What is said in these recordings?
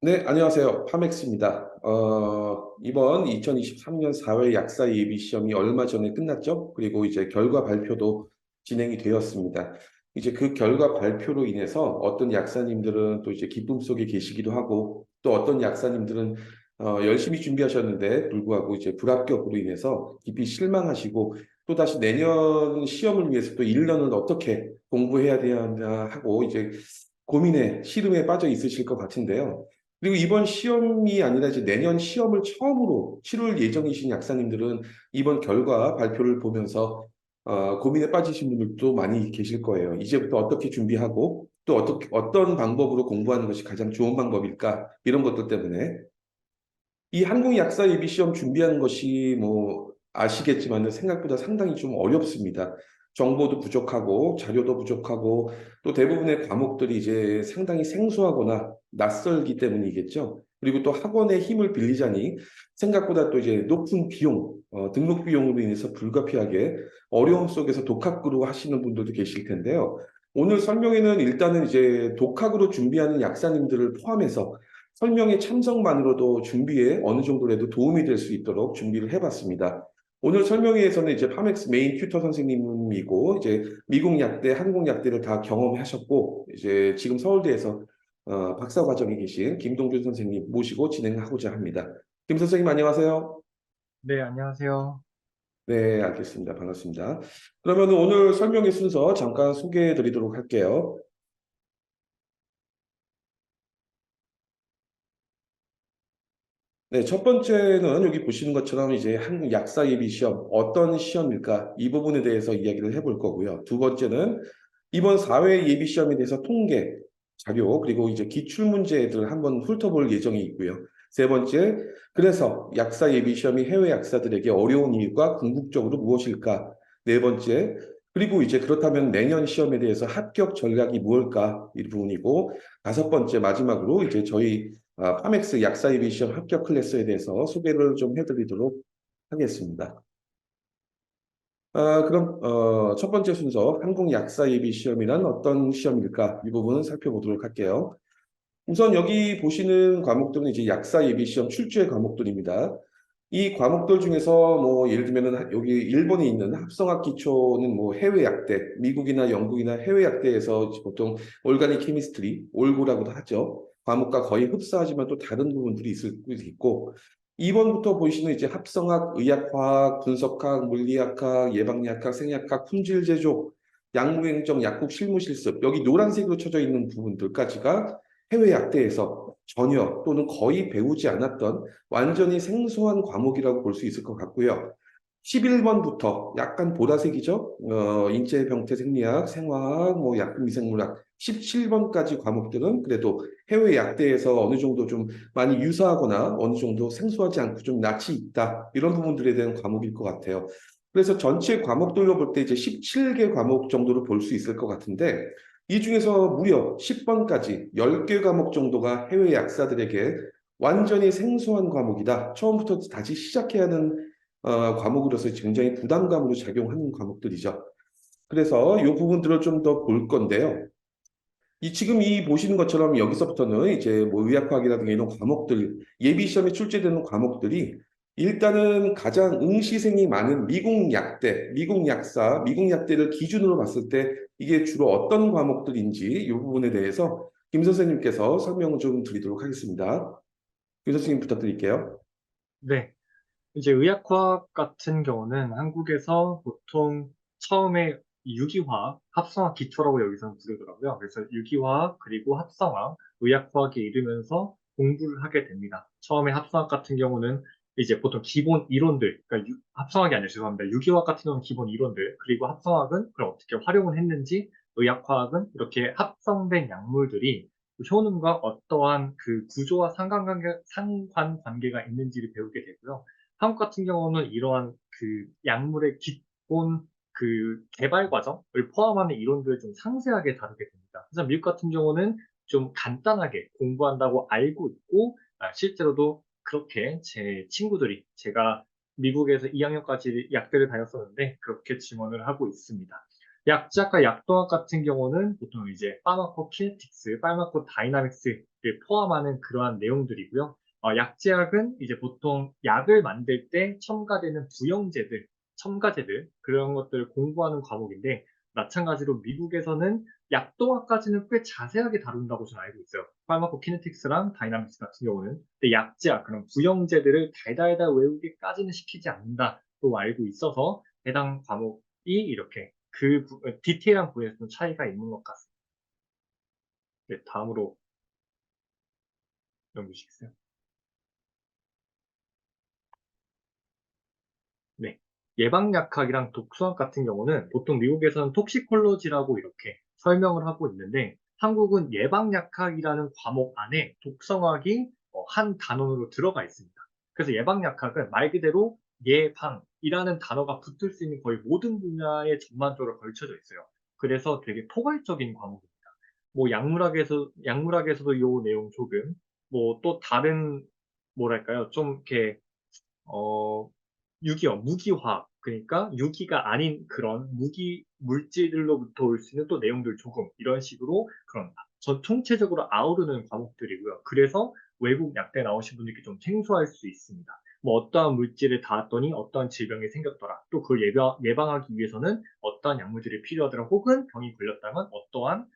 네, 안녕하세요. 파맥스입니다. 이번 2023년 4회 약사 예비 시험이 얼마 전에 끝났죠? 그리고 이제 결과 발표도 진행이 되었습니다. 이제 그 결과 발표로 인해서 어떤 약사님들은 또 이제 기쁨 속에 계시기도 하고, 또 어떤 약사님들은 열심히 준비하셨는데 불구하고 이제 불합격으로 인해서 깊이 실망하시고, 또 다시 내년 시험을 위해서 또 1년을 어떻게 공부해야 되나 하고 이제 고민에 시름에 빠져 있으실 것 같은데요. 그리고 이번 시험이 아니라 이제 내년 시험을 처음으로 치를 예정이신 약사님들은 이번 결과 발표를 보면서 고민에 빠지신 분들도 많이 계실 거예요. 이제부터 어떻게 준비하고 또 어떤 방법으로 공부하는 것이 가장 좋은 방법일까? 이런 것들 때문에 이 한국 약사 예비 시험 준비하는 것이 뭐 아시겠지만 생각보다 상당히 좀 어렵습니다. 정보도 부족하고 자료도 부족하고 또 대부분의 과목들이 이제 상당히 생소하거나 낯설기 때문이겠죠. 그리고 또 학원의 힘을 빌리자니 생각보다 또 이제 높은 비용, 등록 비용으로 인해서 불가피하게 어려움 속에서 독학으로 하시는 분들도 계실 텐데요. 오늘 설명에는 일단은 이제 독학으로 준비하는 약사님들을 포함해서 설명의 참석만으로도 준비에 어느 정도라도 도움이 될 수 있도록 준비를 해봤습니다. 오늘 설명회에서는 이제 파맥스 메인 튜터 선생님이고 이제 미국 약대, 한국 약대를 다 경험하셨고 이제 지금 서울대에서 박사 과정에 계신 김동준 선생님 모시고 진행하고자 합니다. 김 선생님 안녕하세요. 네, 안녕하세요. 네, 알겠습니다. 반갑습니다. 그러면 오늘 설명의 순서 잠깐 소개해 드리도록 할게요. 네, 첫 번째는 여기 보시는 것처럼 이제 한국 약사 예비 시험 어떤 시험일까 이 부분에 대해서 이야기를 해볼 거고요. 두 번째는 이번 4회 예비 시험에 대해서 통계, 자료 그리고 이제 기출 문제들 한번 훑어볼 예정이 있고요. 세 번째, 그래서 약사 예비 시험이 해외 약사들에게 어려운 이유가 궁극적으로 무엇일까? 네 번째, 그리고 이제 그렇다면 내년 시험에 대해서 합격 전략이 무엇일까? 이 부분이고 다섯 번째 마지막으로 이제 저희 파맥스 약사예비 시험 합격 클래스에 대해서 소개를 좀 해드리도록 하겠습니다. 그럼 첫 번째 순서 한국 약사예비 시험이란 어떤 시험일까? 이 부분은 살펴보도록 할게요. 우선 여기 보시는 과목들은 이제 약사 예비 시험 출제 과목들입니다. 이 과목들 중에서 뭐 예를 들면은 여기 일본에 있는 합성학 기초는 뭐 해외 약대, 미국이나 영국이나 해외 약대에서 보통 올가닉 케미스트리, 올고라고도 하죠. 과목과 거의 흡사하지만 또 다른 부분들이 있을 수 있고 2번부터 보시는 이제 합성학, 의학화학, 분석학, 물리학학, 예방약학, 생약학, 품질 제조, 약물행정, 약국 실무 실습 여기 노란색으로 쳐져 있는 부분들까지가 해외 약대에서 전혀 또는 거의 배우지 않았던 완전히 생소한 과목이라고 볼 수 있을 것 같고요. 11번부터 약간 보라색이죠. 인체 병태 생리학, 생화학, 뭐 약품 미생물학 17번까지 과목들은 그래도 해외 약대에서 어느 정도 좀 많이 유사하거나 어느 정도 생소하지 않고 좀 낯이 있다. 이런 부분들에 대한 과목일 것 같아요. 그래서 전체 과목들로 볼 때 이제 17개 과목 정도로 볼 수 있을 것 같은데 이 중에서 무려 10번까지 10개 과목 정도가 해외 약사들에게 완전히 생소한 과목이다. 처음부터 다시 시작해야 하는 과목으로서 굉장히 부담감으로 작용하는 과목들이죠. 그래서 이 부분들을 좀 더 볼 건데요. 이 지금 이 보시는 것처럼 여기서부터는 이제 뭐 의학과학이라든가 이런 과목들 예비 시험에 출제되는 과목들이 일단은 가장 응시생이 많은 미국 약대, 미국 약사, 미국 약대를 기준으로 봤을 때 이게 주로 어떤 과목들인지 이 부분에 대해서 김 선생님께서 설명을 좀 드리도록 하겠습니다. 김 선생님 부탁드릴게요. 네, 이제 의학과학 같은 경우는 한국에서 보통 처음에 유기화학, 합성학 기초라고 여기서 부르더라고요. 그래서 유기화학 그리고 합성학, 의학과학에 이르면서 공부를 하게 됩니다. 처음에 합성학 같은 경우는 이제 보통 기본 이론들, 그러니까 합성학이 아니라 죄송합니다. 유기화학 같은 경우는 기본 이론들, 그리고 합성학은 그걸 어떻게 활용을 했는지, 의학화학은 이렇게 합성된 약물들이 효능과 어떠한 그 구조와 상관관계가 있는지를 배우게 되고요. 한국 같은 경우는 이러한 그 약물의 기본 그 개발 과정을 포함하는 이론들을 좀 상세하게 다루게 됩니다. 그래서 미국 같은 경우는 좀 간단하게 공부한다고 알고 있고, 실제로도 그렇게 제 친구들이 제가 미국에서 2학년까지 약대를 다녔었는데 그렇게 증언을 하고 있습니다. 약작과 약동학 같은 경우는 보통 이제 파마코키네틱스, 파마코다이나믹스 포함하는 그러한 내용들이고요. 약제약은 이제 보통 약을 만들 때 첨가되는 부영제들, 첨가제들, 그런 것들을 공부하는 과목인데, 마찬가지로 미국에서는 약동학까지는 꽤 자세하게 다룬다고 저는 알고 있어요. 파마코키네틱스랑 다이나믹스 같은 경우는. 근데 약제약, 그런 부영제들을 달달달 외우기까지는 시키지 않는다고 알고 있어서 해당 과목이 이렇게 디테일한 부분에서 좀 차이가 있는 것 같습니다. 네, 다음으로 넘기시겠어요? 네. 예방약학이랑 독소학 같은 경우는 보통 미국에서는 톡시콜로지라고 이렇게 설명을 하고 있는데 한국은 예방약학이라는 과목 안에 독성학이 한 단원으로 들어가 있습니다. 그래서 예방약학은 말 그대로 예방이라는 단어가 붙을 수 있는 거의 모든 분야에 전반적으로 걸쳐져 있어요. 그래서 되게 포괄적인 과목입니다. 뭐 약물학에서도 요 내용 조금, 뭐 또 다른 뭐랄까요, 좀 이렇게 어, 무기화. 그러니까 유기가 아닌 그런 무기 물질들로부터 올 수 있는 또 내용들 조금 이런 식으로 그런 전 총체적으로 아우르는 과목들이고요. 그래서 외국 약대 나오신 분들께 좀 생소할 수 있습니다. 뭐 어떠한 물질을 닿았더니 어떠한 질병이 생겼더라. 또 그걸 예방하기 위해서는 어떠한 약물들이 필요하더라. 혹은 병이 걸렸다면 어떠한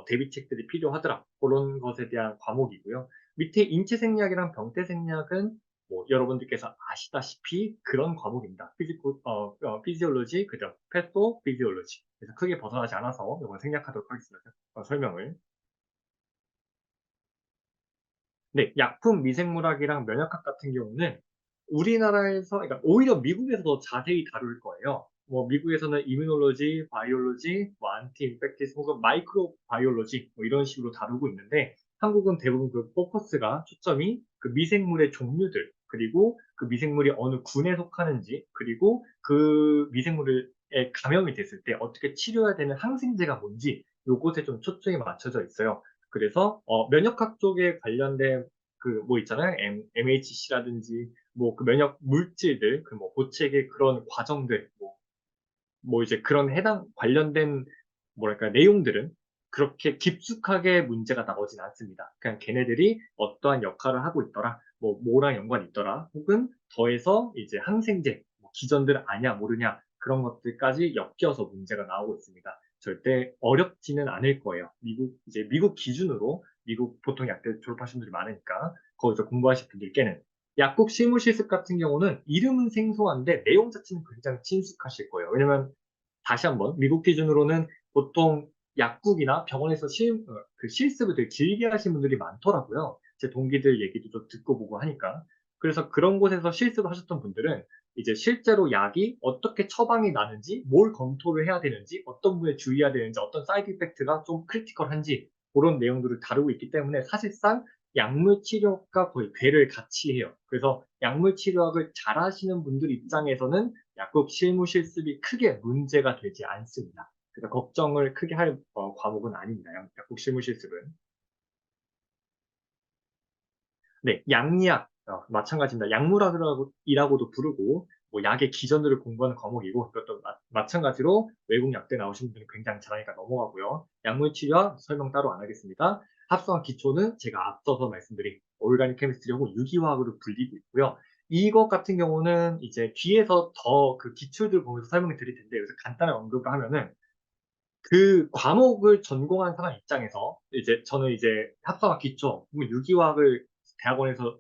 대비책들이 필요하더라. 그런 것에 대한 과목이고요. 밑에 인체생리학이랑 병태생리학은 뭐 여러분들께서 아시다시피 그런 과목입니다. 피지올로지, 그다음 패토피지올로지. 그래서 크게 벗어나지 않아서 이건 생략하도록 하겠습니다. 설명을. 네, 약품 미생물학이랑 면역학 같은 경우는 우리나라에서, 그러니까 오히려 미국에서 더 자세히 다룰 거예요. 뭐 미국에서는 이뮤놀로지, 바이올로지, 뭐 안티인펙티스 혹은 마이크로 바이올로지 뭐 이런 식으로 다루고 있는데 한국은 대부분 그 포커스가 초점이 그 미생물의 종류들 그리고 그 미생물이 어느 군에 속하는지 그리고 그 미생물에 감염이 됐을 때 어떻게 치료해야 되는 항생제가 뭔지 요것에 좀 초점이 맞춰져 있어요. 그래서 면역학 쪽에 관련된 그 뭐 있잖아요. MHC라든지 뭐 그 면역 물질들, 그 뭐 고체계 그런 과정들, 뭐 이제 그런 해당 관련된 뭐랄까 내용들은 그렇게 깊숙하게 문제가 나오진 않습니다. 그냥 걔네들이 어떠한 역할을 하고 있더라, 뭐 뭐랑 연관이 있더라, 혹은 더해서 이제 항생제, 뭐 기전들 아냐 모르냐 그런 것들까지 엮여서 문제가 나오고 있습니다. 절대 어렵지는 않을 거예요. 미국 기준으로 미국 보통 약대 졸업하신 분들이 많으니까 거기서 공부하실 분들께는 약국 실무 실습 같은 경우는 이름은 생소한데 내용 자체는 굉장히 친숙하실 거예요. 왜냐면 다시 한번 미국 기준으로는 보통 약국이나 병원에서 그 실습을 되게 길게 하신 분들이 많더라고요. 제 동기들 얘기도 좀 듣고 보고 하니까. 그래서 그런 곳에서 실습을 하셨던 분들은 이제 실제로 약이 어떻게 처방이 나는지, 뭘 검토를 해야 되는지, 어떤 부분에 주의해야 되는지, 어떤 사이드 이펙트가 좀 크리티컬한지 그런 내용들을 다루고 있기 때문에 사실상 약물 치료학과 거의 궤를 같이 해요. 그래서 약물 치료학을 잘 하시는 분들 입장에서는 약국 실무 실습이 크게 문제가 되지 않습니다. 그래서 걱정을 크게 할 과목은 아닙니다. 약국 실무 실습은. 네, 양리학 마찬가지입니다. 약물학이라고도 부르고 뭐 약의 기전들을 공부하는 과목이고 이것도 마찬가지로 외국 약대 나오신 분들은 굉장히 잘하니까 넘어가고요. 약물치료학 설명 따로 안 하겠습니다. 합성학 기초는 제가 앞서서 말씀드린 오르가닉 케미스트리 혹은 유기화학으로 불리고 있고요. 이것 같은 경우는 이제 뒤에서 더 그 기출들 보면서 설명을 드릴 텐데 여기서 간단한 언급을 하면은 그 과목을 전공한 사람 입장에서 이제 저는 이제 합성학 기초 혹은 유기화학을 대학원에서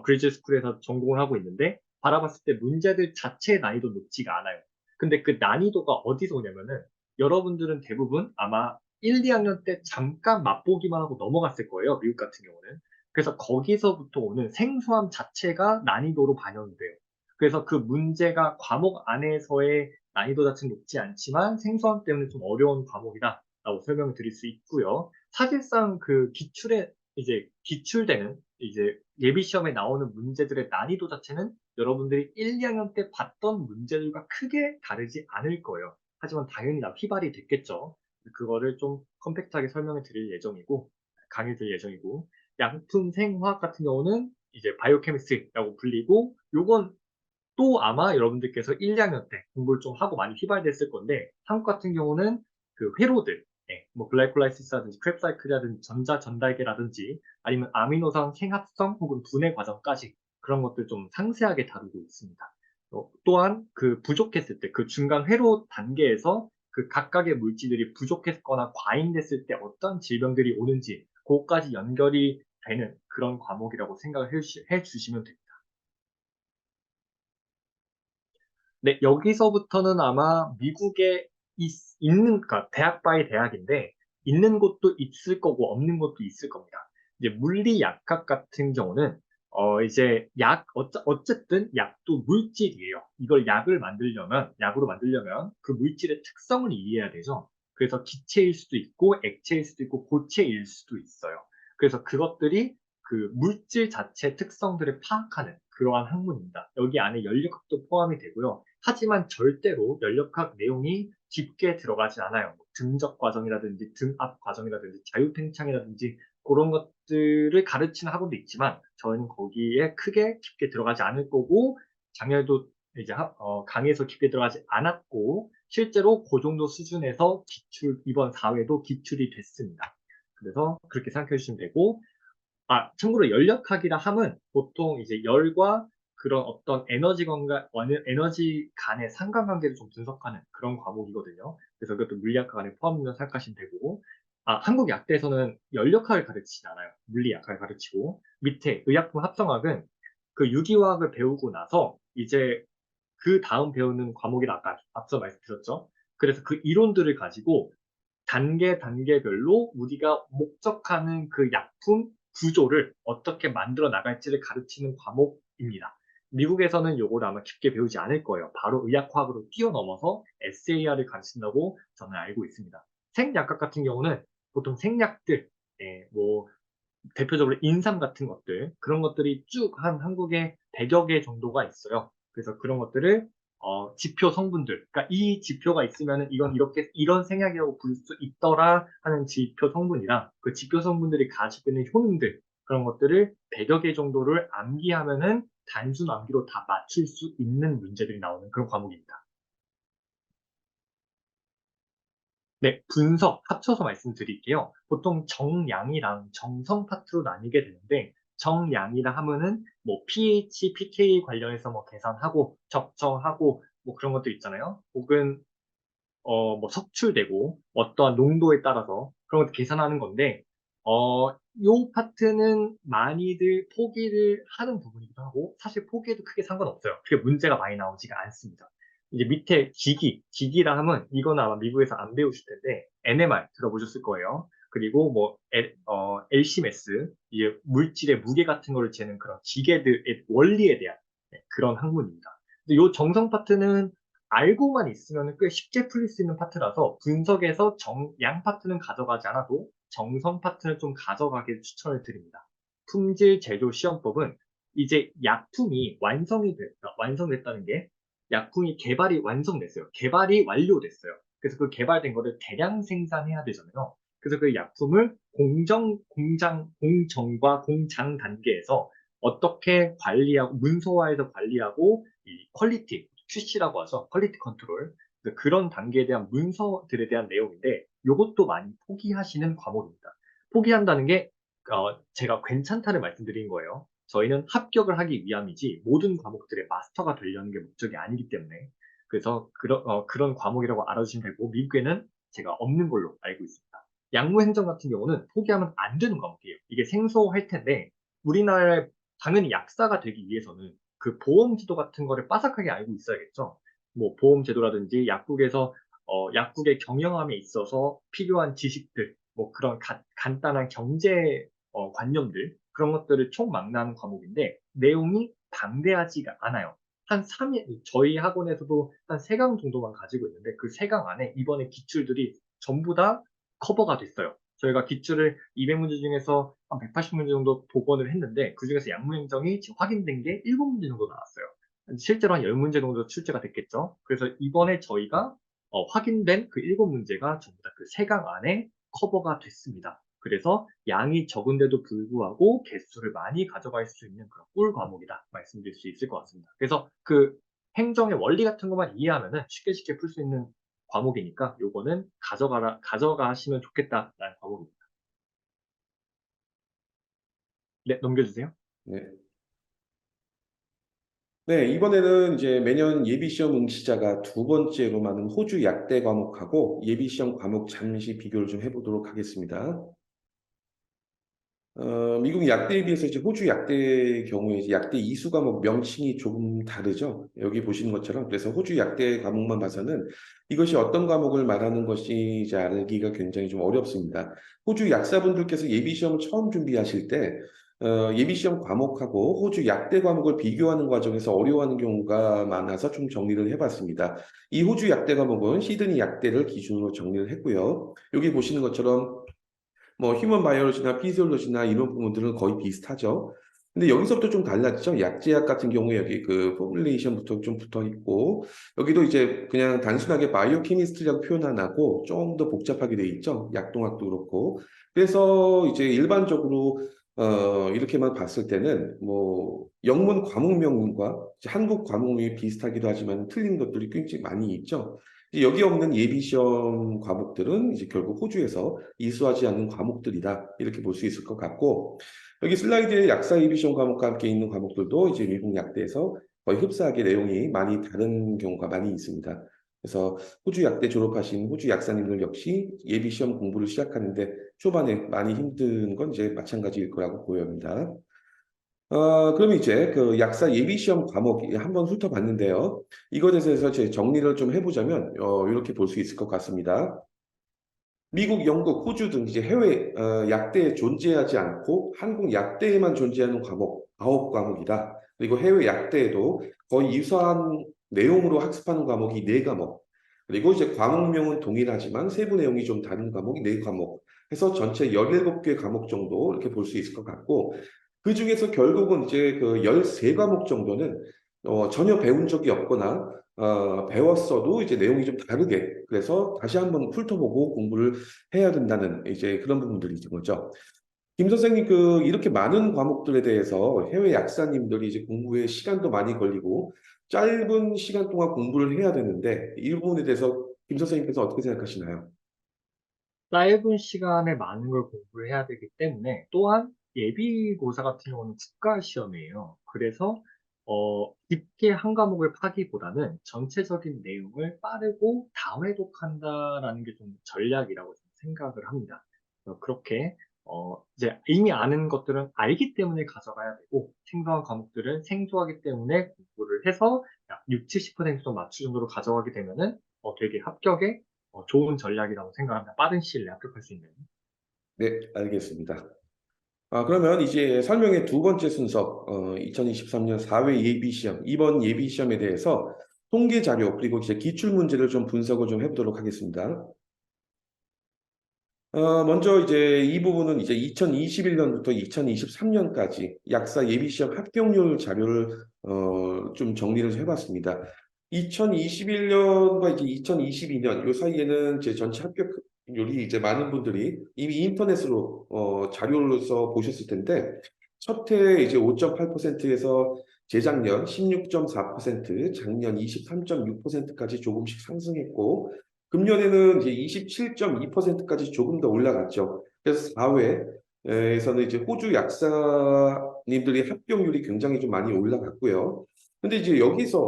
그리지 스쿨에서 전공을 하고 있는데 바라봤을 때 문제들 자체의 난이도 높지가 않아요. 근데 그 난이도가 어디서 오냐면은 여러분들은 대부분 아마 1, 2학년 때 잠깐 맛보기만 하고 넘어갔을 거예요. 미국 같은 경우는. 그래서 거기서부터 오는 생소함 자체가 난이도로 반영이 돼요. 그래서 그 문제가 과목 안에서의 난이도 자체는 높지 않지만 생소함 때문에 좀 어려운 과목이다라고 설명을 드릴 수 있고요. 사실상 그 기출되는 이제 예비 시험에 나오는 문제들의 난이도 자체는 여러분들이 1, 2학년 때 봤던 문제들과 크게 다르지 않을 거예요. 하지만 당연히 다 휘발이 됐겠죠. 그거를 좀 컴팩트하게 설명을 드릴 예정이고 강의 드릴 예정이고 양품 생화학 같은 경우는 이제 바이오케미스트리라고 불리고 요건 또 아마 여러분들께서 1, 2학년 때 공부를 좀 하고 많이 휘발됐을 건데 한국 같은 경우는 그 회로들 예, 뭐 글라이콜라이시스라든지 크랩사이클이라든지 전자 전달계라든지 아니면 아미노산 생합성 혹은 분해 과정까지 그런 것들 좀 상세하게 다루고 있습니다. 또한 그 부족했을 때 그 중간 회로 단계에서 그 각각의 물질들이 부족했거나 과잉됐을 때 어떤 질병들이 오는지 그것까지 연결이 되는 그런 과목이라고 생각을 해주시면 됩니다. 네, 여기서부터는 아마 미국에 그러니까 대학 바이 대학인데, 있는 곳도 있을 거고, 없는 곳도 있을 겁니다. 이제 물리약학 같은 경우는, 이제 어쨌든 약도 물질이에요. 이걸 약으로 만들려면 그 물질의 특성을 이해해야 되죠. 그래서 기체일 수도 있고, 액체일 수도 있고, 고체일 수도 있어요. 그래서 그것들이 그 물질 자체 특성들을 파악하는 그러한 학문입니다. 여기 안에 연력학도 포함이 되고요. 하지만 절대로 연력학 내용이 깊게 들어가지 않아요. 뭐 등적 과정이라든지 등압 과정이라든지 자유팽창이라든지 그런 것들을 가르치는 학원도 있지만 저는 거기에 크게 깊게 들어가지 않을 거고 작년에도 이제 강의에서 깊게 들어가지 않았고 실제로 그 정도 수준에서 이번 4회도 기출이 됐습니다. 그래서 그렇게 생각해 주시면 되고 참고로 연력학이라 함은 보통 이제 열과 그런 어떤 에너지 간의 상관관계를 좀 분석하는 그런 과목이거든요. 그래서 그것도 물리학과 안에 포함된다고 생각하시면 되고, 한국 약대에서는 연력학을 가르치지 않아요. 물리학을 가르치고, 밑에 의약품 합성학은 그 유기화학을 배우고 나서 이제 그 다음 배우는 과목이라 아까 앞서 말씀드렸죠. 그래서 그 이론들을 가지고 단계별로 우리가 목적하는 그 약품 구조를 어떻게 만들어 나갈지를 가르치는 과목입니다. 미국에서는 요거를 아마 깊게 배우지 않을 거예요. 바로 의학화학으로 뛰어넘어서 SAR을 가르친다고 저는 알고 있습니다. 생약학 같은 경우는 보통 생약들, 뭐 대표적으로 인삼 같은 것들, 그런 것들이 쭉 한 한국에 100여 개 정도가 있어요. 그래서 그런 것들을 지표 성분들, 그러니까 이 지표가 있으면 이건 이렇게 이런 생약이라고 부를 수 있더라 하는 지표 성분이랑 그 지표 성분들이 가지고 있는 효능들 그런 것들을 100여 개 정도를 암기하면은 단순 암기로 다 맞출 수 있는 문제들이 나오는 그런 과목입니다. 네, 분석 합쳐서 말씀드릴게요. 보통 정량이랑 정성 파트로 나뉘게 되는데 정량이라 하면은 뭐 pH, pK 관련해서 뭐 계산하고 적정하고 뭐 그런 것도 있잖아요. 혹은 뭐 섭출되고 어떠한 농도에 따라서 그런 것도 계산하는 건데 요 파트는 많이들 포기를 하는 부분이기도 하고 사실 포기해도 크게 상관없어요. 그게 문제가 많이 나오지가 않습니다. 이제 밑에 기기라 하면 이건 아마 미국에서 안 배우실 텐데 NMR 들어보셨을 거예요. 그리고 뭐 LCMS 이제 물질의 무게 같은 거를 재는 그런 기계들의 원리에 대한 그런 학문입니다. 근데 요 정성 파트는 알고만 있으면 꽤 쉽게 풀릴 수 있는 파트라서 분석에서 양 파트는 가져가지 않아도 정성 파트는 좀 가져가길 추천을 드립니다. 품질 제조 시험법은 이제 약품이 완성됐다는 게 약품이 개발이 완성됐어요. 개발이 완료됐어요. 그래서 그 개발된 거를 대량 생산해야 되잖아요. 그래서 그 약품을 공정과 공장 단계에서 어떻게 관리하고, 문서화해서 관리하고, 이 퀄리티, QC라고 하죠. 퀄리티 컨트롤. 그런 단계에 대한 문서들에 대한 내용인데, 이것도 많이 포기하시는 과목입니다. 포기한다는 게, 제가 괜찮다를 말씀드린 거예요. 저희는 합격을 하기 위함이지, 모든 과목들의 마스터가 되려는 게 목적이 아니기 때문에. 그래서 그런 과목이라고 알아주시면 되고, 미국에는 제가 없는 걸로 알고 있습니다. 약무행정 같은 경우는 포기하면 안 되는 과목이에요. 이게 생소할 텐데, 우리나라에 당연히 약사가 되기 위해서는 그 보험제도 같은 거를 빠삭하게 알고 있어야겠죠. 뭐 보험제도라든지 약국에서 약국의 경영함에 있어서 필요한 지식들, 뭐 그런 간단한 경제 관념들 그런 것들을 총망라하는 과목인데 내용이 방대하지가 않아요. 한 3일, 저희 학원에서도 한 3강 정도만 가지고 있는데 그 3강 안에 이번에 기출들이 전부 다 커버가 됐어요. 저희가 기출을 200문제 중에서 한 180문제 정도 복원을 했는데 그중에서 약무행정이 지금 확인된 게 7문제 정도 나왔어요. 실제로 한 10문제 정도 출제가 됐겠죠. 그래서 이번에 저희가 확인된 그 7문제가 전부 다 그 3강 안에 커버가 됐습니다. 그래서 양이 적은데도 불구하고 개수를 많이 가져갈 수 있는 그런 꿀 과목이다 말씀드릴 수 있을 것 같습니다. 그래서 그 행정의 원리 같은 것만 이해하면은 쉽게 풀 수 있는 과목이니까 요거는 가져가시면 좋겠다라는 과목입니다. 네, 넘겨주세요. 네. 네, 이번에는 이제 매년 예비시험 응시자가 두 번째로 많은 호주 약대 과목하고 예비시험 과목 잠시 비교를 좀 해보도록 하겠습니다. 미국 약대에 비해서 이제 호주 약대의 경우에 이제 약대 이수 과목 명칭이 조금 다르죠. 여기 보시는 것처럼 그래서 호주 약대 과목만 봐서는 이것이 어떤 과목을 말하는 것이 이제 알기가 굉장히 좀 어렵습니다. 호주 약사분들께서 예비 시험을 처음 준비하실 때 예비 시험 과목하고 호주 약대 과목을 비교하는 과정에서 어려워하는 경우가 많아서 좀 정리를 해봤습니다. 이 호주 약대 과목은 시드니 약대를 기준으로 정리를 했고요. 여기 보시는 것처럼 뭐 휴먼 바이올로지나 피지올로지나 이런 부분들은 거의 비슷하죠. 근데 여기서부터 좀 달라지죠. 약제약 같은 경우에 여기 그 포뮬레이션부터 좀 붙어 있고 여기도 이제 그냥 단순하게 바이오 케미스트리라고 표현 안 하고 좀 더 복잡하게 돼 있죠. 약동학도 그렇고. 그래서 이제 일반적으로 이렇게만 봤을 때는 뭐 영문 과목명과 이제 한국 과목명이 비슷하기도 하지만 틀린 것들이 굉장히 많이 있죠. 이제 여기 없는 예비 시험 과목들은 이제 결국 호주에서 이수하지 않는 과목들이다. 이렇게 볼 수 있을 것 같고, 여기 슬라이드에 약사 예비 시험 과목과 함께 있는 과목들도 이제 미국 약대에서 거의 흡사하게 내용이 많이 다른 경우가 많이 있습니다. 그래서 호주 약대 졸업하신 호주 약사님들 역시 예비 시험 공부를 시작하는데 초반에 많이 힘든 건 이제 마찬가지일 거라고 보여집니다. 그럼 이제 그 약사 예비 시험 과목 한번 훑어봤는데요. 이것에 대해서 제 정리를 좀 해보자면 이렇게 볼 수 있을 것 같습니다. 미국, 영국, 호주 등 이제 해외 약대에 존재하지 않고 한국 약대에만 존재하는 과목 9과목이다. 그리고 해외 약대에도 거의 유사한 내용으로 학습하는 과목이 4과목. 그리고 이제 과목명은 동일하지만 세부 내용이 좀 다른 과목이 4과목. 해서 전체 17개 과목 정도 이렇게 볼 수 있을 것 같고 그 중에서 결국은 이제 그 13과목 정도는 전혀 배운 적이 없거나 배웠어도 이제 내용이 좀 다르게 그래서 다시 한번 훑어보고 공부를 해야 된다는 이제 그런 부분들이 있는 거죠. 김 선생님 그 이렇게 많은 과목들에 대해서 해외 약사님들이 이제 공부에 시간도 많이 걸리고 짧은 시간 동안 공부를 해야 되는데 이 부분에 대해서 김 선생님께서 어떻게 생각하시나요? 짧은 시간에 많은 걸 공부를 해야 되기 때문에 또한 예비고사 같은 경우는 국가 시험이에요. 그래서 깊게 한 과목을 파기보다는 전체적인 내용을 빠르고 다회독한다라는 게 좀 전략이라고 저는 생각을 합니다. 그렇게 이제 이미 아는 것들은 알기 때문에 가져가야 되고 생소한 과목들은 생소하기 때문에 공부를 해서 약 6, 70% 맞추 정도로 가져가게 되면은 되게 합격에 좋은 전략이라고 생각합니다. 빠른 시일 내에 합격할 수 있는. 네, 알겠습니다. 그러면 이제 설명의 두 번째 순서, 2023년 4회 예비시험, 이번 예비시험에 대해서 통계 자료, 그리고 이제 기출 문제를 좀 분석을 좀 해보도록 하겠습니다. 먼저 이제 이 부분은 이제 2021년부터 2023년까지 약사 예비시험 합격률 자료를 좀 정리를 해봤습니다. 2021년과 이제 2022년 요 사이에는 제 전체 합격률이 이제 많은 분들이 이미 인터넷으로 자료로서 보셨을 텐데 첫 해 이제 5.8%에서 재작년 16.4%, 작년 23.6%까지 조금씩 상승했고 금년에는 이제 27.2%까지 조금 더 올라갔죠. 그래서 4회에서는 이제 호주 약사님들의 합격률이 굉장히 좀 많이 올라갔고요. 근데 이제 여기서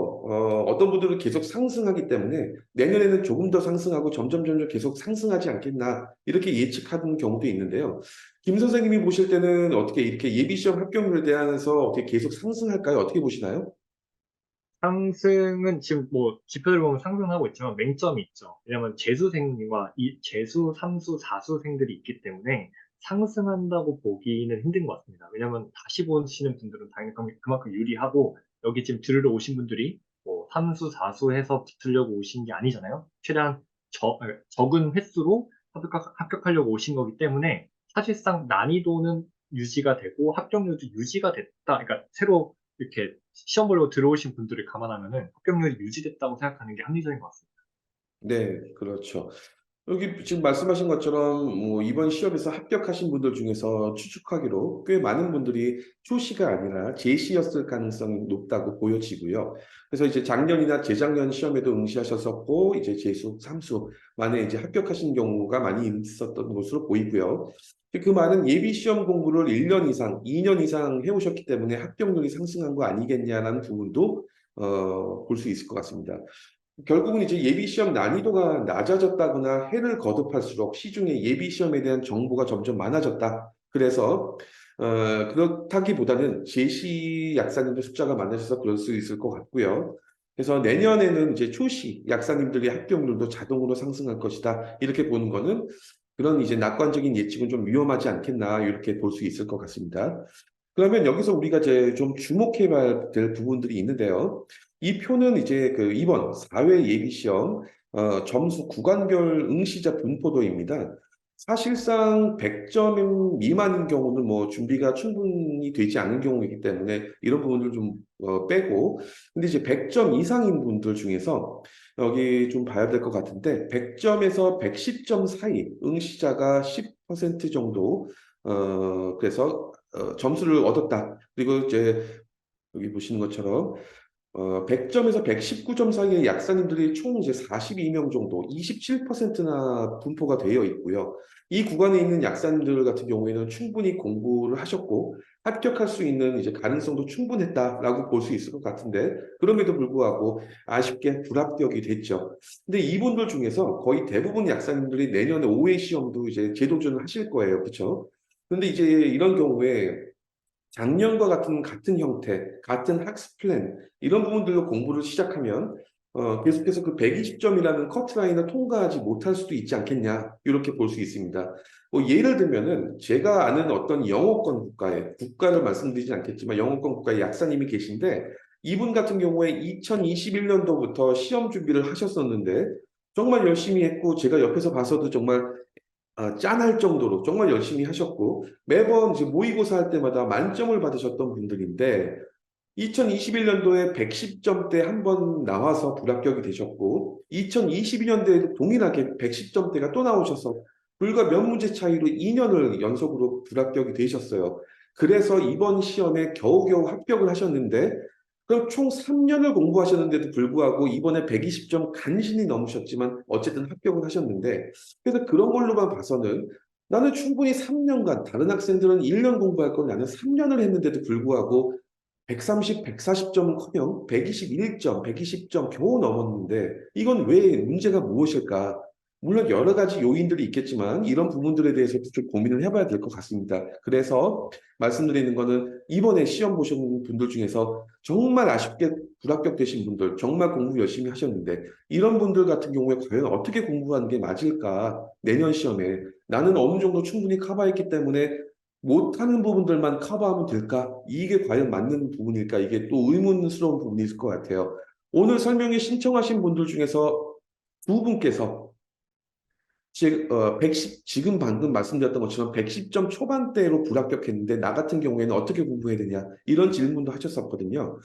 어떤 분들은 계속 상승하기 때문에 내년에는 조금 더 상승하고 점점 계속 상승하지 않겠나 이렇게 예측하는 경우도 있는데요. 김 선생님이 보실 때는 어떻게 이렇게 예비 시험 합격률에 대해서 어떻게 계속 상승할까요? 어떻게 보시나요? 상승은 지금 뭐 지표들 보면 상승하고 있지만 맹점이 있죠. 왜냐하면 재수생과 이 재수, 삼수, 사수생들이 있기 때문에 상승한다고 보기는 힘든 것 같습니다. 왜냐하면 다시 보시는 분들은 당연히 그만큼 유리하고 여기 지금 들으러 오신 분들이 뭐 삼수, 사수 해서 붙으려고 오신 게 아니잖아요. 최대한 적은 횟수로 합격하려고 오신 거기 때문에 사실상 난이도는 유지가 되고 합격률도 유지가 됐다. 그러니까 새로 이렇게 시험 보려고 들어오신 분들을 감안하면은 합격률이 유지됐다고 생각하는 게 합리적인 것 같습니다. 네, 그렇죠. 여기 지금 말씀하신 것처럼 뭐 이번 시험에서 합격하신 분들 중에서 추측하기로 꽤 많은 분들이 초시가 아니라 제시였을 가능성이 높다고 보여지고요. 그래서 이제 작년이나 재작년 시험에도 응시하셨었고 이제 재수, 삼수 만에 이제 합격하신 경우가 많이 있었던 것으로 보이고요. 그 말은 예비 시험 공부를 1년 이상, 2년 이상 해오셨기 때문에 합격률이 상승한 거 아니겠냐라는 부분도 볼 수 있을 것 같습니다. 결국은 이제 예비 시험 난이도가 낮아졌다거나 해를 거듭할수록 시중에 예비 시험에 대한 정보가 점점 많아졌다. 그래서 그렇다기보다는 제시 약사님들 숫자가 많아져서 그럴 수 있을 것 같고요. 그래서 내년에는 이제 초시 약사님들의 합격률도 자동으로 상승할 것이다. 이렇게 보는 거는 그런 이제 낙관적인 예측은 좀 위험하지 않겠나 이렇게 볼 수 있을 것 같습니다. 그러면 여기서 우리가 이제 좀 주목해 봐야 될 부분들이 있는데요. 이 표는 이제 그 이번 4회 예비시험 점수 구간별 응시자 분포도입니다. 사실상 100점 미만인 경우는 뭐 준비가 충분히 되지 않은 경우이기 때문에 이런 부분을 좀 빼고 근데 이제 100점 이상인 분들 중에서 여기 좀 봐야 될 것 같은데 100점에서 110점 사이 응시자가 10% 정도 그래서 점수를 얻었다. 그리고 이제 여기 보시는 것처럼 100점에서 119점 사이의 약사님들이 총 이제 42명 정도, 27%나 분포가 되어 있고요. 이 구간에 있는 약사님들 같은 경우에는 충분히 공부를 하셨고 합격할 수 있는 이제 가능성도 충분했다라고 볼 수 있을 것 같은데 그럼에도 불구하고 아쉽게 불합격이 됐죠. 근데 이분들 중에서 거의 대부분 약사님들이 내년에 5회 시험도 이제 재도전을 하실 거예요. 그렇죠? 근데 이제 이런 경우에 작년과 같은 형태, 같은 학습 플랜, 이런 부분들로 공부를 시작하면 계속해서 그 120점이라는 커트라인을 통과하지 못할 수도 있지 않겠냐, 이렇게 볼 수 있습니다. 뭐 예를 들면은 제가 아는 어떤 영어권 국가를 말씀드리지 않겠지만 영어권 국가의 약사님이 계신데 이분 같은 경우에 2021년도부터 시험 준비를 하셨었는데 정말 열심히 했고 제가 옆에서 봐서도 정말 짠할 정도로 정말 열심히 하셨고 매번 이제 모의고사 할 때마다 만점을 받으셨던 분들인데 2021년도에 110점대 한 번 나와서 불합격이 되셨고 2022년도에도 동일하게 110점대가 또 나오셔서 불과 몇 문제 차이로 2년을 연속으로 불합격이 되셨어요. 그래서 이번 시험에 겨우겨우 합격을 하셨는데 그럼 총 3년을 공부하셨는데도 불구하고 이번에 120점 간신히 넘으셨지만 어쨌든 합격을 하셨는데 그래서 그런 걸로만 봐서는 나는 충분히 3년간 다른 학생들은 1년 공부할 건 나는 3년을 했는데도 불구하고 130, 140점은커녕 121점, 120점 겨우 넘었는데 이건 왜 문제가 무엇일까? 물론 여러 가지 요인들이 있겠지만 이런 부분들에 대해서도 좀 고민을 해봐야 될 것 같습니다. 그래서 말씀드리는 거는 이번에 시험 보신 분들 중에서 정말 아쉽게 불합격되신 분들, 정말 공부 열심히 하셨는데 이런 분들 같은 경우에 과연 어떻게 공부하는 게 맞을까? 내년 시험에 나는 어느 정도 충분히 커버했기 때문에 못하는 부분들만 커버하면 될까? 이게 과연 맞는 부분일까? 이게 또 의문스러운 부분이 있을 것 같아요. 오늘 설명에 신청하신 분들 중에서 두 분께서 지금 방금 말씀드렸던 것처럼 110점 초반대로 불합격했는데 나 같은 경우에는 어떻게 공부해야 되냐? 이런 질문도 하셨었거든요.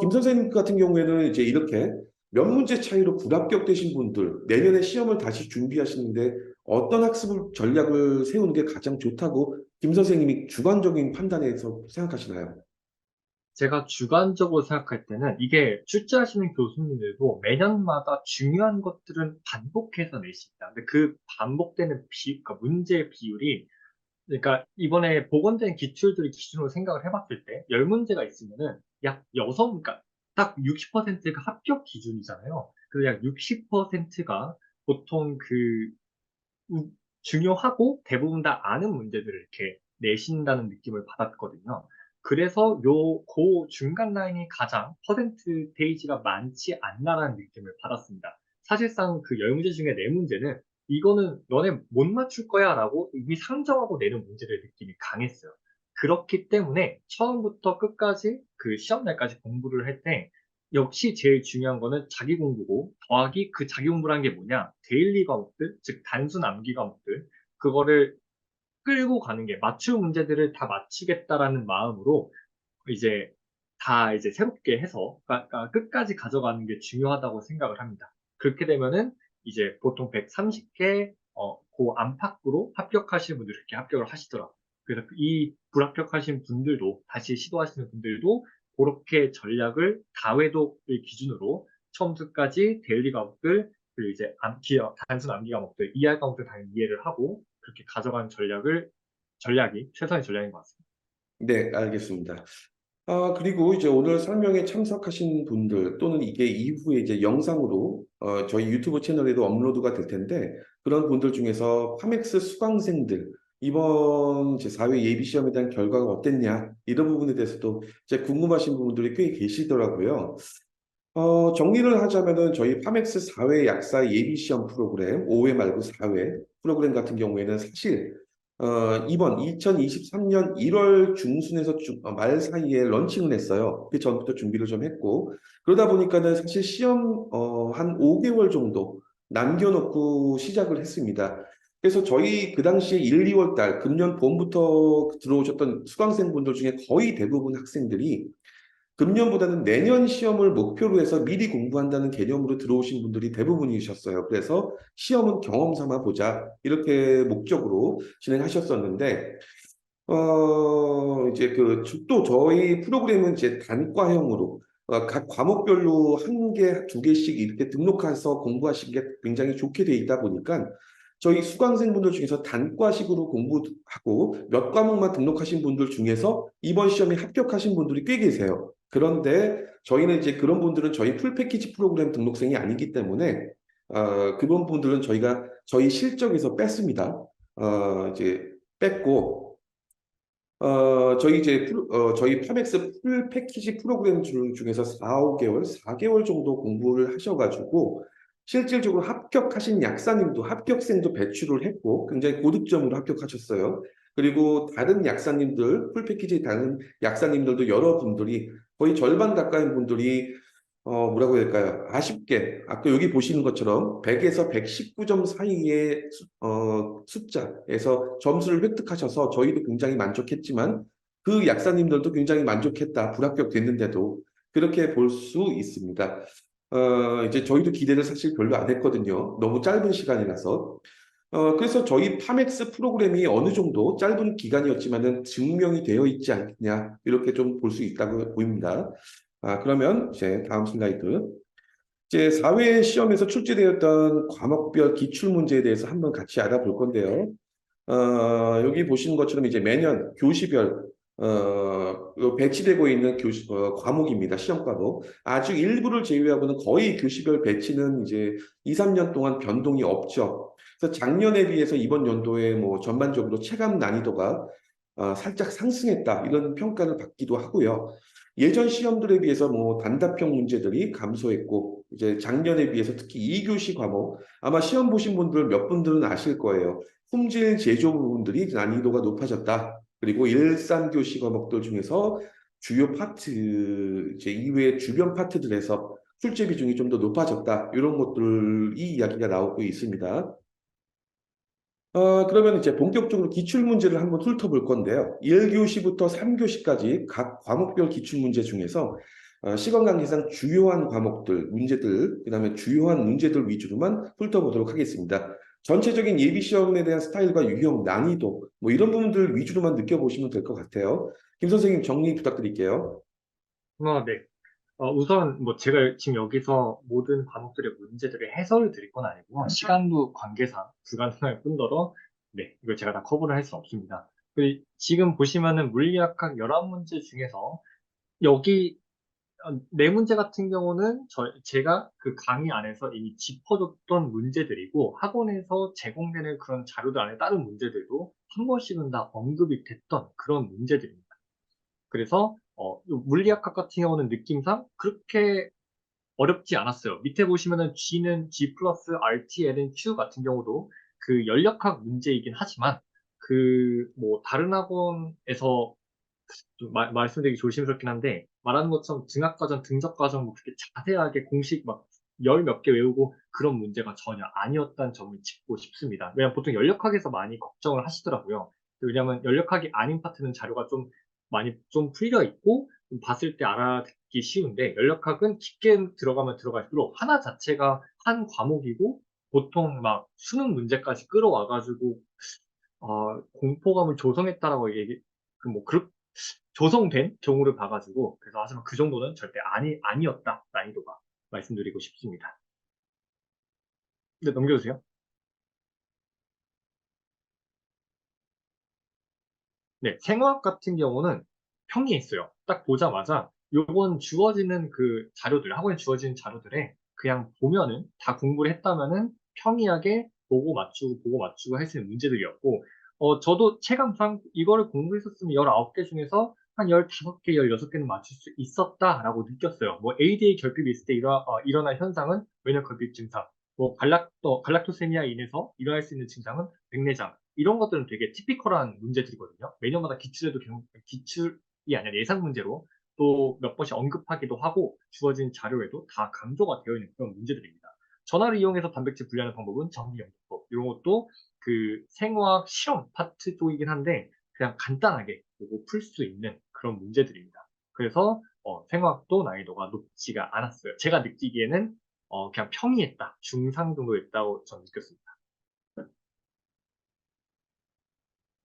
김 선생님 같은 경우에는 이제 이렇게 몇 문제 차이로 불합격되신 분들, 내년에 시험을 다시 준비하시는데 어떤 학습 전략을 세우는 게 가장 좋다고 김 선생님이 주관적인 판단에서 생각하시나요? 제가 주관적으로 생각할 때는 이게 출제하시는 교수님들도 매년마다 중요한 것들은 반복해서 내십니다. 근데 그 반복되는 그러니까 문제의 비율이 그러니까 이번에 복원된 기출들을 기준으로 생각을 해봤을 때 10문제가 있으면은 약 6, 그러니까 딱 60%가 합격 기준이잖아요. 그래서 약 60%가 보통 우- 중요하고 대부분 다 아는 문제들을 이렇게 내신다는 느낌을 받았거든요. 그래서 그 중간 라인이 가장 퍼센트테이지가 많지 않나라는 느낌을 받았습니다. 사실상 그 10문제 중에 4문제는 이거는 너네 못 맞출 거야 라고 이미 상정하고 내는 문제들 느낌이 강했어요. 그렇기 때문에 처음부터 끝까지 그 시험날까지 공부를 할 때 역시 제일 중요한 거는 자기 공부고 더하기 그 자기 공부란 게 뭐냐? 데일리 과목들, 즉 단순 암기 과목들 그거를 끌고 가는 게 맞춤 문제들을 다 맞추겠다라는 마음으로 이제 다 이제 새롭게 해서 그러니까 끝까지 가져가는 게 중요하다고 생각을 합니다. 그렇게 되면은 이제 보통 130개 그 안팎으로 합격하시는 분들 이렇게 합격을 하시더라고요. 그래서 이 불합격하신 분들도 다시 시도하시는 분들도 그렇게 전략을 다회도를 기준으로 처음부터까지 데일리 과목들 그리고 이제 단순 암기 과목들, ER 과목들 당연히 이해를 하고 그렇게 가져가는 전략이 최선의 전략인 것 같습니다. 네, 알겠습니다. 그리고 이제 오늘 설명에 참석하신 분들 또는 이게 이후에 이제 영상으로 저희 유튜브 채널에도 업로드가 될 텐데 그런 분들 중에서 파맥스 수강생들 이번 제 4회 예비 시험에 대한 결과가 어땠냐 이런 부분에 대해서도 이제 궁금하신 분들이 꽤 계시더라고요. 정리를 하자면은 저희 파맥스 4회 약사 예비 시험 프로그램 5회 말고 4회 프로그램 같은 경우에는 사실 이번 2023년 1월 중순에서 말 사이에 런칭을 했어요. 그 전부터 준비를 좀 했고 그러다 보니까는 사실 시험 한 5개월 정도 남겨놓고 시작을 했습니다. 그래서 저희 그 당시에 1, 2월 달 금년 봄부터 들어오셨던 수강생분들 중에 거의 대부분 학생들이 금년보다는 내년 시험을 목표로 해서 미리 공부한다는 개념으로 들어오신 분들이 대부분이셨어요. 그래서 시험은 경험 삼아 보자. 이렇게 목적으로 진행하셨었는데, 이제 또 저희 프로그램은 이제 단과형으로, 각 과목별로 한 개, 두 개씩 이렇게 등록해서 공부하시는 게 굉장히 좋게 돼 있다 보니까, 저희 수강생분들 중에서 단과식으로 공부하고 몇 과목만 등록하신 분들 중에서 이번 시험에 합격하신 분들이 꽤 계세요. 그런데 저희는 이제 그런 분들은 저희 풀 패키지 프로그램 등록생이 아니기 때문에, 그런 분들은 저희가 저희 실적에서 뺐습니다. 이제 뺐고, 저희 파맥스 풀 패키지 프로그램 중에서 4, 5개월, 4개월 정도 공부를 하셔가지고, 실질적으로 합격하신 약사님도, 합격생도 배출을 했고, 굉장히 고득점으로 합격하셨어요. 그리고 다른 약사님들, 풀 패키지 다른 약사님들도 여러분들이 거의 절반 가까이 분들이 뭐라고 해야 될까요? 아쉽게, 아까 여기 보시는 것처럼 100에서 119점 사이의 숫자에서 점수를 획득하셔서 저희도 굉장히 만족했지만 그 약사님들도 굉장히 만족했다. 불합격 됐는데도 그렇게 볼 수 있습니다. 이제 저희도 기대를 사실 별로 안 했거든요. 너무 짧은 시간이라서. 그래서 저희 파맥스 프로그램이 어느 정도 짧은 기간이었지만은 증명이 되어 있지 않느냐, 이렇게 좀 볼 수 있다고 보입니다. 그러면 이제 다음 슬라이드. 이제 4회 시험에서 출제되었던 과목별 기출문제에 대해서 한번 같이 알아볼 건데요. 여기 보시는 것처럼 이제 매년 교시별 배치되고 있는 과목입니다. 시험 과목. 아주 일부를 제외하고는 거의 교시별 배치는 이제 2, 3년 동안 변동이 없죠. 그래서 작년에 비해서 이번 연도에 뭐 전반적으로 체감 난이도가 살짝 상승했다. 이런 평가를 받기도 하고요. 예전 시험들에 비해서 뭐 단답형 문제들이 감소했고, 이제 작년에 비해서 특히 2교시 과목, 아마 시험 보신 분들 몇 분들은 아실 거예요. 품질 제조 부분들이 난이도가 높아졌다. 그리고 1, 3교시 과목들 중에서 주요 파트, 이제 이외의 주변 파트들에서 출제 비중이 좀 더 높아졌다. 이런 것들이 이야기가 나오고 있습니다. 그러면 이제 본격적으로 기출문제를 한번 훑어볼 건데요. 1교시부터 3교시까지 각 과목별 기출문제 중에서 시간 관계상 주요한 과목들, 문제들, 그 다음에 주요한 문제들 위주로만 훑어보도록 하겠습니다. 전체적인 예비시험에 대한 스타일과 유형, 난이도, 뭐 이런 부분들 위주로만 느껴보시면 될 것 같아요. 김 선생님 정리 부탁드릴게요. 네. 우선 뭐 제가 지금 여기서 모든 과목들의 문제들을 해설을 드릴 건 아니고 시간도 관계상 불가능할 뿐더러 네, 이걸 제가 다 커버를 할 수 없습니다. 그리고 지금 보시면은 물리학학 11문제 중에서 여기 네 문제 같은 경우는 제가 그 강의 안에서 이미 짚어줬던 문제들이고 학원에서 제공되는 그런 자료들 안에 다른 문제들도 한 번씩은 다 언급이 됐던 그런 문제들입니다. 그래서 물리학학 같은 경우는 느낌상 그렇게 어렵지 않았어요. 밑에 보시면은 G는 G 플러스 RT, L은 Q 같은 경우도 그 연력학 문제이긴 하지만 그 뭐 다른 학원에서 좀 말씀드리기 조심스럽긴 한데 말하는 것처럼 등학과정, 등적과정 뭐 그렇게 자세하게 공식 막 열 몇 개 외우고 그런 문제가 전혀 아니었다는 점을 짚고 싶습니다. 왜냐면 보통 연력학에서 많이 걱정을 하시더라고요. 왜냐면 연력학이 아닌 파트는 자료가 좀 많이 좀 풀려 있고 좀 봤을 때 알아듣기 쉬운데 연력학은 깊게 들어가면 들어갈수록 하나 자체가 한 과목이고 보통 막 수능 문제까지 끌어와가지고 공포감을 조성했다라고 조성된 경우를 봐가지고 그래서 하지만 그 정도는 절대 아니었다 난이도가 말씀드리고 싶습니다. 네, 넘겨주세요. 네, 생화학 같은 경우는 평이했어요. 딱 보자마자 요번 주어지는 그 자료들, 학원에 주어지는 자료들에 그냥 보면은 다 공부를 했다면은 평이하게 보고 맞추고 할 수 있는 문제들이었고, 저도 체감상 이거를 공부했었으면 19개 중에서 한 15개, 16개는 맞출 수 있었다라고 느꼈어요. 뭐 ADA 결핍이 있을 때 일어날 현상은 외년 결핍 증상, 뭐 갈락토세미아 인해서 일어날 수 있는 증상은 백내장, 이런 것들은 되게 티피컬한 문제들이거든요. 매년마다 기출이 아니라 예상 문제로 또 몇 번씩 언급하기도 하고 주어진 자료에도 다 강조가 되어 있는 그런 문제들입니다. 전화를 이용해서 단백질 분리하는 방법은 전기연기법 이런 것도 그 생화학 실험 파트 쪽이긴 한데 그냥 간단하게 보고 풀 수 있는 그런 문제들입니다. 그래서 생화학도 난이도가 높지가 않았어요. 제가 느끼기에는 그냥 평이했다, 중상 정도였다고 저는 느꼈습니다.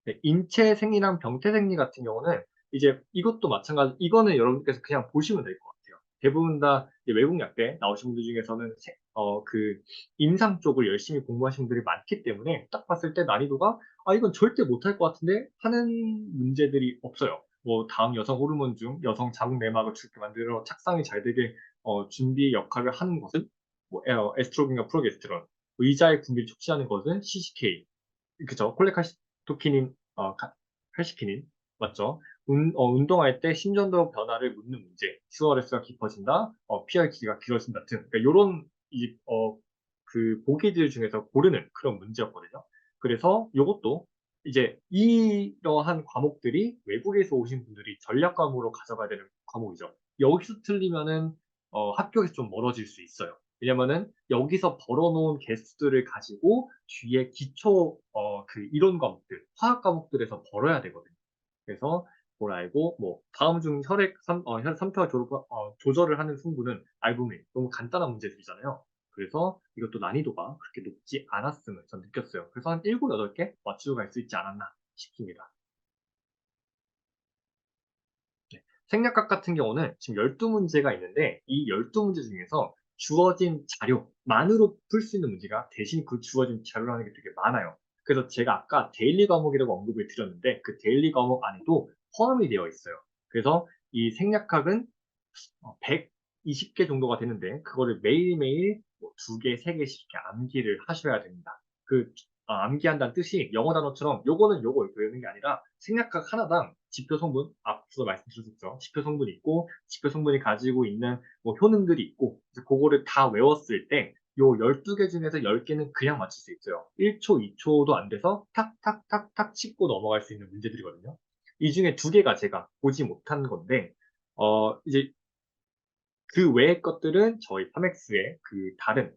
네, 인체생리랑 병태생리 같은 경우는 이제 이것도 마찬가지, 이거는 여러분께서 그냥 보시면 될 것 같아요. 대부분 다 이제 외국 약대 나오신 분들 중에서는 그 임상 쪽을 열심히 공부하신 분들이 많기 때문에 딱 봤을 때 난이도가 이건 절대 못할 것 같은데 하는 문제들이 없어요. 뭐 다음 여성 호르몬 중 여성 자궁 내막을 죽게 만들어 착상이 잘 되게 준비 역할을 하는 것은 뭐 에스트로겐과 프로게스테론, 의자의 분비를 촉진하는 것은 CCK, 그죠? 콜레카시토키닌, 칼시키닌, 맞죠? 운동할 때 심전도 변화를 묻는 문제, QRS가 깊어진다, PR 기가 길어진다 등, 그러니까 요런, 그 보기들 중에서 고르는 그런 문제였거든요. 그래서 요것도 이제 이러한 과목들이 외국에서 오신 분들이 전략 과목으로 가져가야 되는 과목이죠. 여기서 틀리면은, 합격에서 좀 멀어질 수 있어요. 왜냐면은 여기서 벌어놓은 개수들을 가지고 뒤에 기초 그 이론 과목들, 화학 과목들에서 벌어야 되거든요. 그래서 뭘 알고 뭐 다음 중 혈 3타 조절을 하는 승부는 알부민 너무 간단한 문제들이잖아요. 그래서 이것도 난이도가 그렇게 높지 않았음을 전 느꼈어요. 그래서 한 7, 8개 맞추고 갈 수 있지 않았나 싶습니다. 네. 생략학 같은 경우는 지금 12문제가 있는데 이 12문제 중에서 주어진 자료만으로 풀 수 있는 문제가 대신 그 주어진 자료라는 게 되게 많아요. 그래서 제가 아까 데일리 과목이라고 언급을 드렸는데 그 데일리 과목 안에도 포함이 되어 있어요. 그래서 이 생략학은 120개 정도가 되는데 그거를 매일매일 뭐 2개, 3개씩 이렇게 암기를 하셔야 됩니다. 암기한다는 뜻이 영어 단어처럼 요거는 요거 이렇게 외우는 게 아니라 생략학 하나당 지표 성분, 앞서 말씀드렸었죠. 지표 성분이 있고 지표 성분이 가지고 있는 뭐 효능들이 있고 그래서 그거를 다 외웠을 때 요 12개 중에서 10개는 그냥 맞출 수 있어요. 1초, 2초도 안 돼서 탁탁탁탁 짚고 넘어갈 수 있는 문제들이거든요. 이 중에 2개가 제가 보지 못한 건데 이제 그 외의 것들은 저희 파맥스의 그 다른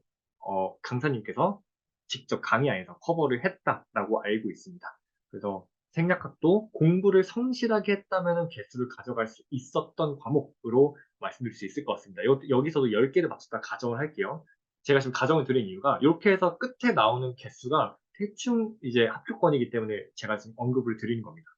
강사님께서 직접 강의 안에서 커버를 했다라고 알고 있습니다. 그래서 생략학도 공부를 성실하게 했다면 개수를 가져갈 수 있었던 과목으로 말씀드릴 수 있을 것 같습니다. 여기서도 10개를 맞췄다 가정을 할게요. 제가 지금 가정을 드린 이유가 이렇게 해서 끝에 나오는 개수가 대충 이제 합격권이기 때문에 제가 지금 언급을 드린 겁니다.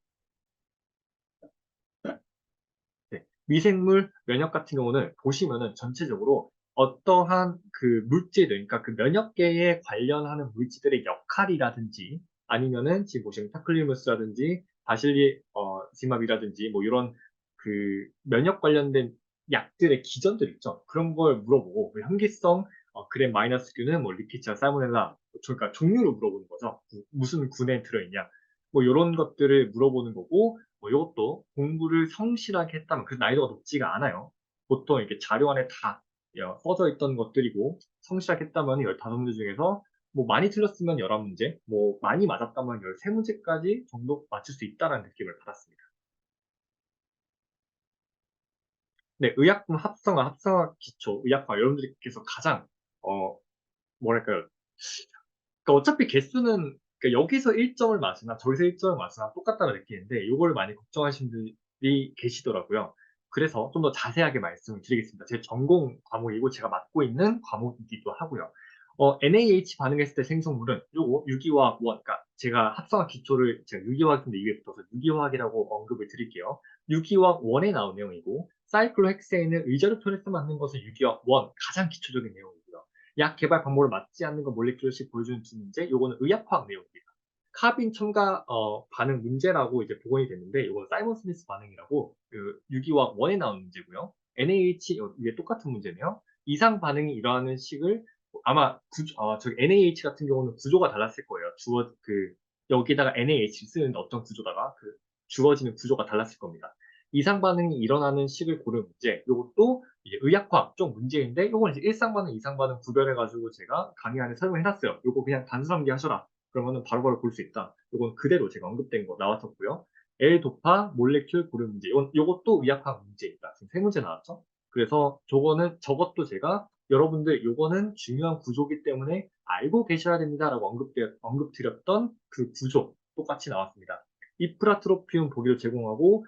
네. 미생물 면역 같은 경우는 보시면은 전체적으로 어떠한 그 물질들, 그러니까 그 면역계에 관련하는 물질들의 역할이라든지 아니면은 지금 보시면 타클리무스라든지 바실리지맙이라든지 뭐 이런 그 면역 관련된 약들의 기전들 있죠. 그런 걸 물어보고 그 현기성 그램 마이너스 균은 뭐 리케치아 살모넬라 그러니까 종류를 물어보는 거죠. 무슨 군에 들어있냐. 뭐 이런 것들을 물어보는 거고 뭐 이것도 공부를 성실하게 했다면 그 난이도가 높지가 않아요. 보통 이렇게 자료 안에 다 써져 있던 것들이고 성실하게 했다면 15문제 중에서 뭐 많이 틀렸으면 11문제, 뭐 많이 맞았다면 13문제까지 정도 맞출 수 있다는 느낌을 받았습니다. 네, 의약품 합성화 기초, 의약화 여러분들께서 가장 뭐랄까요? 그러니까 어차피 개수는 그러니까 여기서 1점을 맞으나 저기서 1점을 맞으나 똑같다고 느끼는데 이걸 많이 걱정하시는 분들이 계시더라고요. 그래서 좀 더 자세하게 말씀을 드리겠습니다. 제 전공 과목이고 제가 맡고 있는 과목이기도 하고요. NaH 반응했을 때 생성물은 요거 유기화학 원, 그러니까 제가 합성학 기초를 제가 유기화학인데 위에 붙어서 유기화학이라고 언급을 드릴게요. 유기화학 원에 나온 내용이고 사이클로헥세인을 의자로 표현해서 만든 것은 유기화학 원, 가장 기초적인 내용이고요. 약 개발 방법을 맞지 않는 거 몰레큘러식 보여주는 두 문제, 요거는 의학화학 내용입니다. 카빈 첨가 반응 문제라고 이제 복원이 됐는데 이거 사이먼 스미스 반응이라고 그 유기화학 원에 나온 문제고요. NaH 위에 똑같은 문제네요. 이상 반응이 일어나는 식을 아마 저기 NaH 같은 경우는 구조가 달랐을 거예요. 여기다가 NaH를 쓰는데 어떤 구조다가 그 주어지는 구조가 달랐을 겁니다. 이상 반응이 일어나는 식을 고르는 문제. 이것도 이제 의학화 쪽 문제인데 이건 이제 일상 반응, 이상 반응 구별해가지고 제가 강의 안에 설명해놨어요. 이거 그냥 단순함계 하셔라. 그러면은 바로바로 볼 수 있다. 이건 그대로 제가 언급된 거 나왔었고요. L-도파 몰레큘 고르는 문제. 요것도 의학화 문제입니다. 지금 세 문제 나왔죠? 그래서 저것도 제가 여러분들 요거는 중요한 구조기 때문에 알고 계셔야 됩니다라고 언급드렸던 그 구조 똑같이 나왔습니다. 이프라트로피움 보기를 제공하고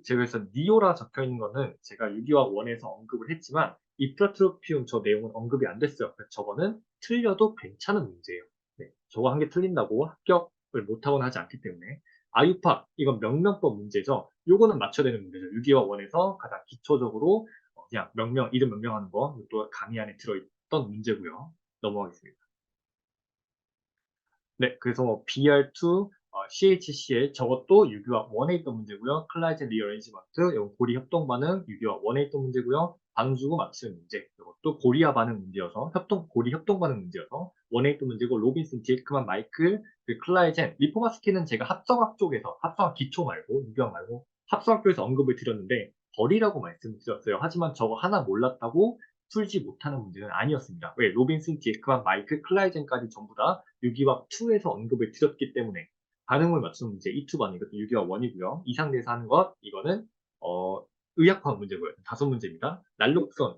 제가 그래서 니오라 적혀 있는 거는 제가 유기화학 원에서 언급을 했지만 이프라트로피움 저 내용은 언급이 안 됐어요. 그래서 저거는 틀려도 괜찮은 문제예요. 네, 저거 한 개 틀린다고 합격을 못하거나 하지 않기 때문에 아유파 이건 명명법 문제죠. 요거는 맞춰야 되는 문제죠. 유기화학 원에서 가장 기초적으로 그냥 이름 명명하는 거, 또 강의 안에 들어있던 문제고요. 넘어가겠습니다. 네, 그래서 뭐 BR2, CHCl 저것도 유기화학 원에 있던 문제고요. 클라이젠 리어레인지먼트, 이건 고리 협동 반응, 유기화학 원에 있던 문제고요. 방수구 맞추는 문제, 이것도 고리화 반응 문제여서 고리 협동 반응 문제여서 원에 있던 문제고 로빈슨, 디에크만, 마이클, 그 클라이젠, 리포마스키는 제가 합성학 쪽에서 합성학 기초 말고 유기화학 말고 합성학 쪽에서 언급을 드렸는데 버리라고 말씀드렸어요. 하지만 저거 하나 몰랐다고 풀지 못하는 문제는 아니었습니다. 왜? 로빈슨, 디에크만, 마이클, 클라이젠까지 전부 다 유기화학 2에서 언급을 드렸기 때문에 반응을 맞추는 문제 2, 2번 이것도 유기화학 1이고요. 이상대에서 하는 것 이거는 의학화학 문제고요. 5문제입니다. 난록선,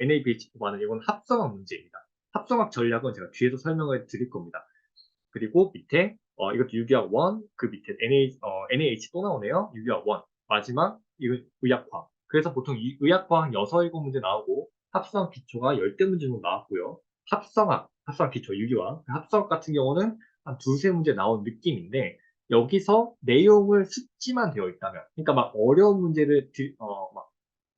NABH 반응 이건 합성학 문제입니다. 합성학 전략은 제가 뒤에서 설명을 드릴 겁니다. 그리고 밑에 이것도 유기화학 1, 그 밑에 NaH 또 나오네요. 유기화학 1. 마지막 이건 의학화. 그래서 보통 의학화 한 6, 7문제 나오고 합성 기초가 10대 문제 정도 나왔고요. 합성 기초 유기화. 합성 같은 경우는 한 두세 문제 나온 느낌인데 여기서 내용을 숙지만 되어 있다면 그러니까 막 어려운 문제를 막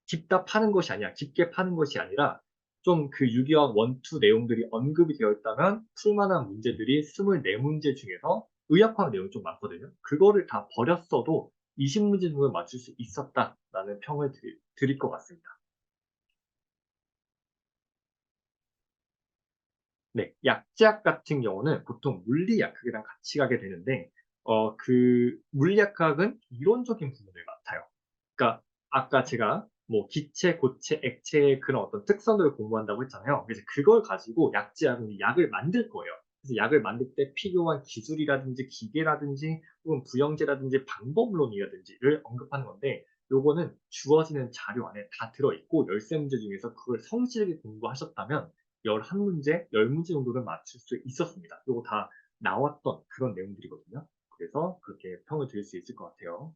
깊다 파는 것이 아니라 깊게 파는 것이 아니라 좀 그 유기화학 원투 내용들이 언급이 되어 있다면 풀만한 문제들이 24문제 중에서 의학화학 내용이 좀 많거든요. 그거를 다 버렸어도 20문제 정도 맞출 수 있었다라는 평을 드릴 것 같습니다. 네, 약제학 같은 경우는 보통 물리약학이랑 같이 가게 되는데, 그 물리약학은 이론적인 부분을 맡아요. 그러니까 아까 제가 뭐 기체, 고체, 액체의 그런 어떤 특성들을 공부한다고 했잖아요. 그래서 그걸 가지고 약제학은 약을 만들 거예요. 그래서 약을 만들 때 필요한 기술이라든지 기계라든지 혹은 부영제라든지 방법론이라든지를 언급하는 건데 요거는 주어지는 자료 안에 다 들어있고 13문제 중에서 그걸 성실하게 공부하셨다면 11문제, 10문제 정도는 맞출 수 있었습니다. 요거 다 나왔던 그런 내용들이거든요. 그래서 그렇게 평을 드릴 수 있을 것 같아요.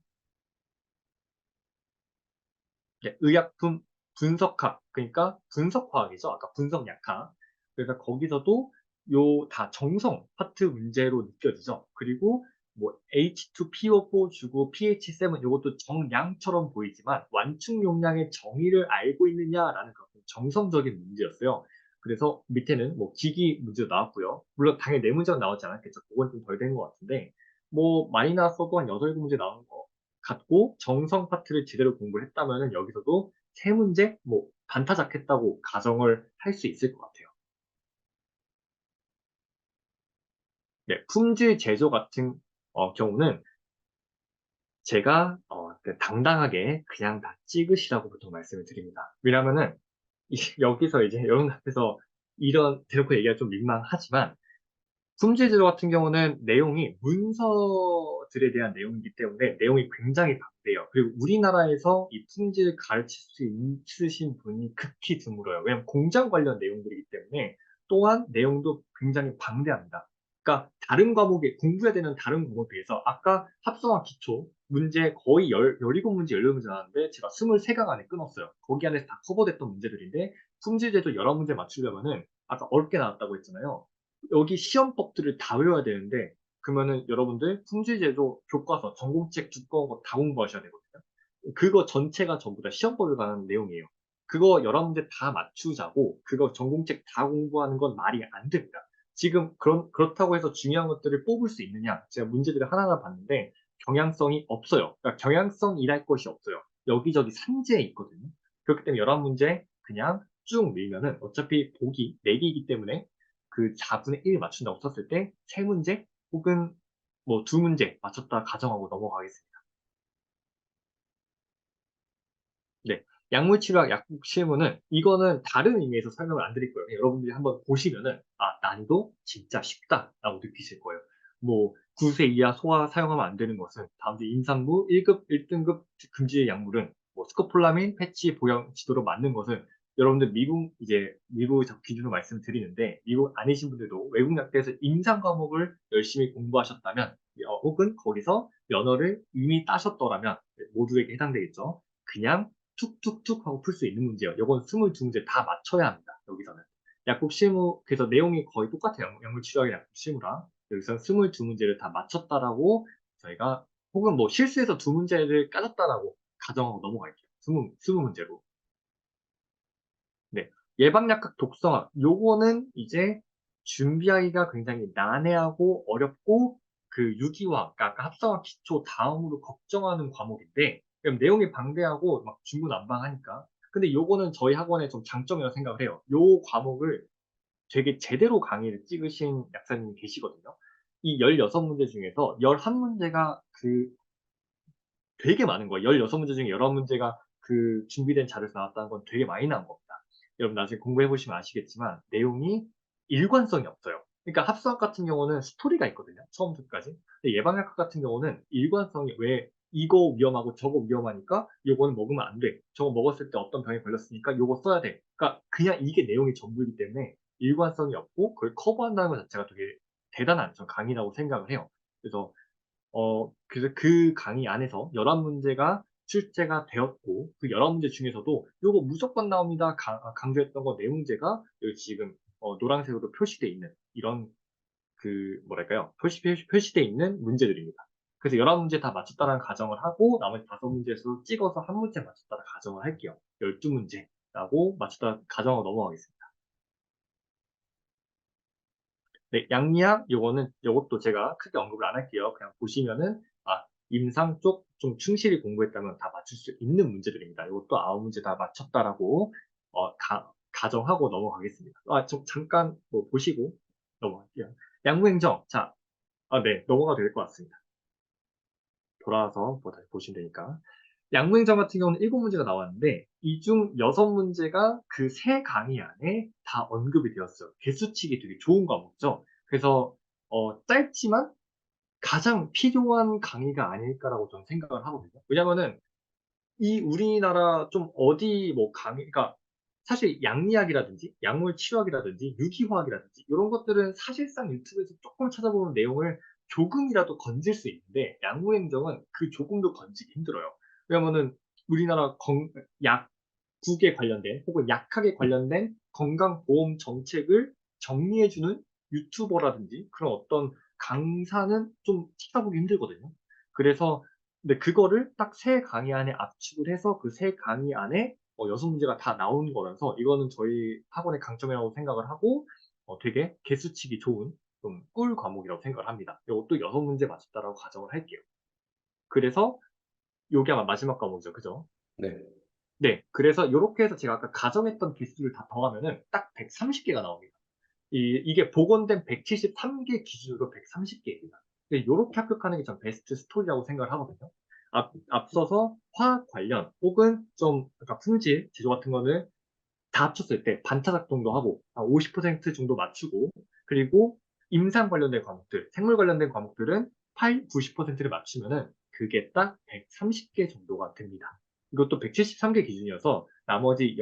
네, 의약품 분석학, 그러니까 분석화학이죠. 아까 분석약학. 그래서 거기서도 요 다 정성 파트 문제로 느껴지죠. 그리고 뭐 H2PO4 주고 pH7 이것도 정량처럼 보이지만 완충 용량의 정의를 알고 있느냐라는 그런 정성적인 문제였어요. 그래서 밑에는 뭐 기기 문제도 나왔고요. 물론 당연히 네 문제가 나오지 않았겠죠. 그건 좀 덜 된 것 같은데 뭐 많이 나왔어도 한 8, 7문제 나온 거 같고 정성 파트를 제대로 공부를 했다면 여기서도 세 문제 뭐 반타작했다고 가정을 할 수 있을 것 같아요. 네, 품질 제조 같은 경우는 제가 당당하게 그냥 다 찍으시라고 보통 말씀을 드립니다. 왜냐면은 여기서 이제 여러분 앞에서 이런 대놓고 얘기가 좀 민망하지만 품질제조 같은 경우는 내용이 문서들에 대한 내용이기 때문에 내용이 굉장히 방대해요. 그리고 우리나라에서 이 품질을 가르칠 수 있으신 분이 극히 드물어요. 왜냐하면 공장 관련 내용들이기 때문에 또한 내용도 굉장히 방대합니다. 그러니까 다른 과목에 공부해야 되는 다른 과목에 비해서 아까 합성학 기초 문제 거의 17문제, 18문제 나왔는데 제가 23강 안에 끊었어요. 거기 안에서 다 커버됐던 문제들인데 품질제조 여러 문제 맞추려면은 아까 어렵게 나왔다고 했잖아요. 여기 시험법들을 다 외워야 되는데, 그러면은 여러분들 품질제조 교과서 전공책 두꺼운 거 다 공부하셔야 되거든요. 그거 전체가 전부 다 시험법에 관한 내용이에요. 그거 11문제 다 맞추자고 그거 전공책 다 공부하는 건 말이 안 됩니다. 지금 그렇다고 해서 중요한 것들을 뽑을 수 있느냐? 제가 문제들을 하나하나 봤는데 경향성이 없어요. 그러니까 경향성이랄 것이 없어요. 여기저기 산재에 있거든요. 그렇기 때문에 11문제 그냥 쭉 밀면은 어차피 보기 4개이기 때문에 그 4분의 1 맞춘다고 썼을 때 3문제 혹은 뭐 2문제 맞췄다 가정하고 넘어가겠습니다. 네. 약물치료학 약국 실무는 이거는 다른 의미에서 설명을 안 드릴 거예요. 여러분들이 한번 보시면은 난이도 진짜 쉽다라고 느끼실 거예요. 뭐 9세 이하 소아 사용하면 안 되는 것은 다음 주 임산부 1급 1등급 금지의 약물은 뭐 스코폴라민, 패치, 보형, 지도로 맞는 것은 여러분들 미국 기준으로 말씀드리는데 미국 아니신 분들도 외국 약대에서 임상 과목을 열심히 공부하셨다면 혹은 거기서 면허를 이미 따셨더라면 모두에게 해당되겠죠. 그냥 툭툭툭 하고 풀 수 있는 문제예요. 요건 22문제 다 맞춰야 합니다. 여기서는. 약국 실무, 그래서 내용이 거의 똑같아요. 약물 치료학이랑 약국 실무랑. 여기서는 22문제를 다 맞췄다라고 저희가, 혹은 뭐 실수해서 2문제를 까졌다라고 가정하고 넘어갈게요. 20문제로. 네. 예방약학 독성학. 요거는 이제 준비하기가 굉장히 난해하고 어렵고 그 유기화, 그러니까 아까 합성학 기초 다음으로 걱정하는 과목인데 그럼 내용이 방대하고 막 중구난방하니까. 근데 요거는 저희 학원의 좀 장점이라고 생각을 해요. 요 과목을 되게 제대로 강의를 찍으신 약사님이 계시거든요. 이 16문제 중에서 11문제가 되게 많은 거예요. 16문제 중에 11문제가 그 준비된 자료에서 나왔다는 건 되게 많이 나온 겁니다. 여러분 나중에 공부해보시면 아시겠지만 내용이 일관성이 없어요. 그러니까 합성학 같은 경우는 스토리가 있거든요. 처음부터 끝까지. 근데 예방약학 같은 경우는 일관성이 왜 이거 위험하고 저거 위험하니까 요거는 먹으면 안 돼. 저거 먹었을 때 어떤 병에 걸렸으니까 요거 써야 돼. 그러니까 그냥 이게 내용이 전부이기 때문에 일관성이 없고 그걸 커버한다는 것 자체가 되게 대단한 전 강의라고 생각을 해요. 그래서 그 강의 안에서 11문제가 출제가 되었고, 그 11문제 중에서도 요거 무조건 나옵니다. 강조했던 거 4문제가 여기 지금 노란색으로 표시되어 있는 이런 뭐랄까요. 표시되어 있는 문제들입니다. 그래서 11문제 다 맞췄다는 가정을 하고, 나머지 5문제에서 찍어서 한 문제 맞췄다는 가정을 할게요. 12문제라고 맞췄다 가정하고 넘어가겠습니다. 네, 양리학 요것도 제가 크게 언급을 안 할게요. 그냥 보시면은 임상 쪽 좀 충실히 공부했다면 다 맞출 수 있는 문제들입니다. 이것도 9문제 다 맞췄다라고 가정하고 넘어가겠습니다. 잠깐 뭐 보시고 넘어갈게요. 양무행정. 자, 네, 넘어가도 될 것 같습니다. 돌아와서 뭐 다시 보시면 되니까. 양무행정 같은 경우는 7문제가 나왔는데 이 중 6문제가 그 세 강의 안에 다 언급이 되었어요. 개수치기 되게 좋은 과목이죠. 그래서 짧지만 가장 필요한 강의가 아닐까라고 저는 생각을 하거든요. 왜냐면은 이 우리나라 좀 어디 뭐 그러니까 사실 양리학이라든지 약물 치료학이라든지 유기화학이라든지 이런 것들은 사실상 유튜브에서 조금 찾아보면 내용을 조금이라도 건질 수 있는데 약물행정은 그 조금도 건지기 힘들어요. 왜냐면은 우리나라 약국에 관련된 혹은 약학에 관련된 건강보험 정책을 정리해주는 유튜버라든지 그런 어떤 강사는 좀 찾아보기 힘들거든요. 그래서 근데 그거를 딱 세 강의 안에 압축을 해서 그 세 강의 안에 6문제가 다 나온 거라서 이거는 저희 학원의 강점이라고 생각을 하고 되게 개수치기 좋은 좀 꿀 과목이라고 생각을 합니다. 이것도 6문제 맞췄다라고 가정을 할게요. 그래서 요게 아마 마지막 과목이죠. 그죠? 네. 네. 그래서 이렇게 해서 제가 아까 가정했던 개수를 다 더하면은 딱 130개가 나옵니다. 이게 복원된 173개 기준으로 130개입니다. 이렇게 합격하는 게 전 베스트 스토리라고 생각을 하거든요. 앞서서 화학 관련 혹은 좀 아까 품질, 제조 같은 거는 다 합쳤을 때 반타작정도 하고 50% 정도 맞추고 그리고 임상 관련된 과목들, 생물 관련된 과목들은 8, 90%를 맞추면은 그게 딱 130개 정도가 됩니다. 이것도 173개 기준이어서 나머지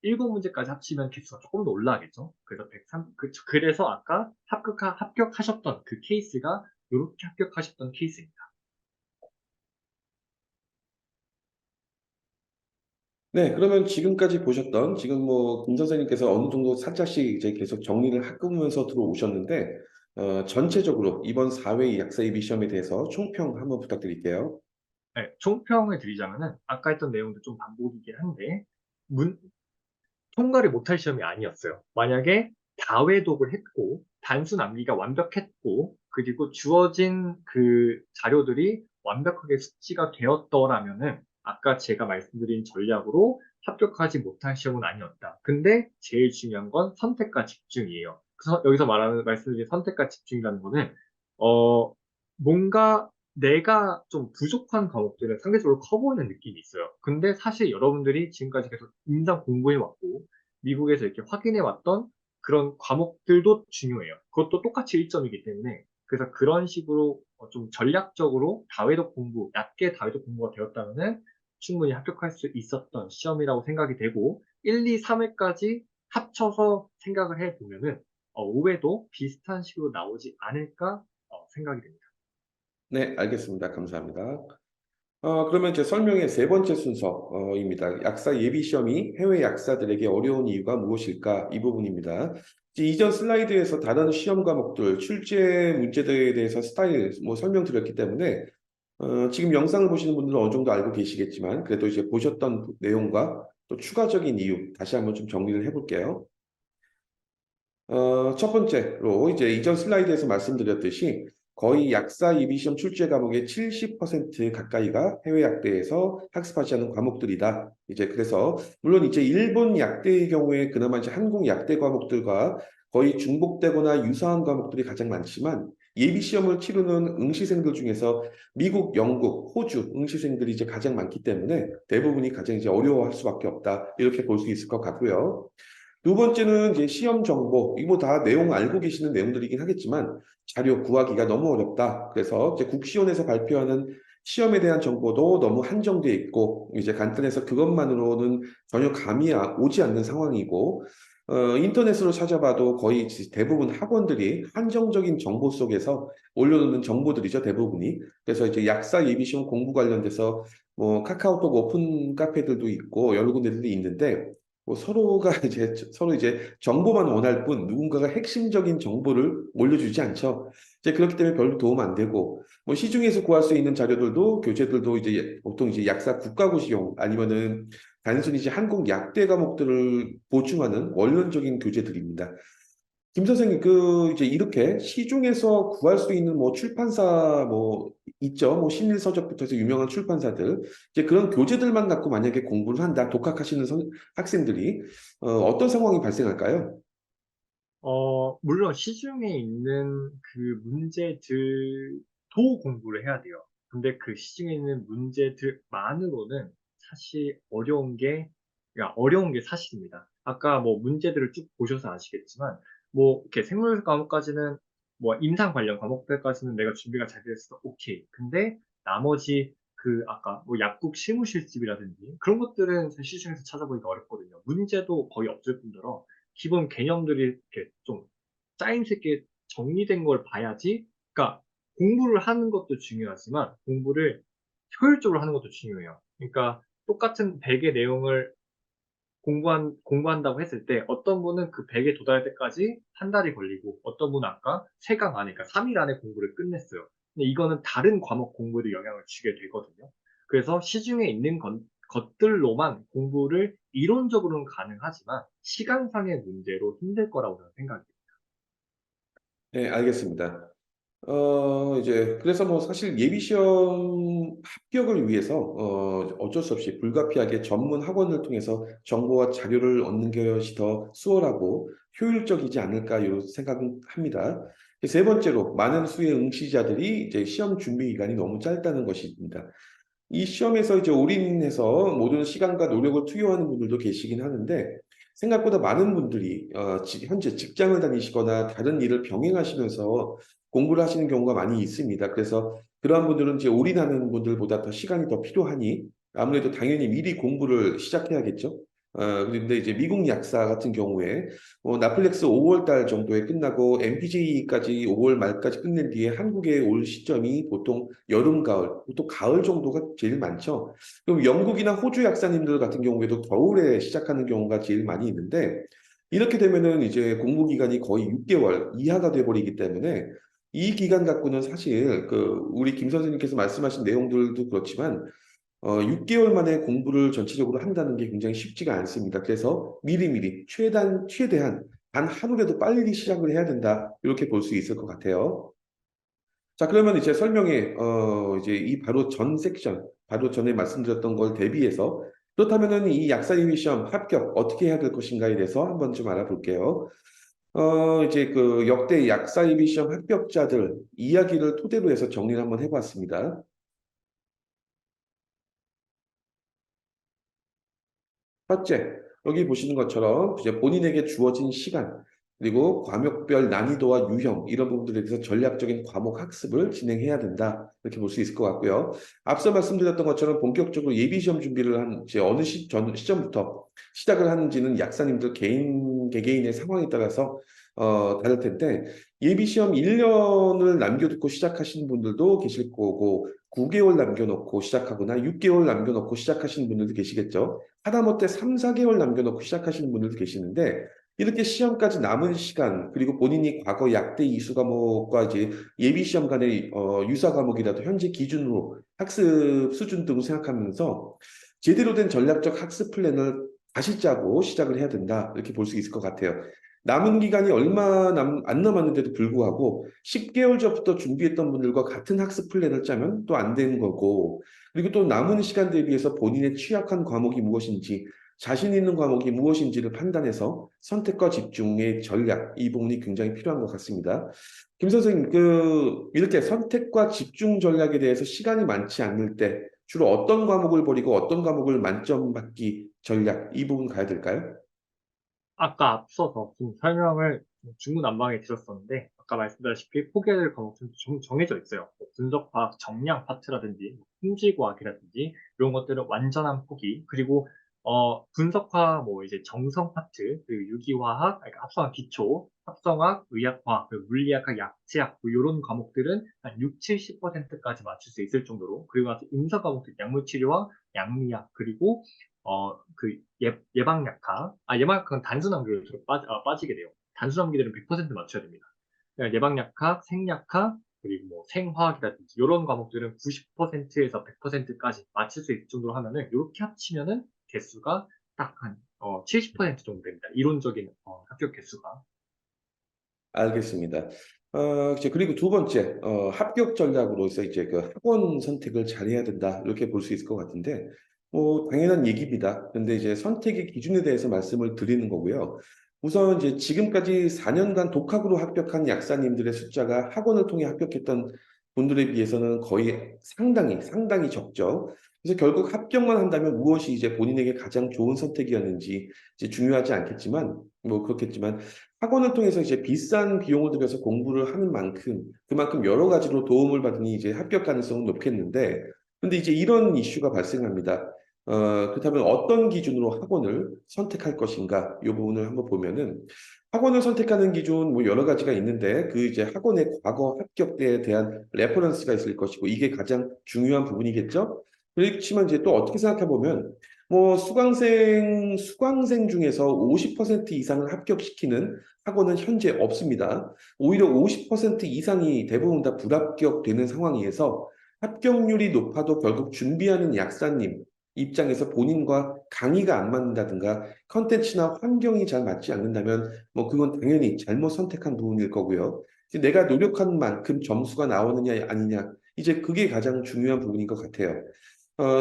27문제까지 합치면 개수가 조금 더 올라가겠죠. 그래서 103, 그래서 아까 합격하셨던 그 케이스가 이렇게 합격하셨던 케이스입니다. 네, 그러면 지금까지 보셨던, 지금 뭐, 김 선생님께서 어느 정도 살짝씩 이제 계속 정리를 하면서 들어오셨는데, 전체적으로 이번 4회 약사 예비 시험에 대해서 총평 한번 부탁드릴게요. 네, 총평을 드리자면은 아까 했던 내용도 좀 반복이긴 한데 문, 통과를 못할 시험이 아니었어요. 만약에 다회독을 했고 단순 암기가 완벽했고 그리고 주어진 그 자료들이 완벽하게 숙지가 되었더라면은 아까 제가 말씀드린 전략으로 합격하지 못할 시험은 아니었다. 근데 제일 중요한 건 선택과 집중이에요. 그래서 여기서 말씀드린 선택과 집중이라는 거는 뭔가 내가 좀 부족한 과목들은 상대적으로 커 보이는 느낌이 있어요. 근데 사실 여러분들이 지금까지 계속 인상 공부해왔고, 미국에서 이렇게 확인해왔던 그런 과목들도 중요해요. 그것도 똑같이 1점이기 때문에. 그래서 그런 식으로 좀 전략적으로 다회독 공부, 얕게 다회독 공부가 되었다면은 충분히 합격할 수 있었던 시험이라고 생각이 되고, 1, 2, 3회까지 합쳐서 생각을 해보면은 5회도 비슷한 식으로 나오지 않을까 생각이 됩니다. 네, 알겠습니다. 감사합니다. 그러면 제 설명의 세 번째 순서입니다. 약사 예비 시험이 해외 약사들에게 어려운 이유가 무엇일까? 이 부분입니다. 이제 이전 슬라이드에서 다른 시험 과목들, 출제 문제들에 대해서 스타일 뭐 설명드렸기 때문에 지금 영상을 보시는 분들은 어느 정도 알고 계시겠지만 그래도 이제 보셨던 내용과 또 추가적인 이유 다시 한번 좀 정리를 해볼게요. 첫 번째로 이제 이전 슬라이드에서 말씀드렸듯이 거의 약사 예비시험 출제 과목의 70% 가까이가 해외 약대에서 학습하지 않은 과목들이다. 이제 그래서 물론 이제 일본 약대의 경우에 그나마 이제 한국 약대 과목들과 거의 중복되거나 유사한 과목들이 가장 많지만 예비시험을 치르는 응시생들 중에서 미국, 영국, 호주 응시생들이 이제 가장 많기 때문에 대부분이 가장 이제 어려워할 수밖에 없다. 이렇게 볼 수 있을 것 같고요. 두 번째는 이제 시험 정보, 이거 다 내용 알고 계시는 내용들이긴 하겠지만 자료 구하기가 너무 어렵다. 그래서 이제 국시원에서 발표하는 시험에 대한 정보도 너무 한정돼 있고 이제 간단해서 그것만으로는 전혀 감이 오지 않는 상황이고 인터넷으로 찾아봐도 거의 대부분 학원들이 한정적인 정보 속에서 올려놓는 정보들이죠, 대부분이. 그래서 이제 약사 예비시험 공부 관련돼서 뭐 카카오톡 오픈 카페들도 있고 여러 군데들이 있는데 뭐 서로가 이제 서로 이제 정보만 원할 뿐 누군가가 핵심적인 정보를 올려주지 않죠. 이제 그렇기 때문에 별로 도움 안 되고 뭐 시중에서 구할 수 있는 자료들도 교재들도 이제 보통 이제 약사 국가고시용 아니면은 단순히 이제 한국 약대 과목들을 보충하는 원론적인 교재들입니다. 김 선생님, 그, 이제 이렇게 시중에서 구할 수 있는 뭐 출판사 뭐 있죠. 뭐 신일서적부터 해서 유명한 출판사들. 이제 그런 교재들만 갖고 만약에 공부를 한다, 독학하시는 학생들이, 어떤 상황이 발생할까요? 물론 시중에 있는 그 문제들도 공부를 해야 돼요. 근데 그 시중에 있는 문제들만으로는 사실 어려운 게 사실입니다. 아까 뭐 문제들을 쭉 보셔서 아시겠지만, 뭐, 이렇게 생물 과목까지는, 뭐, 임상 관련 과목들까지는 내가 준비가 잘 됐어. 오케이. 근데 나머지 아까 뭐 약국 실무실집이라든지 그런 것들은 사실 시중에서 찾아보기가 어렵거든요. 문제도 거의 없을 뿐더러 기본 개념들이 이렇게 좀 짜임새 있게 정리된 걸 봐야지. 그러니까 공부를 하는 것도 중요하지만 공부를 효율적으로 하는 것도 중요해요. 그러니까 똑같은 100의 내용을 공부한다고 했을 때 어떤 분은 그 100에 도달할 때까지 한 달이 걸리고 어떤 분은 아까 3강 안에, 그러니까 3일 안에 공부를 끝냈어요. 근데 이거는 다른 과목 공부에도 영향을 주게 되거든요. 그래서 시중에 있는 것들로만 공부를 이론적으로는 가능하지만 시간상의 문제로 힘들 거라고 저는 생각해요. 네, 알겠습니다. 이제, 그래서 뭐 사실 예비시험 합격을 위해서, 어쩔 수 없이 불가피하게 전문 학원을 통해서 정보와 자료를 얻는 것이 더 수월하고 효율적이지 않을까, 이 생각은 합니다. 세 번째로, 많은 수의 응시자들이 이제 시험 준비 기간이 너무 짧다는 것입니다. 이 시험에서 이제 올인해서 모든 시간과 노력을 투여하는 분들도 계시긴 하는데 생각보다 많은 분들이 현재 직장을 다니시거나 다른 일을 병행하시면서 공부를 하시는 경우가 많이 있습니다. 그래서 그러한 분들은 이제 올인하는 분들보다 더 시간이 더 필요하니 아무래도 당연히 미리 공부를 시작해야겠죠. 그런데 이제 미국 약사 같은 경우에 나플렉스 5월 달 정도에 끝나고 MPJ까지 5월 말까지 끝낸 뒤에 한국에 올 시점이 보통 여름, 가을, 보통 가을 정도가 제일 많죠. 그럼 영국이나 호주 약사님들 같은 경우에도 겨울에 시작하는 경우가 제일 많이 있는데 이렇게 되면은 이제 공부 기간이 거의 6개월 이하가 돼버리기 때문에 이 기간 갖고는 사실 우리 김 선생님께서 말씀하신 내용들도 그렇지만 6개월 만에 공부를 전체적으로 한다는 게 굉장히 쉽지가 않습니다. 그래서 미리미리 최대한 단 하루라도 빨리 시작을 해야 된다. 이렇게 볼 수 있을 것 같아요. 자, 그러면 이제 설명에, 이제 이 바로 전 섹션, 바로 전에 말씀드렸던 걸 대비해서 그렇다면은 이 약사예비 시험 합격 어떻게 해야 될 것인가에 대해서 한번 좀 알아볼게요. 이제 역대 약사예비 시험 합격자들 이야기를 토대로 해서 정리를 한번 해봤습니다. 첫째, 여기 보시는 것처럼 이제 본인에게 주어진 시간, 그리고 과목별 난이도와 유형, 이런 부분들에 대해서 전략적인 과목 학습을 진행해야 된다. 이렇게 볼 수 있을 것 같고요. 앞서 말씀드렸던 것처럼 본격적으로 예비시험 준비를 한 이제 어느 시점부터 시작을 하는지는 약사님들 개개인의 상황에 따라서 다를 텐데, 예비시험 1년을 남겨두고 시작하시는 분들도 계실 거고, 9개월 남겨놓고 시작하거나 6개월 남겨놓고 시작하시는 분들도 계시겠죠. 하다못해 3, 4개월 남겨놓고 시작하시는 분들도 계시는데 이렇게 시험까지 남은 시간 그리고 본인이 과거 약대 이수 과목과 이제 예비 시험 간의 유사 과목이라도 현재 기준으로 학습 수준 등을 생각하면서 제대로 된 전략적 학습 플랜을 다시 짜고 시작을 해야 된다 이렇게 볼 수 있을 것 같아요. 남은 기간이 얼마 안 남았는데도 불구하고 10개월 전부터 준비했던 분들과 같은 학습 플랜을 짜면 또 안 되는 거고 그리고 또 남은 시간 대비해서 본인의 취약한 과목이 무엇인지, 자신 있는 과목이 무엇인지를 판단해서 선택과 집중의 전략, 이 부분이 굉장히 필요한 것 같습니다. 김 선생님, 이렇게 선택과 집중 전략에 대해서 시간이 많지 않을 때 주로 어떤 과목을 버리고 어떤 과목을 만점 받기 전략, 이 부분 가야 될까요? 아까 앞서서 좀 설명을 좀 중구난방에 드렸었는데, 아까 말씀드렸다시피 포기해야 될 과목은 좀 정해져 있어요. 뭐 분석과학 정량 파트라든지, 뭐 품질과학이라든지, 이런 것들은 완전한 포기. 그리고, 분석화, 뭐 이제 정성 파트, 그리고 유기화학, 그러니까 합성학 기초, 합성학, 의학과학, 그리고 물리학과 약제학, 뭐 이런 과목들은 한 6, 70%까지 맞출 수 있을 정도로, 그리고 나서 인사 과목들, 약물치료와 양리학, 그리고 예방약학, 예방약학은 단순암기로 빠지게 돼요. 단순암기들은 100% 맞춰야 됩니다. 그러니까 예방약학, 생약학, 그리고 뭐 생화학이라든지 이런 과목들은 90%에서 100%까지 맞출 수 있을 정도로 하면은 이렇게 합치면은 개수가 딱 한 70% 정도 됩니다. 이론적인 합격 개수가. 알겠습니다. 이제 그리고 두 번째, 합격 전략으로서 이제 학원 선택을 잘해야 된다. 이렇게 볼 수 있을 것 같은데, 뭐, 당연한 얘기입니다. 근데 이제 선택의 기준에 대해서 말씀을 드리는 거고요. 우선 이제 지금까지 4년간 독학으로 합격한 약사님들의 숫자가 학원을 통해 합격했던 분들에 비해서는 거의 상당히 적죠. 그래서 결국 합격만 한다면 무엇이 이제 본인에게 가장 좋은 선택이었는지 이제 중요하지 않겠지만, 뭐 그렇겠지만, 학원을 통해서 이제 비싼 비용을 들여서 공부를 하는 만큼 그만큼 여러 가지로 도움을 받으니 이제 합격 가능성은 높겠는데 근데 이제 이런 이슈가 발생합니다. 그렇다면 어떤 기준으로 학원을 선택할 것인가? 이 부분을 한번 보면은 학원을 선택하는 기준 뭐 여러 가지가 있는데 그 이제 학원의 과거 합격대에 대한 레퍼런스가 있을 것이고 이게 가장 중요한 부분이겠죠? 그렇지만 이제 또 어떻게 생각해 보면 뭐 수강생 중에서 50% 이상을 합격시키는 학원은 현재 없습니다. 오히려 50% 이상이 대부분 다 불합격되는 상황이어서 합격률이 높아도 결국 준비하는 약사님 입장에서 본인과 강의가 안 맞는다든가 컨텐츠나 환경이 잘 맞지 않는다면 뭐 그건 당연히 잘못 선택한 부분일 거고요. 이제 내가 노력한 만큼 점수가 나오느냐 아니냐 이제 그게 가장 중요한 부분인 것 같아요.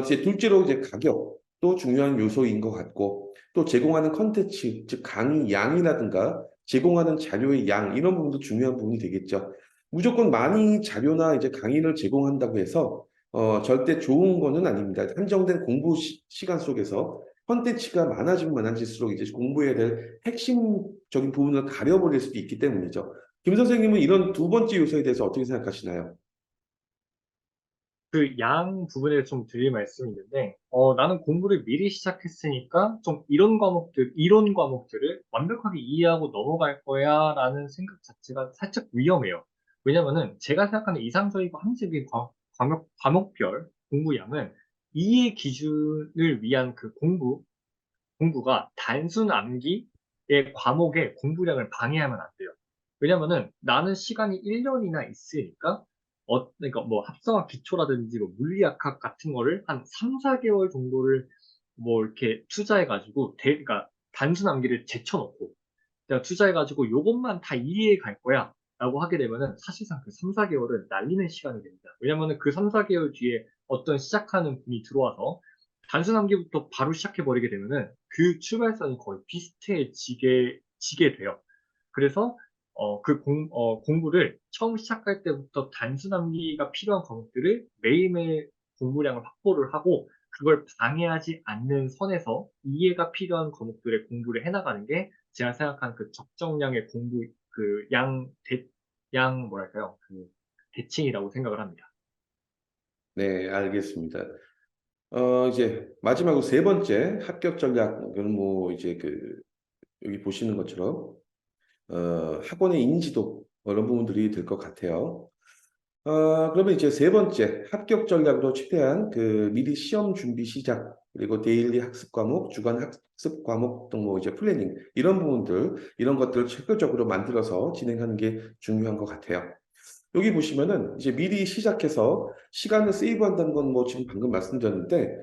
이제 둘째로 이제 가격도 중요한 요소인 것 같고 또 제공하는 컨텐츠 즉 강의 양이라든가 제공하는 자료의 양 이런 부분도 중요한 부분이 되겠죠. 무조건 많이 자료나 이제 강의를 제공한다고 해서 절대 좋은 거는 아닙니다. 한정된 공부 시간 속에서 컨텐츠가 많아지면 많아질수록 이제 공부해야 될 핵심적인 부분을 가려버릴 수도 있기 때문이죠. 김 선생님은 이런 두 번째 요소에 대해서 어떻게 생각하시나요? 그 양 부분에 좀 드릴 말씀이 있는데, 나는 공부를 미리 시작했으니까 좀 이론 과목들을 완벽하게 이해하고 넘어갈 거야 라는 생각 자체가 살짝 위험해요. 왜냐면은 제가 생각하는 이상적이고 함식의 과목별 공부량은 이해 기준을 위한 그 공부가 단순 암기의 과목의 공부량을 방해하면 안 돼요. 왜냐면은 나는 시간이 1년이나 있으니까 그러니까 뭐 합성학 기초라든지 뭐 물리학학 같은 거를 한 3, 4개월 정도를 뭐 이렇게 투자해가지고 그러니까 단순 암기를 제쳐놓고 내가 투자해가지고 요것만 다 이해해 갈 거야 라고 하게 되면은 사실상 그 3, 4개월은 날리는 시간이 됩니다. 왜냐면은 그 3, 4개월 뒤에 어떤 시작하는 분이 들어와서 단순 암기부터 바로 시작해버리게 되면은 그 출발선이 거의 비슷해지게 돼요. 그래서 공부를 처음 시작할 때부터 단순 암기가 필요한 과목들을 매일매일 공부량을 확보를 하고 그걸 방해하지 않는 선에서 이해가 필요한 과목들의 공부를 해나가는 게 제가 생각한 그 적정량의 공부 양 뭐랄까요? 그 대칭이라고 생각을 합니다. 네, 알겠습니다. 이제 마지막으로 세 번째 합격 전략은 뭐 이제 여기 보시는 것처럼 학원의 인지도 뭐 이런 부분들이 될 것 같아요. 그러면 이제 세 번째 합격 전략으로 최대한 미리 시험 준비 시작 그리고 데일리 학습 과목, 주간 학습 과목 등 뭐 이제 플래닝 이런 것들을 체계적으로 만들어서 진행하는 게 중요한 것 같아요. 여기 보시면은 이제 미리 시작해서 시간을 세이브한다는 건 뭐 지금 방금 말씀드렸는데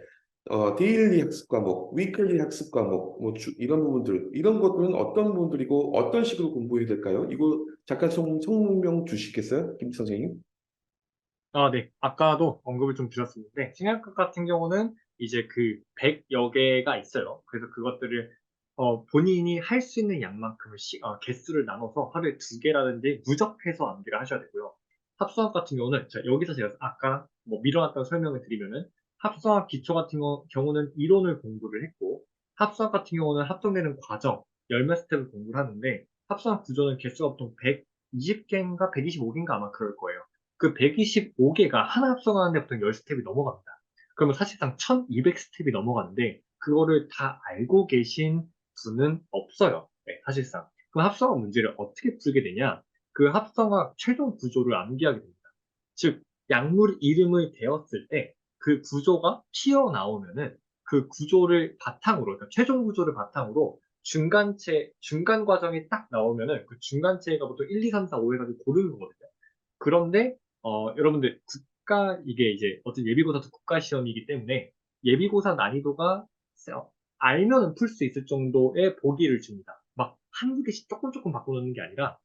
데일리 학습 과목, 위클리 학습 과목, 이런 부분들, 이런 것들은 어떤 부분들이고 어떤 식으로 공부해야 될까요? 이거 잠깐 성명 주시겠어요? 김 선생님? 아, 네. 아까도 언급을 좀 드렸었는데, 생활학 같은 경우는 이제 그 100여 개가 있어요. 그래서 그것들을 본인이 할 수 있는 양만큼을 개수를 나눠서 하루에 2개라든지 누적해서 암기를 하셔야 되고요. 합성학 같은 경우는 여기서 제가 아까 뭐 미뤄놨던 설명을 드리면은 합성학 기초 같은 경우는 이론을 공부를 했고 합성학 같은 경우는 합성되는 과정, 열몇 스텝을 공부를 하는데 합성학 구조는 개수가 보통 120개인가 125개인가 아마 그럴 거예요. 그 125개가 하나 합성하는데 보통 10스텝이 넘어갑니다. 그러면 사실상 1200스텝이 넘어가는데 그거를 다 알고 계신 분은 없어요. 네, 사실상. 그 합성학 문제를 어떻게 풀게 되냐? 그 합성학 최종 구조를 암기하게 됩니다. 즉, 약물 이름을 배웠을 때 그 구조가 튀어나오면은 그 구조를 바탕으로, 그러니까 최종 구조를 바탕으로 중간 과정이 딱 나오면은 그 중간체가 보통 1, 2, 3, 4, 5 해가지고 고르는 거거든요. 그런데 여러분들 이게 이제 어떤 예비고사도 국가 시험이기 때문에 예비고사 난이도가 알면은 풀 수 있을 정도의 보기를 줍니다. 막 한두 개씩 조금 조금 바꿔놓는 게 아니라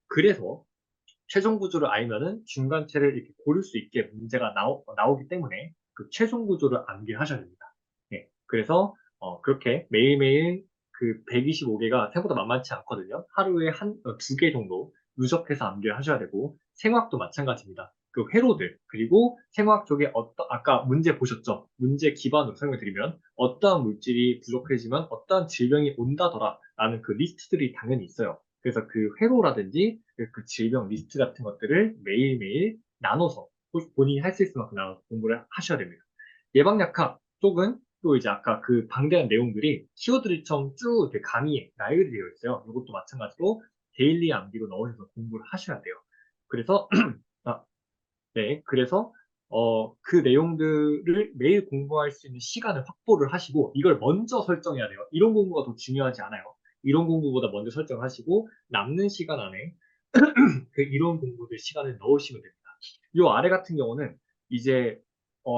그래서 최종 구조를 알면은 중간체를 이렇게 고를 수 있게 문제가 나오기 때문에 그 최종 구조를 암기하셔야 됩니다. 네, 그래서 그렇게 매일매일 그 125개가 생각보다 만만치 않거든요. 하루에 2개 정도 누적해서 암기를 하셔야 되고 생화학도 마찬가지입니다. 그 회로들 그리고 생화학 쪽에 아까 문제 보셨죠? 문제 기반으로 설명드리면 어떠한 물질이 부족해지면 어떠한 질병이 온다더라 라는 그 리스트들이 당연히 있어요. 그래서 그 회로라든지 그 질병 리스트 같은 것들을 매일매일 나눠서 본인이 할 수 있을 만큼 나눠서 공부를 하셔야 됩니다. 예방약학 쪽은 또 이제 아까 그 방대한 내용들이 키워드들처럼 쭉 이렇게 강의에 나열이 되어 있어요. 이것도 마찬가지로 데일리 암기로 넣으셔서 공부를 하셔야 돼요. 그래서 아, 네, 그래서 그 내용들을 매일 공부할 수 있는 시간을 확보를 하시고 이걸 먼저 설정해야 돼요. 이론 공부가 더 중요하지 않아요. 이론 공부보다 먼저 설정하시고 남는 시간 안에 그 이론 공부들 시간을 넣으시면 됩니다. 이 아래 같은 경우는 이제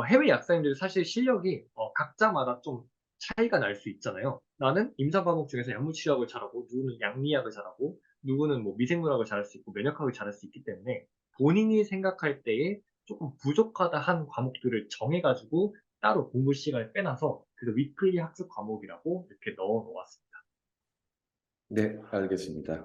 해외 약사님들 사실 실력이 각자마다 좀 차이가 날 수 있잖아요. 나는 임상 과목 중에서 약물치료학을 잘하고 누구는 양리학을 잘하고 누구는 뭐 미생물학을 잘할 수 있고 면역학을 잘할 수 있기 때문에 본인이 생각할 때에 조금 부족하다 한 과목들을 정해가지고 따로 공부 시간을 빼놔서 그래서 위클리 학습 과목이라고 이렇게 넣어 놓았습니다. 네, 알겠습니다.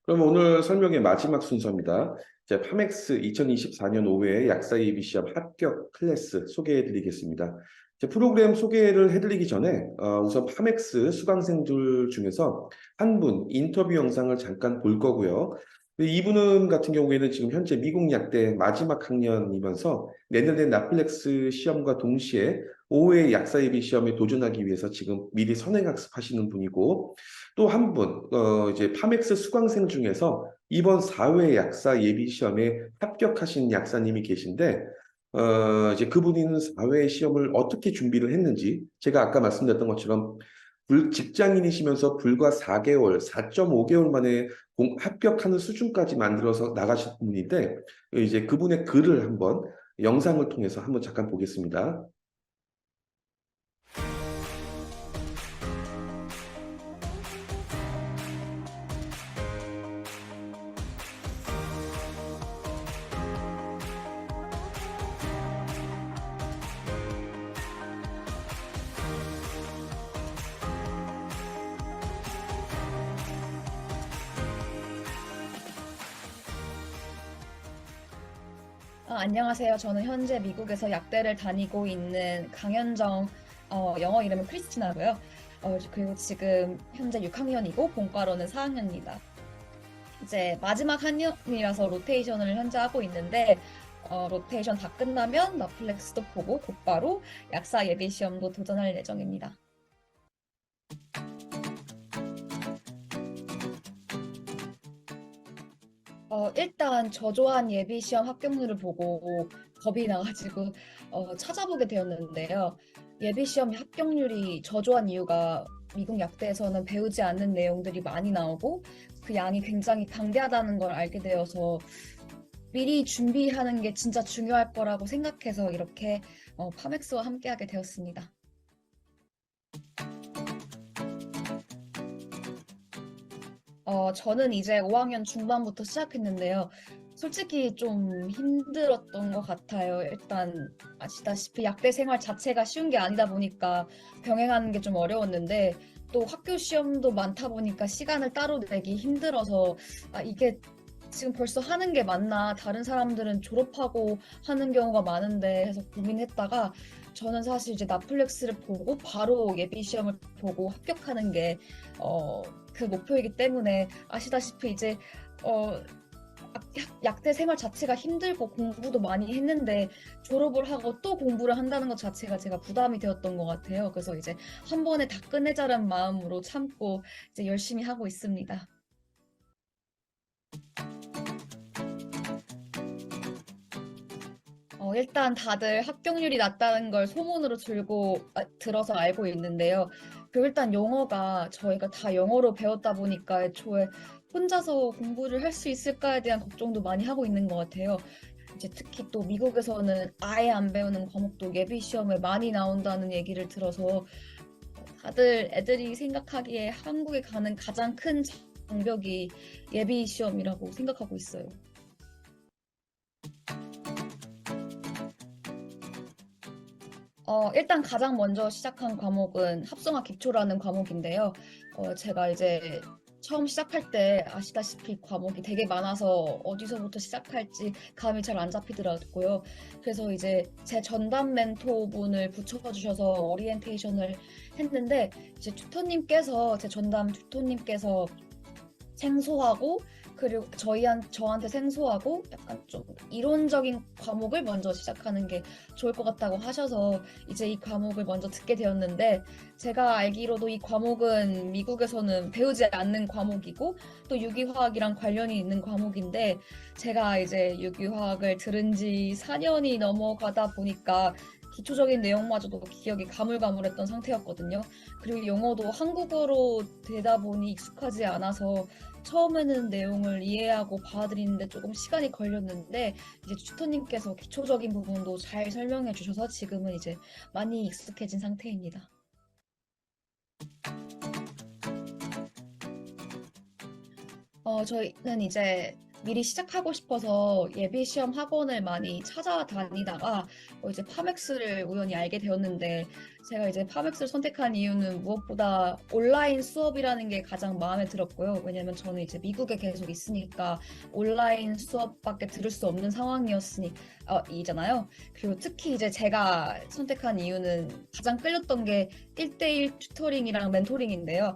그럼 오늘 설명의 마지막 순서입니다. 이제 파맥스 2024년 5회 약사 예비 시험 합격 클래스 소개해 드리겠습니다. 이제 프로그램 소개를 해드리기 전에 우선 파맥스 수강생들 중에서 한 분 인터뷰 영상을 잠깐 볼 거고요. 근데 이분은 같은 경우에는 지금 현재 미국 약대 마지막 학년이면서 내년에 나플렉스 시험과 동시에 5회 약사 예비 시험에 도전하기 위해서 지금 미리 선행학습하시는 분이고 또 한 분, 이제 파맥스 수강생 중에서 이번 4회 약사 예비 시험에 합격하신 약사님이 계신데 이제 그분이 4회 시험을 어떻게 준비를 했는지 제가 아까 말씀드렸던 것처럼 직장인이시면서 불과 4개월, 4.5개월 만에 합격하는 수준까지 만들어서 나가신 분인데 이제 그분의 글을 한번 영상을 통해서 한번 잠깐 보겠습니다. 안녕하세요. 저는 현재 미국에서 약대를 다니고 있는 강현정, 영어 이름은 크리스티나고요. 그리고 지금 현재 6학년이고 본과로는 4학년입니다. 이제 마지막 학년이라서 로테이션을 현재 하고 있는데 로테이션 다 끝나면 나플렉스도 보고 곧바로 약사 예비 시험도 도전할 예정입니다. 일단 저조한 예비 시험 합격률을 보고 겁이 나가지고 찾아보게 되었는데요. 예비 시험 합격률이 저조한 이유가 미국 약대에서는 배우지 않는 내용들이 많이 나오고 그 양이 굉장히 방대하다는 걸 알게 되어서 미리 준비하는 게 진짜 중요할 거라고 생각해서 이렇게 파맥스와 함께하게 되었습니다. 저는 이제 5학년 중반부터 시작했는데요. 솔직히 좀 힘들었던 것 같아요. 일단 아시다시피 약대 생활 자체가 쉬운 게 아니다 보니까 병행하는 게 좀 어려웠는데 또 학교 시험도 많다 보니까 시간을 따로 내기 힘들어서 이게 지금 벌써 하는 게 맞나? 다른 사람들은 졸업하고 하는 경우가 많은데 해서 고민했다가 저는 사실 이제 나플렉스를 보고 바로 예비 시험을 보고 합격하는 게 그 목표이기 때문에 아시다시피 이제 약대 생활 자체가 힘들고 공부도 많이 했는데 졸업을 하고 또 공부를 한다는 것 자체가 제가 부담이 되었던 것 같아요. 그래서 이제 한 번에 다 끝내자는 마음으로 참고 이제 열심히 하고 있습니다. 일단 다들 합격률이 낮다는 걸 소문으로 들어서 알고 있는데요. 그리고 일단 영어가 저희가 다 영어로 배웠다 보니까 애초에 혼자서 공부를 할 수 있을까에 대한 걱정도 많이 하고 있는 것 같아요. 이제 특히 또 미국에서는 아예 안 배우는 과목도 예비 시험에 많이 나온다는 얘기를 들어서 다들 애들이 생각하기에 한국에 가는 가장 큰 장벽이 예비 시험이라고 생각하고 있어요. 일단 가장 먼저 시작한 과목은 합성화 기초라는 과목인데요. 제가 이제 처음 시작할 때 아시다시피 과목이 되게 많아서 어디서부터 시작할지 감이 잘 안 잡히더라고요. 그래서 이제 제 전담 멘토분을 붙여주셔서 오리엔테이션을 했는데 이제 제 전담 튜토님께서 생소하고 그리고 저한테 생소하고 약간 좀 이론적인 과목을 먼저 시작하는 게 좋을 것 같다고 하셔서 이제 이 과목을 먼저 듣게 되었는데 제가 알기로도 이 과목은 미국에서는 배우지 않는 과목이고 또 유기화학이랑 관련이 있는 과목인데 제가 이제 유기화학을 들은 지 4년이 넘어가다 보니까 기초적인 내용마저도 기억이 가물가물했던 상태였거든요. 그리고 영어도 한국어로 되다 보니 익숙하지 않아서 처음에는 내용을 이해하고 받아들이는데 조금 시간이 걸렸는데 이제 튜터님께서 기초적인 부분도 잘 설명해 주셔서 지금은 이제 많이 익숙해진 상태입니다. 저희는 이제 미리 시작하고 싶어서 예비 시험 학원을 많이 찾아다니다가 이제 파맥스를 우연히 알게 되었는데 제가 이제 파맥스를 선택한 이유는 무엇보다 온라인 수업이라는 게 가장 마음에 들었고요. 왜냐면 저는 이제 미국에 계속 있으니까 온라인 수업밖에 들을 수 없는 이잖아요. 그리고 특히 이제 제가 선택한 이유는 가장 끌렸던 게 1대1 튜터링이랑 멘토링인데요.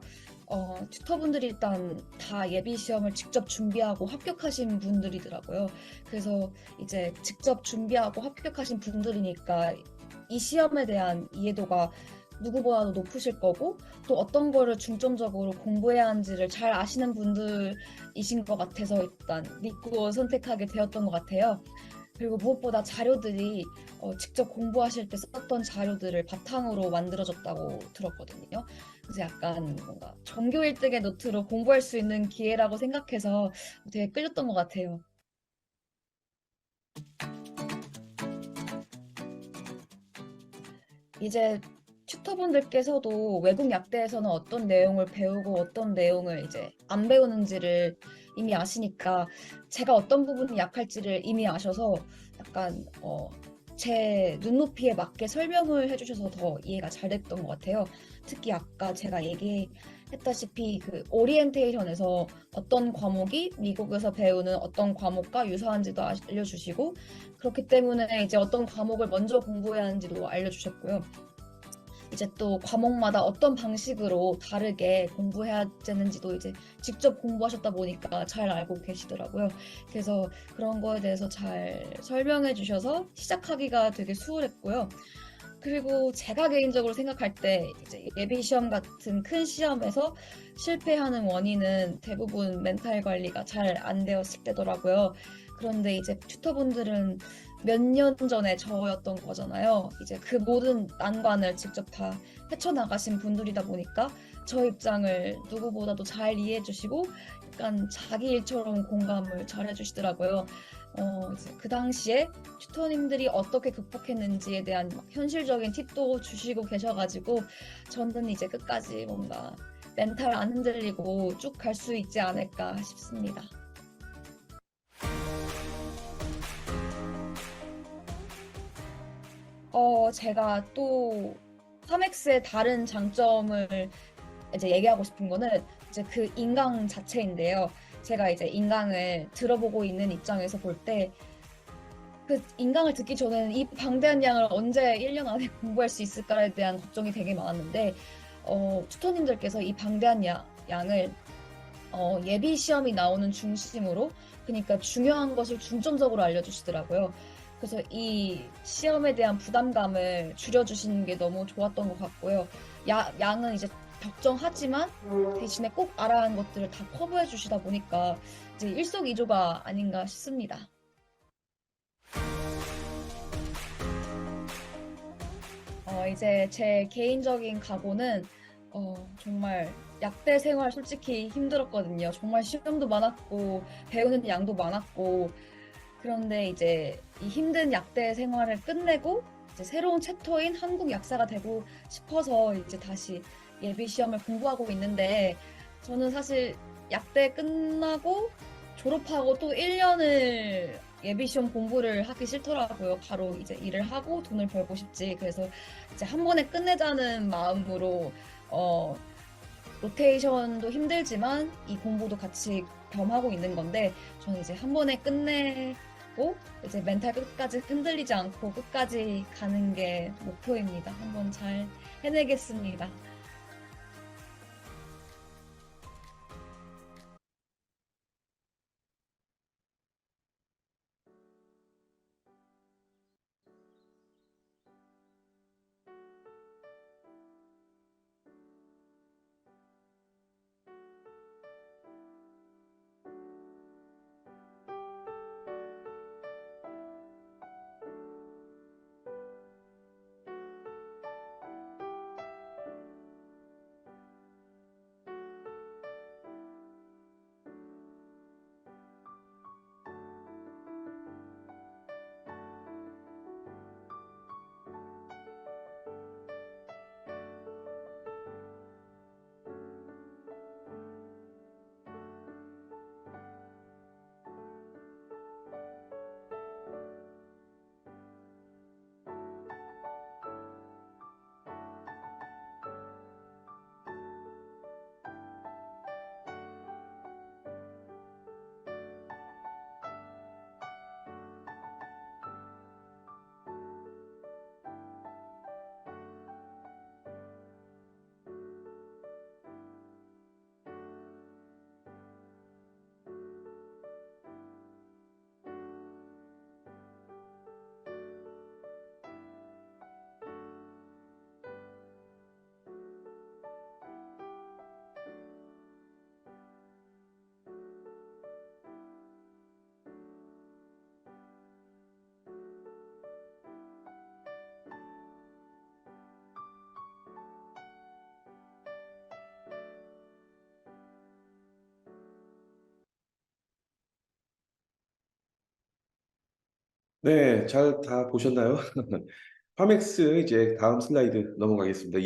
튜터분들이 일단 다 예비 시험을 직접 준비하고 합격하신 분들이더라고요. 그래서 이제 직접 준비하고 합격하신 분들이니까 이 시험에 대한 이해도가 누구보다도 높으실 거고, 또 어떤 거를 중점적으로 공부해야 하는지를 잘 아시는 분들이신 것 같아서 일단 믿고 선택하게 되었던 것 같아요. 그리고 무엇보다 자료들이 직접 공부하실 때 썼던 자료들을 바탕으로 만들어졌다고 들었거든요. 그래서 약간 뭔가 전교 1등의 노트로 공부할 수 있는 기회라고 생각해서 되게 끌렸던 것 같아요. 이제 튜터분들께서도 외국 약대에서는 어떤 내용을 배우고 어떤 내용을 이제 안 배우는지를 이미 아시니까 제가 어떤 부분이 약할지를 이미 아셔서 약간 제 눈높이에 맞게 설명을 해주셔서 더 이해가 잘 됐던 것 같아요. 특히 아까 제가 얘기했다시피 그 오리엔테이션에서 어떤 과목이 미국에서 배우는 어떤 과목과 유사한지도 알려주시고, 그렇기 때문에 이제 어떤 과목을 먼저 공부해야 하는지도 알려주셨고요. 이제 또 과목마다 어떤 방식으로 다르게 공부해야 되는지도 이제 직접 공부하셨다 보니까 잘 알고 계시더라고요. 그래서 그런 거에 대해서 잘 설명해 주셔서 시작하기가 되게 수월했고요. 그리고 제가 개인적으로 생각할 때 이제 예비 시험 같은 큰 시험에서 실패하는 원인은 대부분 멘탈 관리가 잘 안 되었을 때더라고요. 그런데 이제 튜터분들은 몇 년 전에 저였던 거잖아요. 이제 그 모든 난관을 직접 다 헤쳐나가신 분들이다 보니까 저 입장을 누구보다도 잘 이해해 주시고 약간 자기 일처럼 공감을 잘 해주시더라고요. 이제 그 당시에 튜터님들이 어떻게 극복했는지에 대한 막 현실적인 팁도 주시고 계셔가지고 저는 이제 끝까지 뭔가 멘탈 안 흔들리고 쭉 갈 수 있지 않을까 싶습니다. 제가 또 3X의 다른 장점을 이제 얘기하고 싶은 거는 이제 그 인강 자체인데요. 제가 이제 인강을 들어보고 있는 입장에서 볼 때 그 인강을 듣기 전에는 이 방대한 양을 언제 1년 안에 공부할 수 있을까에 대한 걱정이 되게 많았는데 튜터님들께서 이 방대한 양을 예비 시험이 나오는 중심으로, 그러니까 중요한 것을 중점적으로 알려주시더라고요. 그래서 이 시험에 대한 부담감을 줄여주시는 게 너무 좋았던 것 같고요. 양은 이제 적정하지만 대신에 꼭 알아야 하는 것들을 다 커버해 주시다 보니까 이제 일석이조가 아닌가 싶습니다. 이제 제 개인적인 각오는 정말 약대 생활 솔직히 힘들었거든요. 정말 시험도 많았고 배우는 양도 많았고, 그런데 이제 이 힘든 약대 생활을 끝내고 이제 새로운 챕터인 한국 약사가 되고 싶어서 이제 다시 예비 시험을 공부하고 있는데, 저는 사실 약대 끝나고 졸업하고 또 1년을 예비 시험 공부를 하기 싫더라고요. 바로 이제 일을 하고 돈을 벌고 싶지. 그래서 이제 한 번에 끝내자는 마음으로 어, 로테이션도 힘들지만 이 공부도 같이 겸하고 있는 건데, 저는 이제 한 번에 끝내고 이제 멘탈 끝까지 흔들리지 않고 끝까지 가는 게 목표입니다. 한번 잘 해내겠습니다. 네, 잘 다 보셨나요? 파맥스 이제 다음 슬라이드 넘어가겠습니다.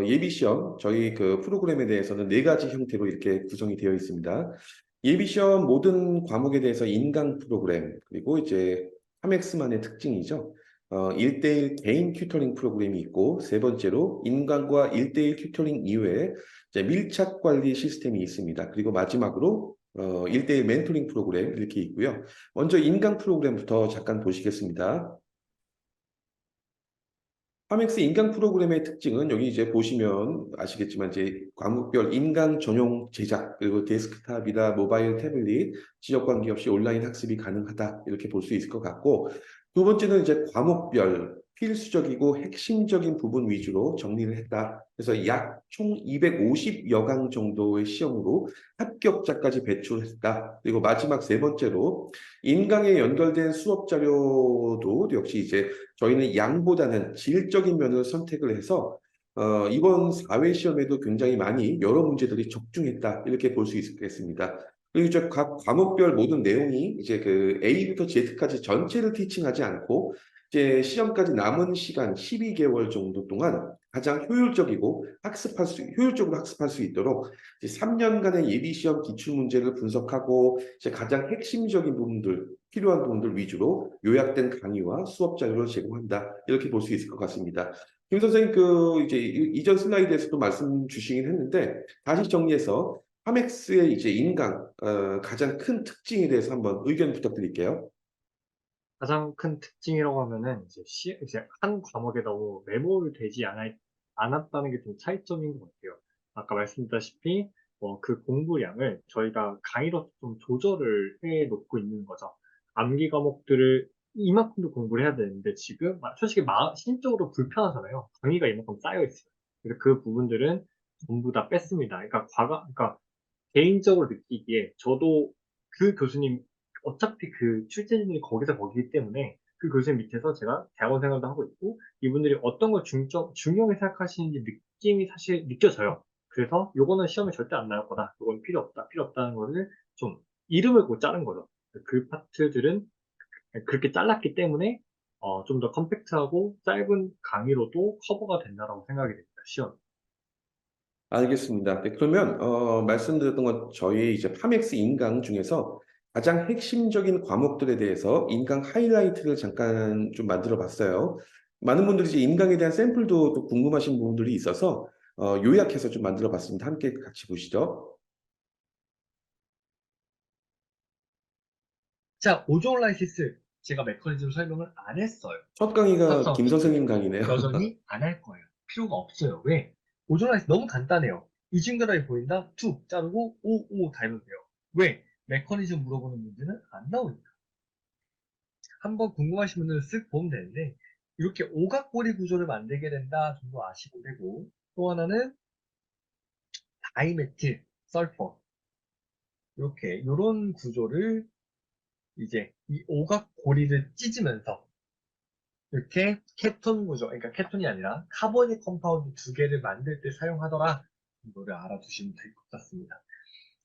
예비 시험 저희 그 프로그램에 대해서는 네 가지 형태로 이렇게 구성이 되어 있습니다. 예비 시험 모든 과목에 대해서 인강 프로그램 그리고 이제 파맥스만의 특징이죠. 1대1 개인 튜터링 프로그램이 있고 세 번째로 인강과 1대1 튜터링 이외에 이제 밀착 관리 시스템이 있습니다. 그리고 마지막으로 1대1 멘토링 프로그램 이렇게 있고요. 먼저 인강 프로그램부터 잠깐 보시겠습니다. 파맥스 인강 프로그램의 특징은 여기 이제 보시면 아시겠지만 이제 과목별 인강 전용 제작 그리고 데스크탑이나 모바일 태블릿 지역 관계없이 온라인 학습이 가능하다 이렇게 볼 수 있을 것 같고 두 번째는 이제 과목별 필수적이고 핵심적인 부분 위주로 정리를 했다. 그래서 약 총 250여 강 정도의 시험으로 합격자까지 배출했다. 그리고 마지막 세 번째로 인강에 연결된 수업 자료도 역시 이제 저희는 양보다는 질적인 면을 선택을 해서 이번 사회 시험에도 굉장히 많이 여러 문제들이 적중했다 이렇게 볼 수 있겠습니다. 그리고 이제 각 과목별 모든 내용이 이제 그 A부터 Z까지 전체를 티칭하지 않고 이제 시험까지 남은 시간 12개월 정도 동안 가장 효율적으로 학습할 수 있도록 이제 3년간의 예비 시험 기출 문제를 분석하고 이제 가장 핵심적인 부분들 필요한 부분들 위주로 요약된 강의와 수업 자료를 제공한다. 이렇게 볼 수 있을 것 같습니다. 김 선생님, 그 이제 이전 슬라이드에서도 말씀 주시긴 했는데 다시 정리해서 파맥스의 이제 인강 가장 큰 특징에 대해서 한번 의견 부탁드릴게요. 가장 큰 특징이라고 하면은 이제 한 과목에 너무 매몰되지 않았다는 게 좀 차이점인 것 같아요. 아까 말씀드렸다시피 그 공부량을 저희가 강의로 좀 조절을 해 놓고 있는 거죠. 암기 과목들을 이만큼도 공부를 해야 되는데 지금 솔직히 심적으로 불편하잖아요. 강의가 이만큼 쌓여 있어요. 그래서 그 부분들은 전부 다 뺐습니다. 그러니까 개인적으로 느끼기에 저도 그 교수님 어차피 그 출제진이 거기기 때문에 그 교수님 밑에서 제가 대학원 생활도 하고 있고 이분들이 어떤 걸 중요하게 생각하시는지 느낌이 사실 느껴져요. 그래서 요거는 시험에 절대 안 나올 거다. 요건 필요 없다는 거를 좀 이름을 못 자른 거죠. 그 파트들은 그렇게 잘랐기 때문에 좀 더 컴팩트하고 짧은 강의로도 커버가 된다라고 생각이 됩니다. 시험. 알겠습니다. 네, 그러면 말씀드렸던 건 저희 이제 파맥스 인강 중에서 가장 핵심적인 과목들에 대해서 인강 하이라이트를 잠깐 좀 만들어 봤어요. 많은 분들이 이제 인강에 대한 샘플도 또 궁금하신 부분들이 있어서 요약해서 좀 만들어 봤습니다. 함께 같이 보시죠. 자, 오존라이시스 제가 메커니즘 설명을 안 했어요. 첫 강의가 합성 김 키트 선생님 강의네요. 여전히 안 할 거예요. 필요가 없어요. 왜? 오존라이시스 너무 간단해요. 이중결합이 보인다? 툭 자르고 오 달면 돼요. 왜? 메커니즘 물어보는 문제는 안 나오니까. 한번 궁금하신 분들은 쓱 보면 되는데 이렇게 오각고리 구조를 만들게 된다 정도 아시면 되고 또 하나는 다이메틸, 설퍼 이렇게 이런 구조를 이제 이 오각고리를 찢으면서 이렇게 케톤 구조, 그러니까 케톤이 아니라 카보닉 컴파운드 두 개를 만들 때 사용하더라. 이거를 알아두시면 될 것 같습니다.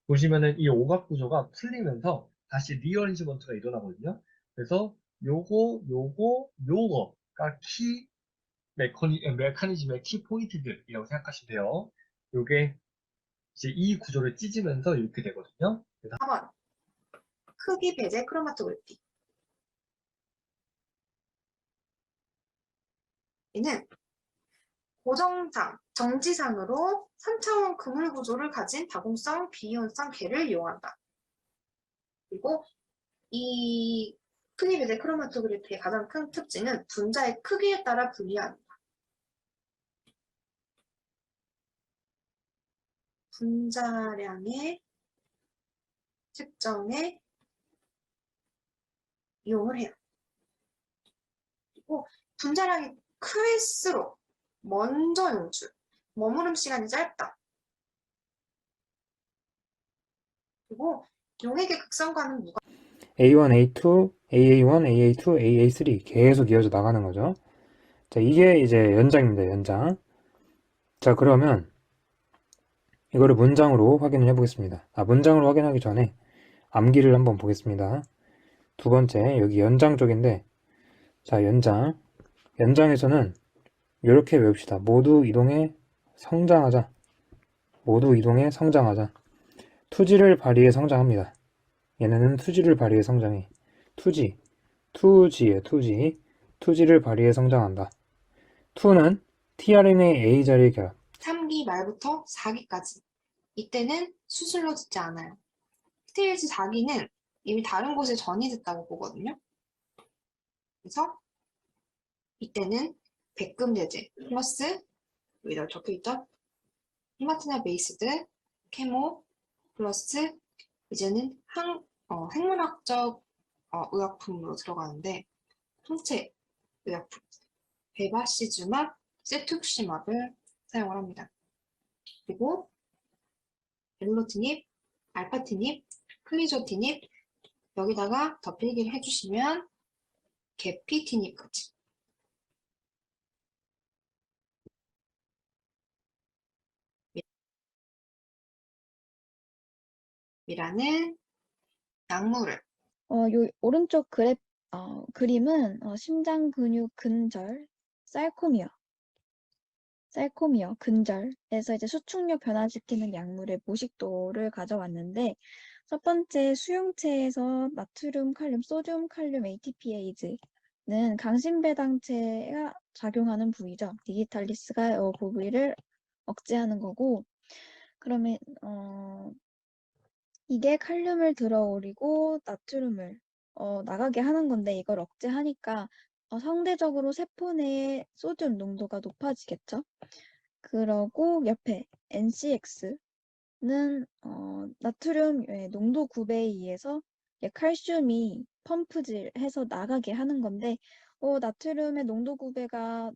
보시면은 이 오각 구조가 풀리면서 다시 리어레인지먼트가 일어나거든요. 그래서 요거가 메커니즘의 키 포인트들이라고 생각하시면 돼요. 요게 이제 이 구조를 찢으면서 이렇게 되거든요. 그래서 4번 크기 배제 크로마토그래피. 이는 고정상, 정지상으로 3차원 그물 구조를 가진 다공성 비이온성 궤를 이용한다. 그리고 이 크기 배제 크로마토그래피의 가장 큰 특징은 분자의 크기에 따라 분리합니다. 분자량의 측정에 이용을 해요. 그리고 분자량이 클수록 먼저 용출, 머무름 시간이 짧다. 그리고 용액의 극성과는 무관. A1, A2, AA1, AA2, AA3 계속 이어져 나가는 거죠. 자, 이게 이제 연장입니다, 연장. 자, 그러면 이거를 문장으로 확인을 해보겠습니다. 문장으로 확인하기 전에 암기를 한번 보겠습니다. 두 번째, 여기 연장 쪽인데 자, 연장. 연장에서는 이렇게 외웁시다. 모두 이동해 성장하자. 모두 이동해 성장하자. 투지를 발휘해 성장합니다. 얘네는 투지를 발휘해 성장해. 투지에 투지. 투지를 발휘해 성장한다. 투는 tRNA A 자리 결합. 3기 말부터 4기까지. 이때는 수술로 짓지 않아요. 스테이지 4기는 이미 다른 곳에 전이됐다고 보거든요. 그래서 이때는 백금제제 플러스 여기다 적혀있던 히마티나 베이스드 케모 플러스 이제는 생물학적 의약품으로 들어가는데 통째 의약품 베바시즈막, 세투ක්시막을 사용을 합니다. 그리고 엘로티닙, 알파티닙, 클리조티닙 여기다가 더 필기를 해주시면 게피티닙까지. 이라는 약물을 요 오른쪽 그림은 심장 근육 근절, 살코미어 근절에서 이제 수축력 변화시키는 약물의 모식도를 가져왔는데 첫 번째 수용체에서 나트륨, 칼륨, 소듐, 칼륨, ATPase는 강심배당체가 작용하는 부위죠. 디지탈리스가 이 부위를 억제하는 거고 그러면 이게 칼륨을 들어올리고 나트륨을 나가게 하는 건데 이걸 억제하니까 상대적으로 세포 내의 소듐 농도가 높아지겠죠. 그러고 옆에 NCX는 나트륨 농도 9배에 의해서 칼슘이 펌프질해서 나가게 하는 건데 나트륨의 농도 9배가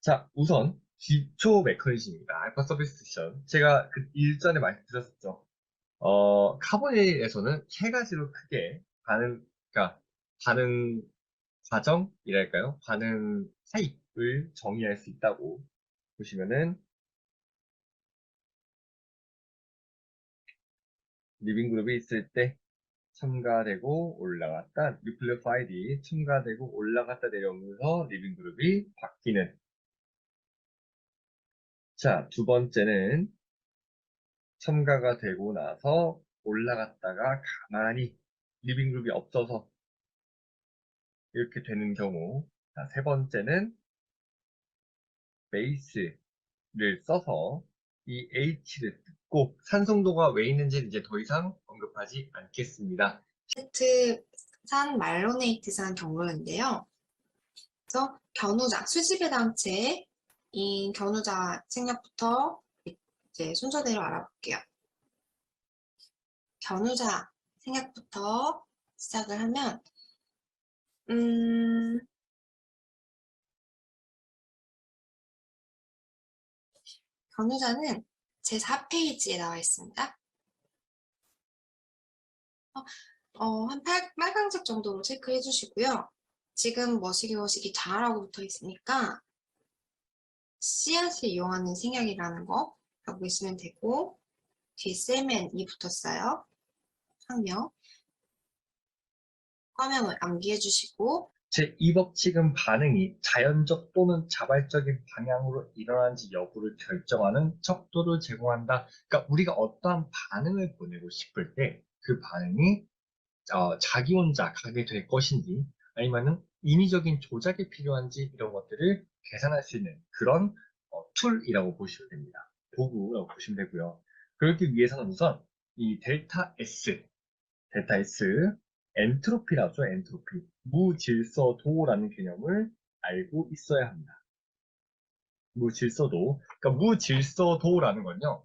자, 우선 기초 메커니즘입니다. 알파 서비스티션. 제가 그 일전에 말씀드렸었죠. 카보닐에서는 세 가지로 크게 그러니까 반응 과정이랄까요? 반응 타입을 정의할 수 있다고 보시면은 리빙 그룹이 있을 때 첨가되고 올라갔다, 뉴클리오파이드이 첨가되고 올라갔다 내려오면서 리빙 그룹이 바뀌는. 자, 두 번째는 첨가가 되고 나서 올라갔다가 가만히 리빙 그룹이 없어서 이렇게 되는 경우. 자, 세 번째는 베이스를 써서 이 H를 뜯고 산성도가 왜 있는지 이제 더 이상 언급하지 않겠습니다. 산 말로네이트산 경로인데요. 그래서 견우자, 수지배당체인 견우자 생략부터 이제 순서대로 알아볼게요. 견우자 생략부터 시작을 하면 견우자는 제4페이지에 나와 있습니다. 한 빨간색 정도로 체크해 주시고요. 지금 머시기 자라고 붙어 있으니까 씨앗을 이용하는 생약이라는 거 알고 계시면 되고 뒤에 세멘이 붙었어요. 학명. 화명을 암기해 주시고 제2법칙은 반응이 자연적 또는 자발적인 방향으로 일어나는지 여부를 결정하는 척도를 제공한다. 그러니까 우리가 어떠한 반응을 보내고 싶을 때 그 반응이 자기 혼자 가게 될 것인지 아니면은 인위적인 조작이 필요한지 이런 것들을 계산할 수 있는 그런 툴이라고 보시면 됩니다. 도구라고 보시면 되고요. 그러기 위해서는 우선 이 델타 S 엔트로피라죠, 엔트로피. 무질서도라는 개념을 알고 있어야 합니다. 무질서도. 그러니까 무질서도라는 건요,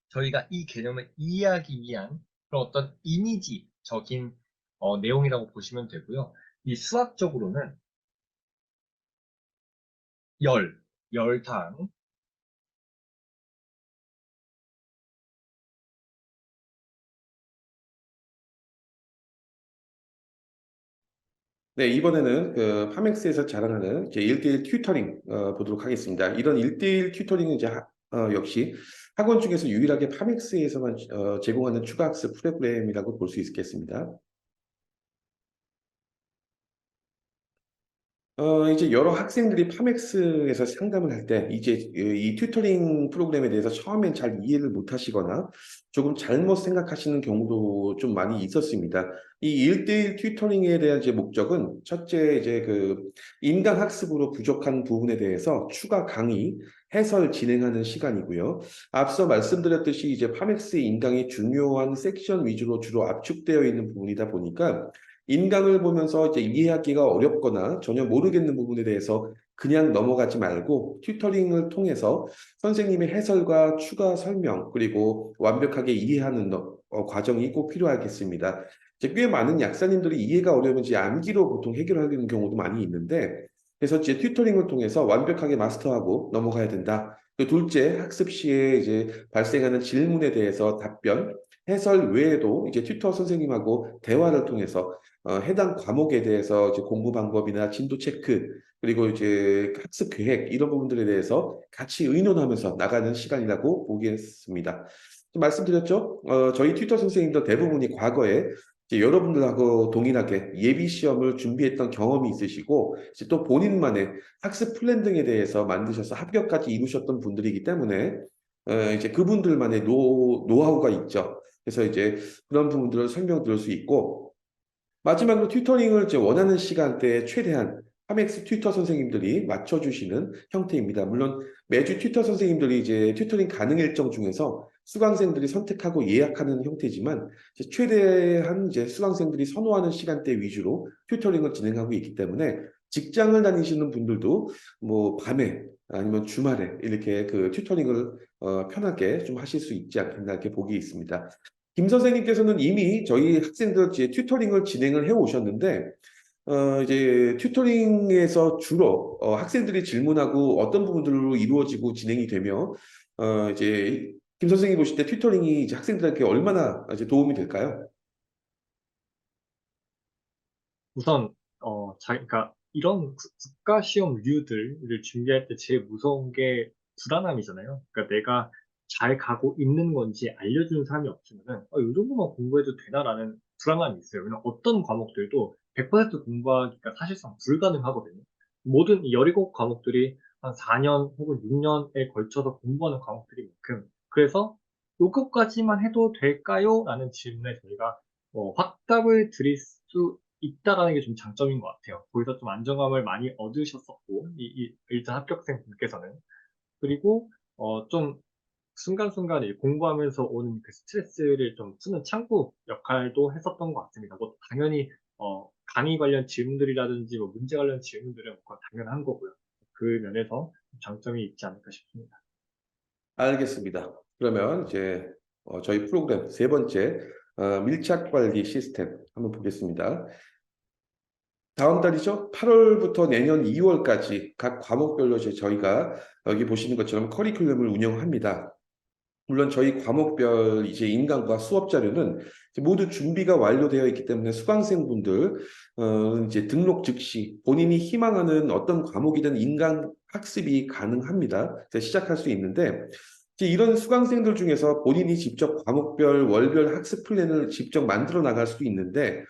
저희가 이 개념을 이해하기 위한 그런 어떤 이미지적인 내용이라고 보시면 되고요. 이 수학적으로는 열당, 네, 이번에는 그 파맥스에서 자랑하는 이제 1대1 튜터링 보도록 하겠습니다. 이런 1대1 튜터링은 이제 역시 학원 중에서 유일하게 파맥스에서만 제공하는 추가 학습 프로그램이라고 볼 수 있겠습니다. 이제 여러 학생들이 파맥스에서 상담을 할 때, 이제 이 튜터링 프로그램에 대해서 처음엔 잘 이해를 못 하시거나 조금 잘못 생각하시는 경우도 좀 많이 있었습니다. 이 1대1 튜터링에 대한 이제 목적은 첫째, 이제 그 인강 학습으로 부족한 부분에 대해서 추가 강의, 해설 진행하는 시간이고요. 앞서 말씀드렸듯이 이제 파맥스의 인강이 중요한 섹션 위주로 주로 압축되어 있는 부분이다 보니까 인강을 보면서 이제 이해하기가 어렵거나 전혀 모르겠는 부분에 대해서 그냥 넘어가지 말고 튜터링을 통해서 선생님의 해설과 추가 설명 그리고 완벽하게 이해하는 과정이 꼭 필요하겠습니다. 이제 꽤 많은 약사님들이 이해가 어려우면 이제 암기로 보통 해결하는 경우도 많이 있는데 그래서 이제 튜터링을 통해서 완벽하게 마스터하고 넘어가야 된다. 그 둘째, 학습 시에 이제 발생하는 질문에 대해서 답변, 해설 외에도 이제 튜터 선생님하고 대화를 통해서 해당 과목에 대해서 이제 공부 방법이나 진도 체크, 그리고 이제 학습 계획, 이런 부분들에 대해서 같이 의논하면서 나가는 시간이라고 보겠습니다. 말씀드렸죠? 저희 튜터 선생님들 대부분이 과거에 이제 여러분들하고 동일하게 예비 시험을 준비했던 경험이 있으시고, 이제 또 본인만의 학습 플랜 등에 대해서 만드셔서 합격까지 이루셨던 분들이기 때문에, 이제 그분들만의 노하우가 있죠. 그래서 이제 그런 부분들을 설명드릴 수 있고, 마지막으로 튜터링을 이제 원하는 시간대에 최대한 파맥스 튜터 선생님들이 맞춰주시는 형태입니다. 물론 매주 튜터 선생님들이 이제 튜터링 가능 일정 중에서 수강생들이 선택하고 예약하는 형태지만 이제 최대한 이제 수강생들이 선호하는 시간대 위주로 튜터링을 진행하고 있기 때문에 직장을 다니시는 분들도 뭐 밤에 아니면 주말에 이렇게 그 튜터링을 편하게 좀 하실 수 있지 않겠나 이렇게 보기 있습니다. 김 선생님께서는 이미 저희 학생들 이제 튜터링을 진행을 해 오셨는데, 이제 튜터링에서 주로 학생들이 질문하고 어떤 부분들로 이루어지고 진행이 되며, 이제 김 선생님 보실 때 튜터링이 이제 학생들에게 얼마나 이제 도움이 될까요? 우선 그러니까 이런 국가 시험류들을 준비할 때 제일 무서운 게 불안함이잖아요. 그러니까 내가 잘 가고 있는 건지 알려주는 사람이 없으면은 이 정도만 공부해도 되나라는 불안함이 있어요. 왜냐면 어떤 과목들도 100% 공부하기가 사실상 불가능하거든요. 모든 이 17과목들이 한 4년 혹은 6년에 걸쳐서 공부하는 과목들인 만큼 그래서 요것까지만 해도 될까요? 라는 질문에 저희가 확답을 드릴 수 있다라는 게 좀 장점인 것 같아요. 거기서 좀 안정감을 많이 얻으셨었고, 일단 합격생 분께서는. 그리고, 좀 순간순간에 공부하면서 오는 그 스트레스를 좀 푸는 창구 역할도 했었던 것 같습니다. 뭐, 당연히, 강의 관련 질문들이라든지, 뭐, 문제 관련 질문들은 그건 당연한 거고요. 그 면에서 장점이 있지 않을까 싶습니다. 알겠습니다. 그러면 이제 저희 프로그램 세 번째 밀착 관리 시스템 한번 보겠습니다. 다음 달이죠. 8월부터 내년 2월까지 각 과목별로 이제 저희가 여기 보시는 것처럼 커리큘럼을 운영합니다. 물론 저희 과목별 이제 인강과 수업 자료는 이제 모두 준비가 완료되어 있기 때문에 수강생분들 이제 등록 즉시 본인이 희망하는 어떤 과목이든 인강 학습이 가능합니다. 이제 시작할 수 있는데 이제 이런 수강생들 중에서 본인이 직접 과목별 월별 학습 플랜을 직접 만들어 나갈 수도 있는데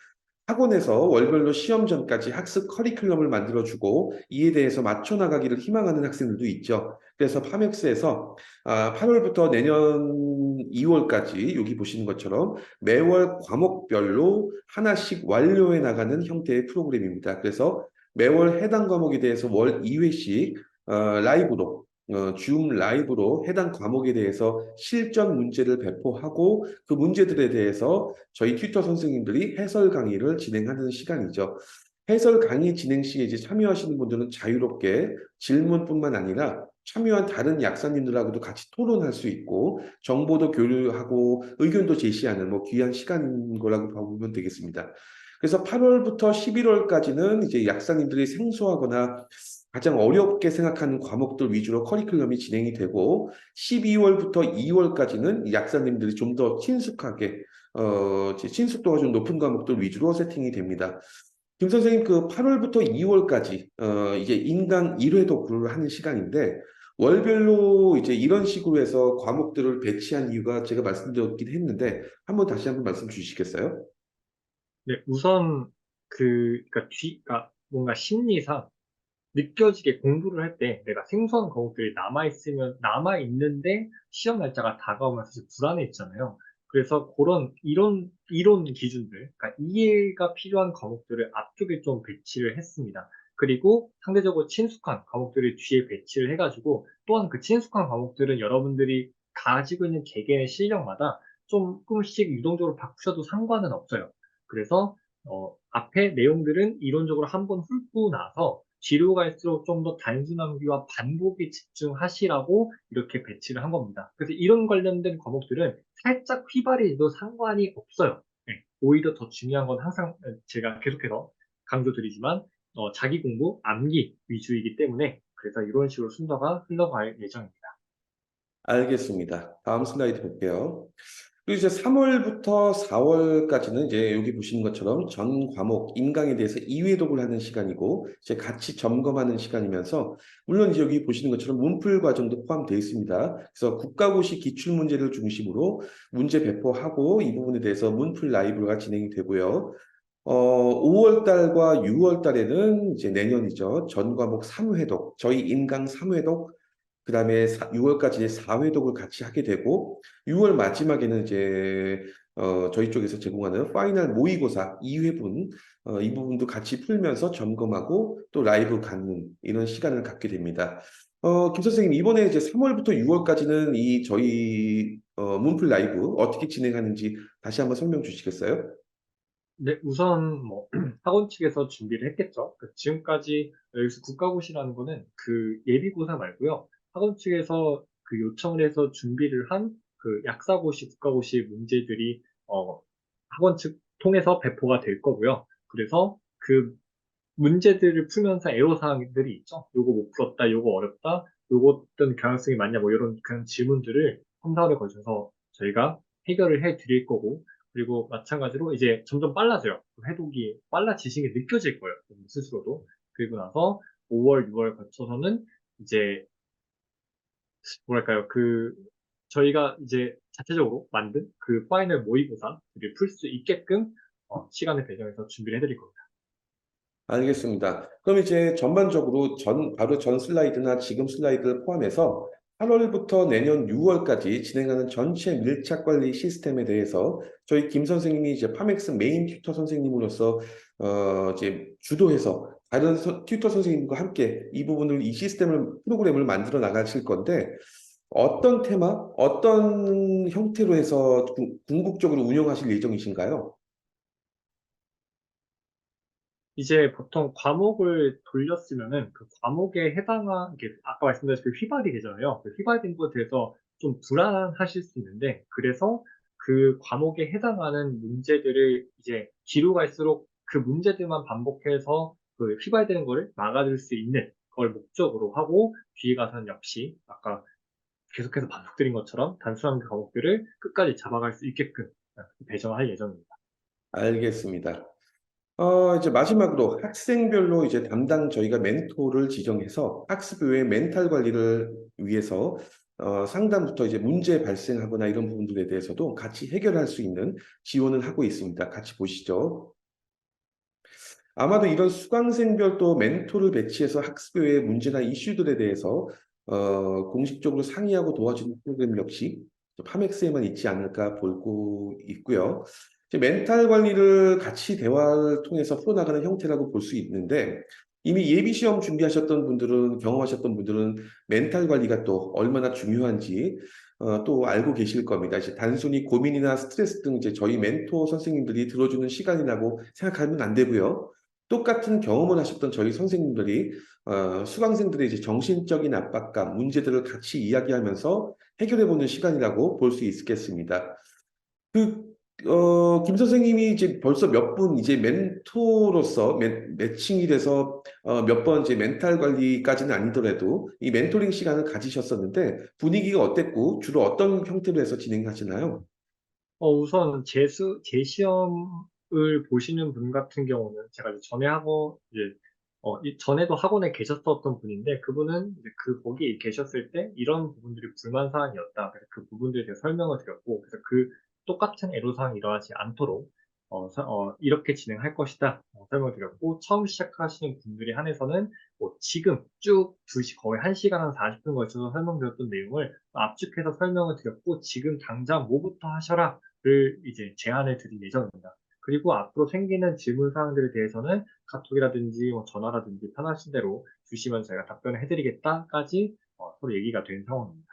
학원에서 월별로 시험 전까지 학습 커리큘럼을 만들어주고 이에 대해서 맞춰 나가기를 희망하는 학생들도 있죠. 그래서 파맥스에서 8월부터 내년 2월까지 여기 보시는 것처럼 매월 과목별로 하나씩 완료해 나가는 형태의 프로그램입니다. 그래서 매월 해당 과목에 대해서 월 2회씩 라이브로 줌 라이브로 해당 과목에 대해서 실전 문제를 배포하고 그 문제들에 대해서 저희 튜터 선생님들이 해설 강의를 진행하는 시간이죠. 해설 강의 진행 시에 이제 참여하시는 분들은 자유롭게 질문뿐만 아니라 참여한 다른 약사님들하고도 같이 토론할 수 있고 정보도 교류하고 의견도 제시하는 뭐 귀한 시간인 거라고 보면 되겠습니다. 그래서 8월부터 11월까지는 이제 약사님들이 생소하거나 가장 어렵게 생각하는 과목들 위주로 커리큘럼이 진행이 되고 12월부터 2월까지는 약사님들이 좀 더 친숙하게 이제 친숙도가 좀 높은 과목들 위주로 세팅이 됩니다. 김 선생님 그 8월부터 2월까지 이제 인강 1회 독후를 하는 시간인데 월별로 이제 이런 식으로 해서 과목들을 배치한 이유가 제가 말씀드렸긴 했는데 다시 한번 말씀 주시겠어요? 네, 우선 그러니까 뭔가 심리상 느껴지게 공부를 할 때 내가 생소한 과목들이 남아있는데 시험 날짜가 다가오면 사실 불안해지잖아요. 그래서 그런 이론 기준들, 그러니까 이해가 필요한 과목들을 앞쪽에 좀 배치를 했습니다. 그리고 상대적으로 친숙한 과목들을 뒤에 배치를 해가지고 또한 그 친숙한 과목들은 여러분들이 가지고 있는 개개인의 실력마다 조금씩 유동적으로 바꾸셔도 상관은 없어요. 그래서 앞에 내용들은 이론적으로 한번 훑고 나서 뒤로 갈수록 좀 더 단순함과 반복에 집중하시라고 이렇게 배치를 한 겁니다. 그래서 이런 관련된 과목들은 살짝 휘발해도 상관이 없어요. 네, 오히려 더 중요한 건 항상 제가 계속해서 강조드리지만 자기 공부, 암기 위주이기 때문에 그래서 이런 식으로 순서가 흘러갈 예정입니다. 알겠습니다. 다음 슬라이드 볼게요. 그리고 이제 3월부터 4월까지는 이제 여기 보시는 것처럼 전 과목 인강에 대해서 2회독을 하는 시간이고 이제 같이 점검하는 시간이면서 물론 이제 여기 보시는 것처럼 문풀 과정도 포함되어 있습니다. 그래서 국가고시 기출문제를 중심으로 문제 배포하고 이 부분에 대해서 문풀 라이브가 진행이 되고요. 5월 달과 6월 달에는 이제 내년이죠. 전 과목 3회독, 저희 인강 3회독, 그 다음에 6월까지 4회독을 같이 하게 되고, 6월 마지막에는 이제, 저희 쪽에서 제공하는 파이널 모의고사 2회분, 이 부분도 같이 풀면서 점검하고 또 라이브 갖는 이런 시간을 갖게 됩니다. 김 선생님, 이번에 이제 3월부터 6월까지는 이 저희, 문풀 라이브 어떻게 진행하는지 다시 한번 설명 주시겠어요? 네, 우선 뭐 학원 측에서 준비를 했겠죠. 지금까지 여기서 국가고시라는 거는 그 예비고사 말고요. 학원 측에서 그 요청을 해서 준비를 한 그 약사고시, 국가고시 문제들이 학원 측 통해서 배포가 될 거고요. 그래서 그 문제들을 풀면서 애로사항들이 있죠. 요거 못 풀었다, 요거 어렵다, 요거 어떤 경향성이 맞냐, 뭐 이런 그런 질문들을 3, 4월에 걸쳐서 저희가 해결을 해 드릴 거고, 그리고 마찬가지로 이제 점점 빨라져요. 해독이 빨라지신 게 느껴질 거예요. 스스로도. 그리고 나서 5월, 6월 거쳐서는 이제 뭐랄까요. 저희가 이제 자체적으로 만든 그 파이널 모의고사를 풀 수 있게끔 시간을 배정해서 준비를 해드릴 겁니다. 알겠습니다. 그럼 이제 전반적으로 바로 전 슬라이드나 지금 슬라이드를 포함해서 8월부터 내년 6월까지 진행하는 전체 밀착 관리 시스템에 대해서 저희 김 선생님이 이제 파맥스 메인 튜터 선생님으로서 이제 주도해서 다른 튜터 선생님과 함께 이 부분을 이 프로그램을 만들어 나가실 건데 어떤 테마, 어떤 형태로 해서 궁극적으로 운영하실 예정이신가요? 이제 보통 과목을 돌렸으면은 그 과목에 이게 아까 말씀드렸듯이 휘발이 되잖아요. 그 휘발된 것에 대해서 좀 불안하실 수 있는데, 그래서 그 과목에 해당하는 문제들을 이제 뒤로 갈수록 그 문제들만 반복해서 그 휘발되는 거를 막아줄 수 있는 걸 목적으로 하고, 뒤에 가서는 역시 아까 계속해서 반복드린 것처럼 단순한 그 과목들을 끝까지 잡아갈 수 있게끔 배정할 예정입니다. 알겠습니다. 이제 마지막으로 학생별로 이제 담당 저희가 멘토를 지정해서 학습 외에 멘탈 관리를 위해서 상담부터 이제 문제 발생하거나 이런 부분들에 대해서도 같이 해결할 수 있는 지원을 하고 있습니다. 같이 보시죠. 아마도 이런 수강생별 또 멘토를 배치해서 학습 외의 문제나 이슈들에 대해서 공식적으로 상의하고 도와주는 프로그램 역시 파맥스에만 있지 않을까 볼고 있고요. 이제 멘탈 관리를 같이 대화를 통해서 풀어나가는 형태라고 볼 수 있는데 이미 예비 시험 준비하셨던 분들은 경험하셨던 분들은 멘탈 관리가 또 얼마나 중요한지 또 알고 계실 겁니다. 이제 단순히 고민이나 스트레스 등 이제 저희 멘토 선생님들이 들어주는 시간이라고 생각하면 안 되고요. 똑같은 경험을 하셨던 저희 선생님들이 수강생들의 이제 정신적인 압박감, 문제들을 같이 이야기하면서 해결해보는 시간이라고 볼 수 있겠습니다. 김 선생님이 이제 벌써 몇 분 이제 멘토로서 매칭이 돼서 몇 번 이제 멘탈 관리까지는 아니더라도 이 멘토링 시간을 가지셨었는데 분위기가 어땠고 주로 어떤 형태로 해서 진행하시나요? 우선 제시험을 보시는 분 같은 경우는 제가 이제 전에도 학원에 계셨었던 분인데 그분은 이제 거기 계셨을 때 이런 부분들이 불만 사항이었다. 그래서 그 부분들에 대해 설명을 드렸고, 그래서 그 똑같은 애로사항이 일어나지 않도록 이렇게 진행할 것이다 설명드렸고, 처음 시작하시는 분들에 한해서는 뭐 지금 쭉 2시, 거의 1시간 한 40분 걸쳐서 설명드렸던 내용을 압축해서 설명을 드렸고, 지금 당장 뭐부터 하셔라를 이제 제안을 드릴 예정입니다. 그리고 앞으로 생기는 질문 사항들에 대해서는 카톡이라든지 뭐 전화라든지 편하신 대로 주시면 저희가 답변을 해드리겠다까지 서로 얘기가 된 상황입니다.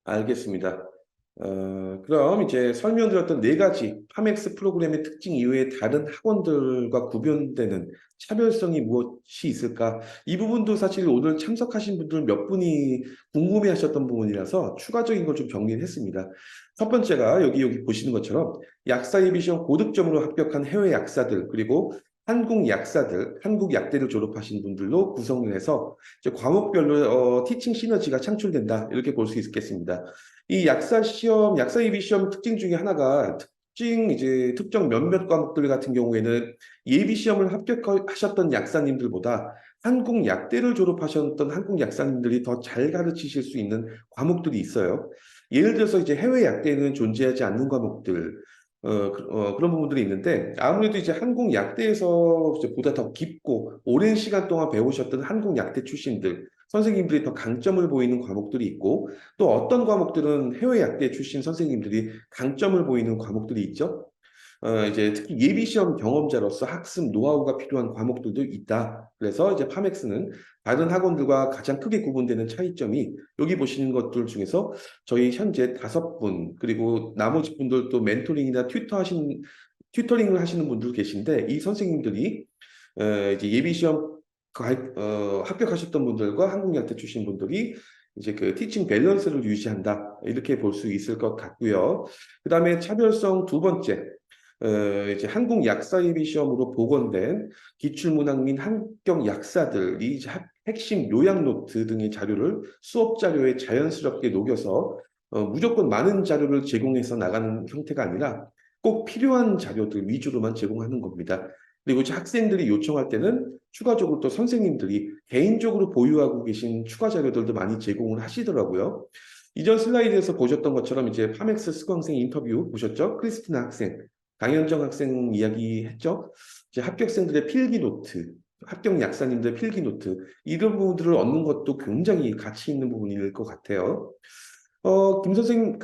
알겠습니다. 그럼 이제 설명드렸던 네 가지 파맥스 프로그램의 특징 이외에 다른 학원들과 구별되는 차별성이 무엇이 있을까? 이 부분도 사실 오늘 참석하신 분들 몇 분이 궁금해하셨던 부분이라서 추가적인 걸 좀 정리를 했습니다. 첫 번째가 여기 보시는 것처럼 약사 예비 시험 고득점으로 합격한 해외 약사들, 그리고 한국 약사들, 한국 약대를 졸업하신 분들로 구성을 해서 이제 과목별로 티칭 시너지가 창출된다, 이렇게 볼 수 있겠습니다. 이 약사 시험, 약사 예비 시험 특징 중에 하나가 특정 몇몇 과목들 같은 경우에는 예비 시험을 합격하셨던 약사님들보다 한국 약대를 졸업하셨던 한국 약사님들이 더 잘 가르치실 수 있는 과목들이 있어요. 예를 들어서 이제 해외 약대에는 존재하지 않는 과목들, 그런 부분들이 있는데, 아무래도 이제 한국 약대에서 이제 보다 더 깊고 오랜 시간 동안 배우셨던 한국 약대 출신들, 선생님들이 더 강점을 보이는 과목들이 있고, 또 어떤 과목들은 해외 약대 출신 선생님들이 강점을 보이는 과목들이 있죠. 이제 특히 예비 시험 경험자로서 학습 노하우가 필요한 과목들도 있다. 그래서 이제 파맥스는 다른 학원들과 가장 크게 구분되는 차이점이 여기 보시는 것들 중에서 저희 현재 5분, 그리고 나머지 분들도 멘토링이나 튜터링을 하시는 분들 계신데, 이 선생님들이 이제 예비 시험 합격하셨던 분들과 한국약대 출신 분들이 이제 그 티칭 밸런스를 유지한다, 이렇게 볼 수 있을 것 같고요. 그 다음에 차별성 두 번째, 이제 한국 약사 예비 시험으로 복원된 기출문항 및 합격 약사들이 이제 핵심 요약 노트 등의 자료를 수업 자료에 자연스럽게 녹여서 무조건 많은 자료를 제공해서 나가는 형태가 아니라 꼭 필요한 자료들 위주로만 제공하는 겁니다. 그리고 이제 학생들이 요청할 때는 추가적으로 또 선생님들이 개인적으로 보유하고 계신 추가 자료들도 많이 제공을 하시더라고요. 이전 슬라이드에서 보셨던 것처럼 이제 파맥스 수강생 인터뷰 보셨죠? 크리스티나 학생, 강현정 학생 이야기 했죠? 이제 합격생들의 필기 노트, 합격 약사님들의 필기 노트, 이런 부분들을 얻는 것도 굉장히 가치 있는 부분일 것 같아요. 김 선생님,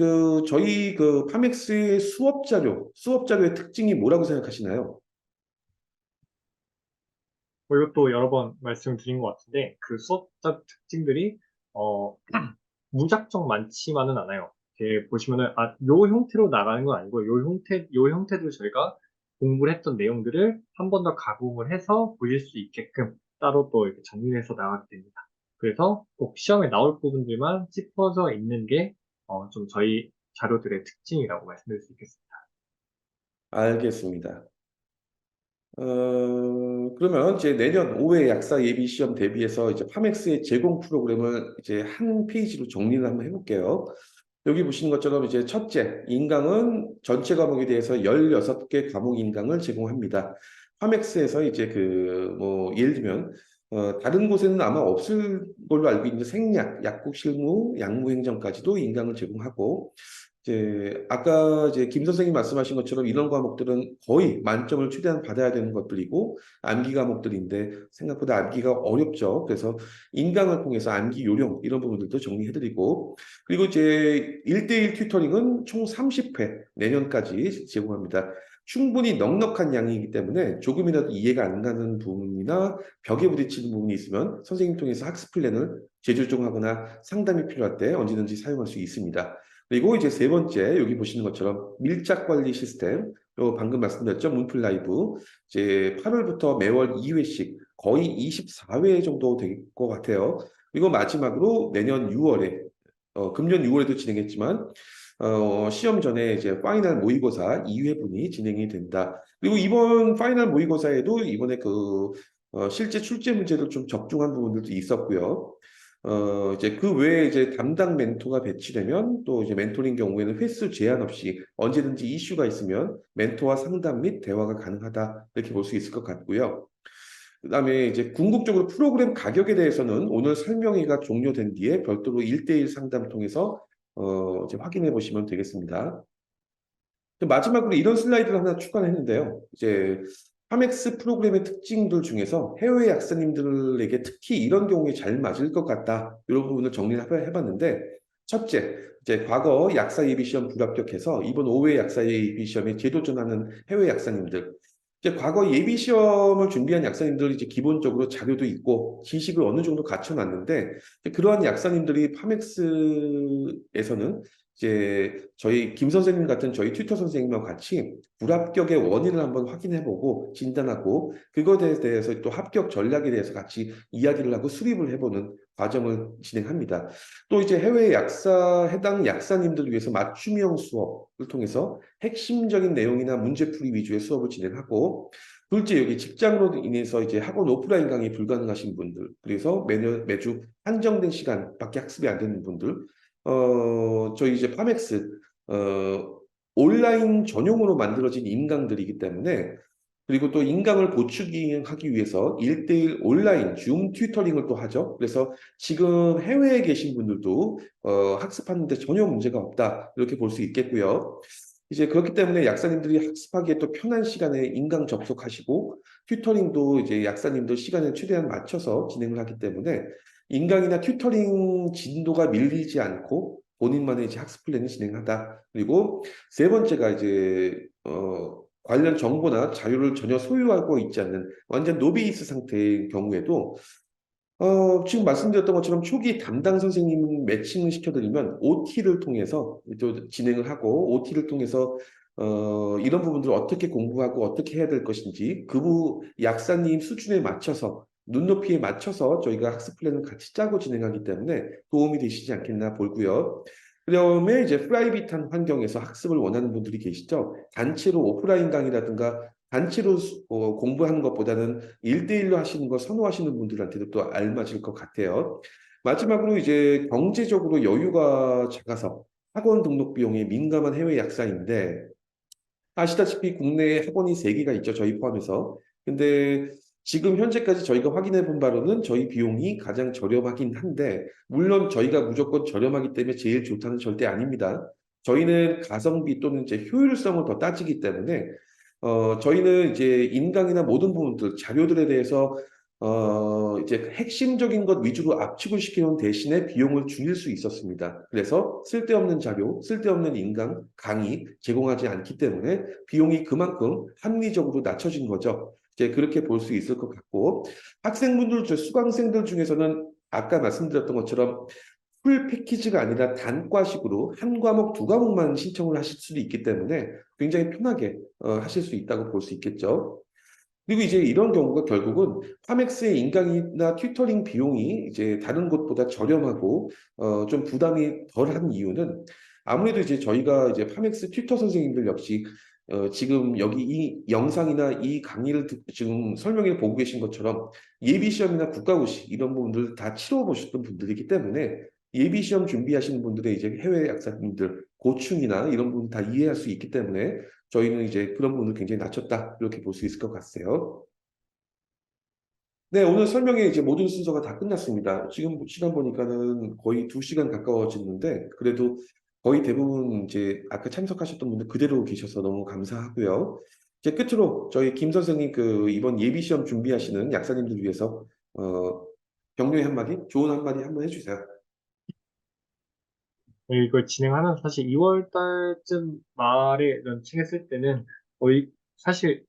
저희 파맥스의 수업 자료의 특징이 뭐라고 생각하시나요? 이것도 여러 번 말씀드린 것 같은데, 그 수업자 특징들이 어, 무작정 많지만은 않아요. 이렇게 보시면은 요 형태로 나가는 건 아니고, 요 형태도 저희가 공부를 했던 내용들을 한 번 더 가공을 해서 보실 수 있게끔 따로 또 이렇게 정리를 해서 나가게 됩니다. 그래서 꼭 시험에 나올 부분들만 짚어져 있는 게 좀 저희 자료들의 특징이라고 말씀드릴 수 있겠습니다. 알겠습니다. 그러면 이제 내년 5회 약사 예비 시험 대비해서 이제 파맥스의 제공 프로그램을 이제 한 페이지로 정리를 한번 해볼게요. 여기 보시는 것처럼 이제 첫째, 인강은 전체 과목에 대해서 16개 과목 인강을 제공합니다. 파맥스에서 이제 예를 들면, 다른 곳에는 아마 없을 걸로 알고 있는 생약, 약국 실무, 약무행정까지도 인강을 제공하고, 이제 아까 이제 김 선생님 말씀하신 것처럼 이런 과목들은 거의 만점을 최대한 받아야 되는 것들이고 암기 과목들인데 생각보다 암기가 어렵죠. 그래서 인강을 통해서 암기 요령 이런 부분들도 정리해드리고, 그리고 이제 1대1 튜터링은 총 30회 내년까지 제공합니다. 충분히 넉넉한 양이기 때문에 조금이라도 이해가 안 가는 부분이나 벽에 부딪히는 부분이 있으면 선생님 통해서 학습 플랜을 재조정하거나 상담이 필요할 때 언제든지 사용할 수 있습니다. 그리고 이제 세 번째, 여기 보시는 것처럼 밀착 관리 시스템, 또 방금 말씀드렸죠, 문플 라이브. 이제 8월부터 매월 2회씩 거의 24회 정도 될 것 같아요. 그리고 마지막으로 내년 6월에, 금년 6월에도 진행했지만, 시험 전에 이제 파이널 모의고사 2회분이 진행이 된다. 그리고 이번 파이널 모의고사에도 이번에 실제 출제 문제를 좀 적중한 부분들도 있었고요. 이제 그 외에 이제 담당 멘토가 배치되면 또 이제 멘토링 경우에는 횟수 제한 없이 언제든지 이슈가 있으면 멘토와 상담 및 대화가 가능하다, 이렇게 볼 수 있을 것 같고요. 그다음에 이제 궁극적으로 프로그램 가격에 대해서는 오늘 설명회가 종료된 뒤에 별도로 1대1 상담 통해서 이제 확인해 보시면 되겠습니다. 마지막으로 이런 슬라이드를 하나 추가했는데요. 이제 파맥스 프로그램의 특징들 중에서 해외 약사님들에게 특히 이런 경우에 잘 맞을 것 같다. 이런 부분을 정리를 해봤는데, 첫째, 이제 과거 약사 예비 시험 불합격해서 이번 5회 약사 예비 시험에 재도전하는 해외 약사님들. 이제 과거 예비 시험을 준비한 약사님들이 이제 기본적으로 자료도 있고 지식을 어느 정도 갖춰놨는데, 그러한 약사님들이 파맥스에서는 이제 저희 김 선생님 같은 저희 튜터 선생님과 같이 불합격의 원인을 한번 확인해보고 진단하고 그것에 대해서 또 합격 전략에 대해서 같이 이야기를 하고 수립을 해보는 과정을 진행합니다. 또 이제 해외 해당 약사님들을 위해서 맞춤형 수업을 통해서 핵심적인 내용이나 문제풀이 위주의 수업을 진행하고, 둘째, 여기 직장으로 인해서 이제 학원 오프라인 강의 불가능하신 분들, 그래서 매주 한정된 시간밖에 학습이 안 되는 분들, 저희 이제 파맥스, 온라인 전용으로 만들어진 인강들이기 때문에, 그리고 또 인강을 보충하기 위해서 1대1 온라인 줌 튜터링을 또 하죠. 그래서 지금 해외에 계신 분들도 학습하는데 전혀 문제가 없다. 이렇게 볼 수 있겠고요. 이제 그렇기 때문에 약사님들이 학습하기에 또 편한 시간에 인강 접속하시고 튜터링도 이제 약사님들 시간에 최대한 맞춰서 진행을 하기 때문에 인강이나 튜터링 진도가 밀리지 않고 본인만의 이제 학습 플랜을 진행하다. 그리고 세 번째가 이제 관련 정보나 자료를 전혀 소유하고 있지 않는 완전 노비스 상태의 경우에도 지금 말씀드렸던 것처럼 초기 담당 선생님 매칭을 시켜드리면 OT를 통해서 또 진행을 하고 OT를 통해서 이런 부분들을 어떻게 공부하고 어떻게 해야 될 것인지 약사님 수준에 맞춰서 눈높이에 맞춰서 저희가 학습 플랜을 같이 짜고 진행하기 때문에 도움이 되시지 않겠나 보고요. 그다음에 이제 프라이빗한 환경에서 학습을 원하는 분들이 계시죠. 단체로 오프라인 강의라든가 단체로 공부하는 것보다는 1대1로 하시는 거 선호하시는 분들한테도 또 알맞을 것 같아요. 마지막으로 이제 경제적으로 여유가 작아서 학원 등록 비용에 민감한 해외 약사인데, 아시다시피 국내에 학원이 3개가 있죠. 저희 포함해서. 근데 지금 현재까지 저희가 확인해 본 바로는 저희 비용이 가장 저렴하긴 한데, 물론 저희가 무조건 저렴하기 때문에 제일 좋다는 절대 아닙니다. 저희는 가성비 또는 이제 효율성을 더 따지기 때문에, 저희는 이제 인강이나 모든 부분들, 자료들에 대해서 이제 핵심적인 것 위주로 압축을 시키는 대신에 비용을 줄일 수 있었습니다. 그래서 쓸데없는 자료, 쓸데없는 인강, 강의 제공하지 않기 때문에 비용이 그만큼 합리적으로 낮춰진 거죠. 이제 그렇게 볼 수 있을 것 같고, 수강생들 중에서는 아까 말씀드렸던 것처럼 풀 패키지가 아니라 단과식으로 한 과목, 두 과목만 신청을 하실 수도 있기 때문에 굉장히 편하게 하실 수 있다고 볼 수 있겠죠. 그리고 이제 이런 경우가 결국은 파맥스의 인강이나 튜터링 비용이 이제 다른 곳보다 저렴하고 좀 부담이 덜한 이유는 아무래도 이제 저희가 이제 파맥스 튜터 선생님들 역시 지금 여기 이 영상이나 이 강의를 지금 설명을 보고 계신 것처럼 예비 시험이나 국가고시 이런 부분들 다 치러 보셨던 분들이기 때문에 예비 시험 준비하시는 분들의 이제 해외 약사님들 고충이나 이런 부분 다 이해할 수 있기 때문에 저희는 이제 그런 부분을 굉장히 낮췄다 이렇게 볼 수 있을 것 같아요. 네, 오늘 설명의 이제 모든 순서가 다 끝났습니다. 지금 시간 보니까는 거의 2시간 가까워졌는데 그래도 거의 대부분 이제 아까 참석하셨던 분들 그대로 계셔서 너무 감사하고요. 이제 끝으로 저희 김 선생님 그 이번 예비 시험 준비하시는 약사님들 위해서 격려의 한마디, 좋은 한마디 한번 해주세요. 이걸 진행하면서 사실 2월 달쯤 말에 런칭했을 때는 거의 사실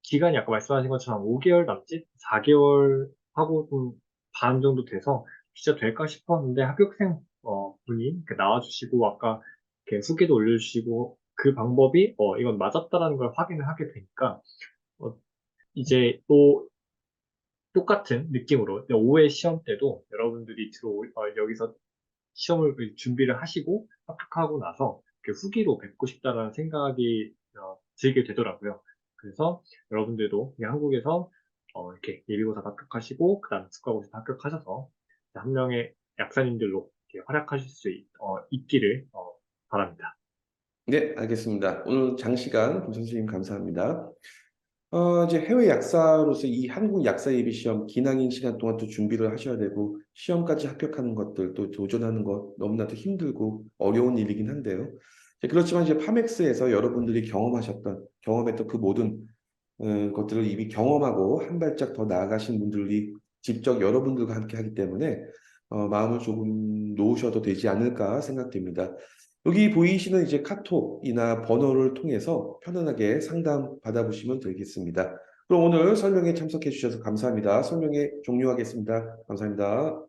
기간이 아까 말씀하신 것처럼 5개월 남짓? 4개월 하고 좀 반 정도 돼서 진짜 될까 싶었는데 합격생 분이 이렇게 나와주시고 아까 이렇게 후기도 올려주시고 그 방법이 이건 맞았다라는 걸 확인을 하게 되니까 어, 이제 또 똑같은 느낌으로 5회 시험 때도 여러분들이 여기서 시험을 준비를 하시고 합격하고 나서 그 후기로 뵙고 싶다라는 생각이 들게 되더라고요. 그래서 여러분들도 그냥 한국에서 이렇게 예비고사 합격하시고 그다음 국가고사 합격하셔서 한 명의 약사님들로 이렇게 활약하실 수 있기를 바랍니다. 네, 알겠습니다. 오늘 장시간 김 선생님 감사합니다. 이제 해외 약사로서 이 한국 약사 예비 시험 기낭인 시간 동안 또 준비를 하셔야 되고 시험까지 합격하는 것들 또 도전하는 것 너무나도 힘들고 어려운 일이긴 한데요. 그렇지만 이제 파맥스에서 여러분들이 경험했던 그 모든 것들을 이미 경험하고 한 발짝 더 나아가신 분들이 직접 여러분들과 함께 하기 때문에 마음을 조금 놓으셔도 되지 않을까 생각됩니다. 여기 보이시는 이제 카톡이나 번호를 통해서 편안하게 상담 받아보시면 되겠습니다. 그럼 오늘 설명에 참석해 주셔서 감사합니다. 설명에 종료하겠습니다. 감사합니다.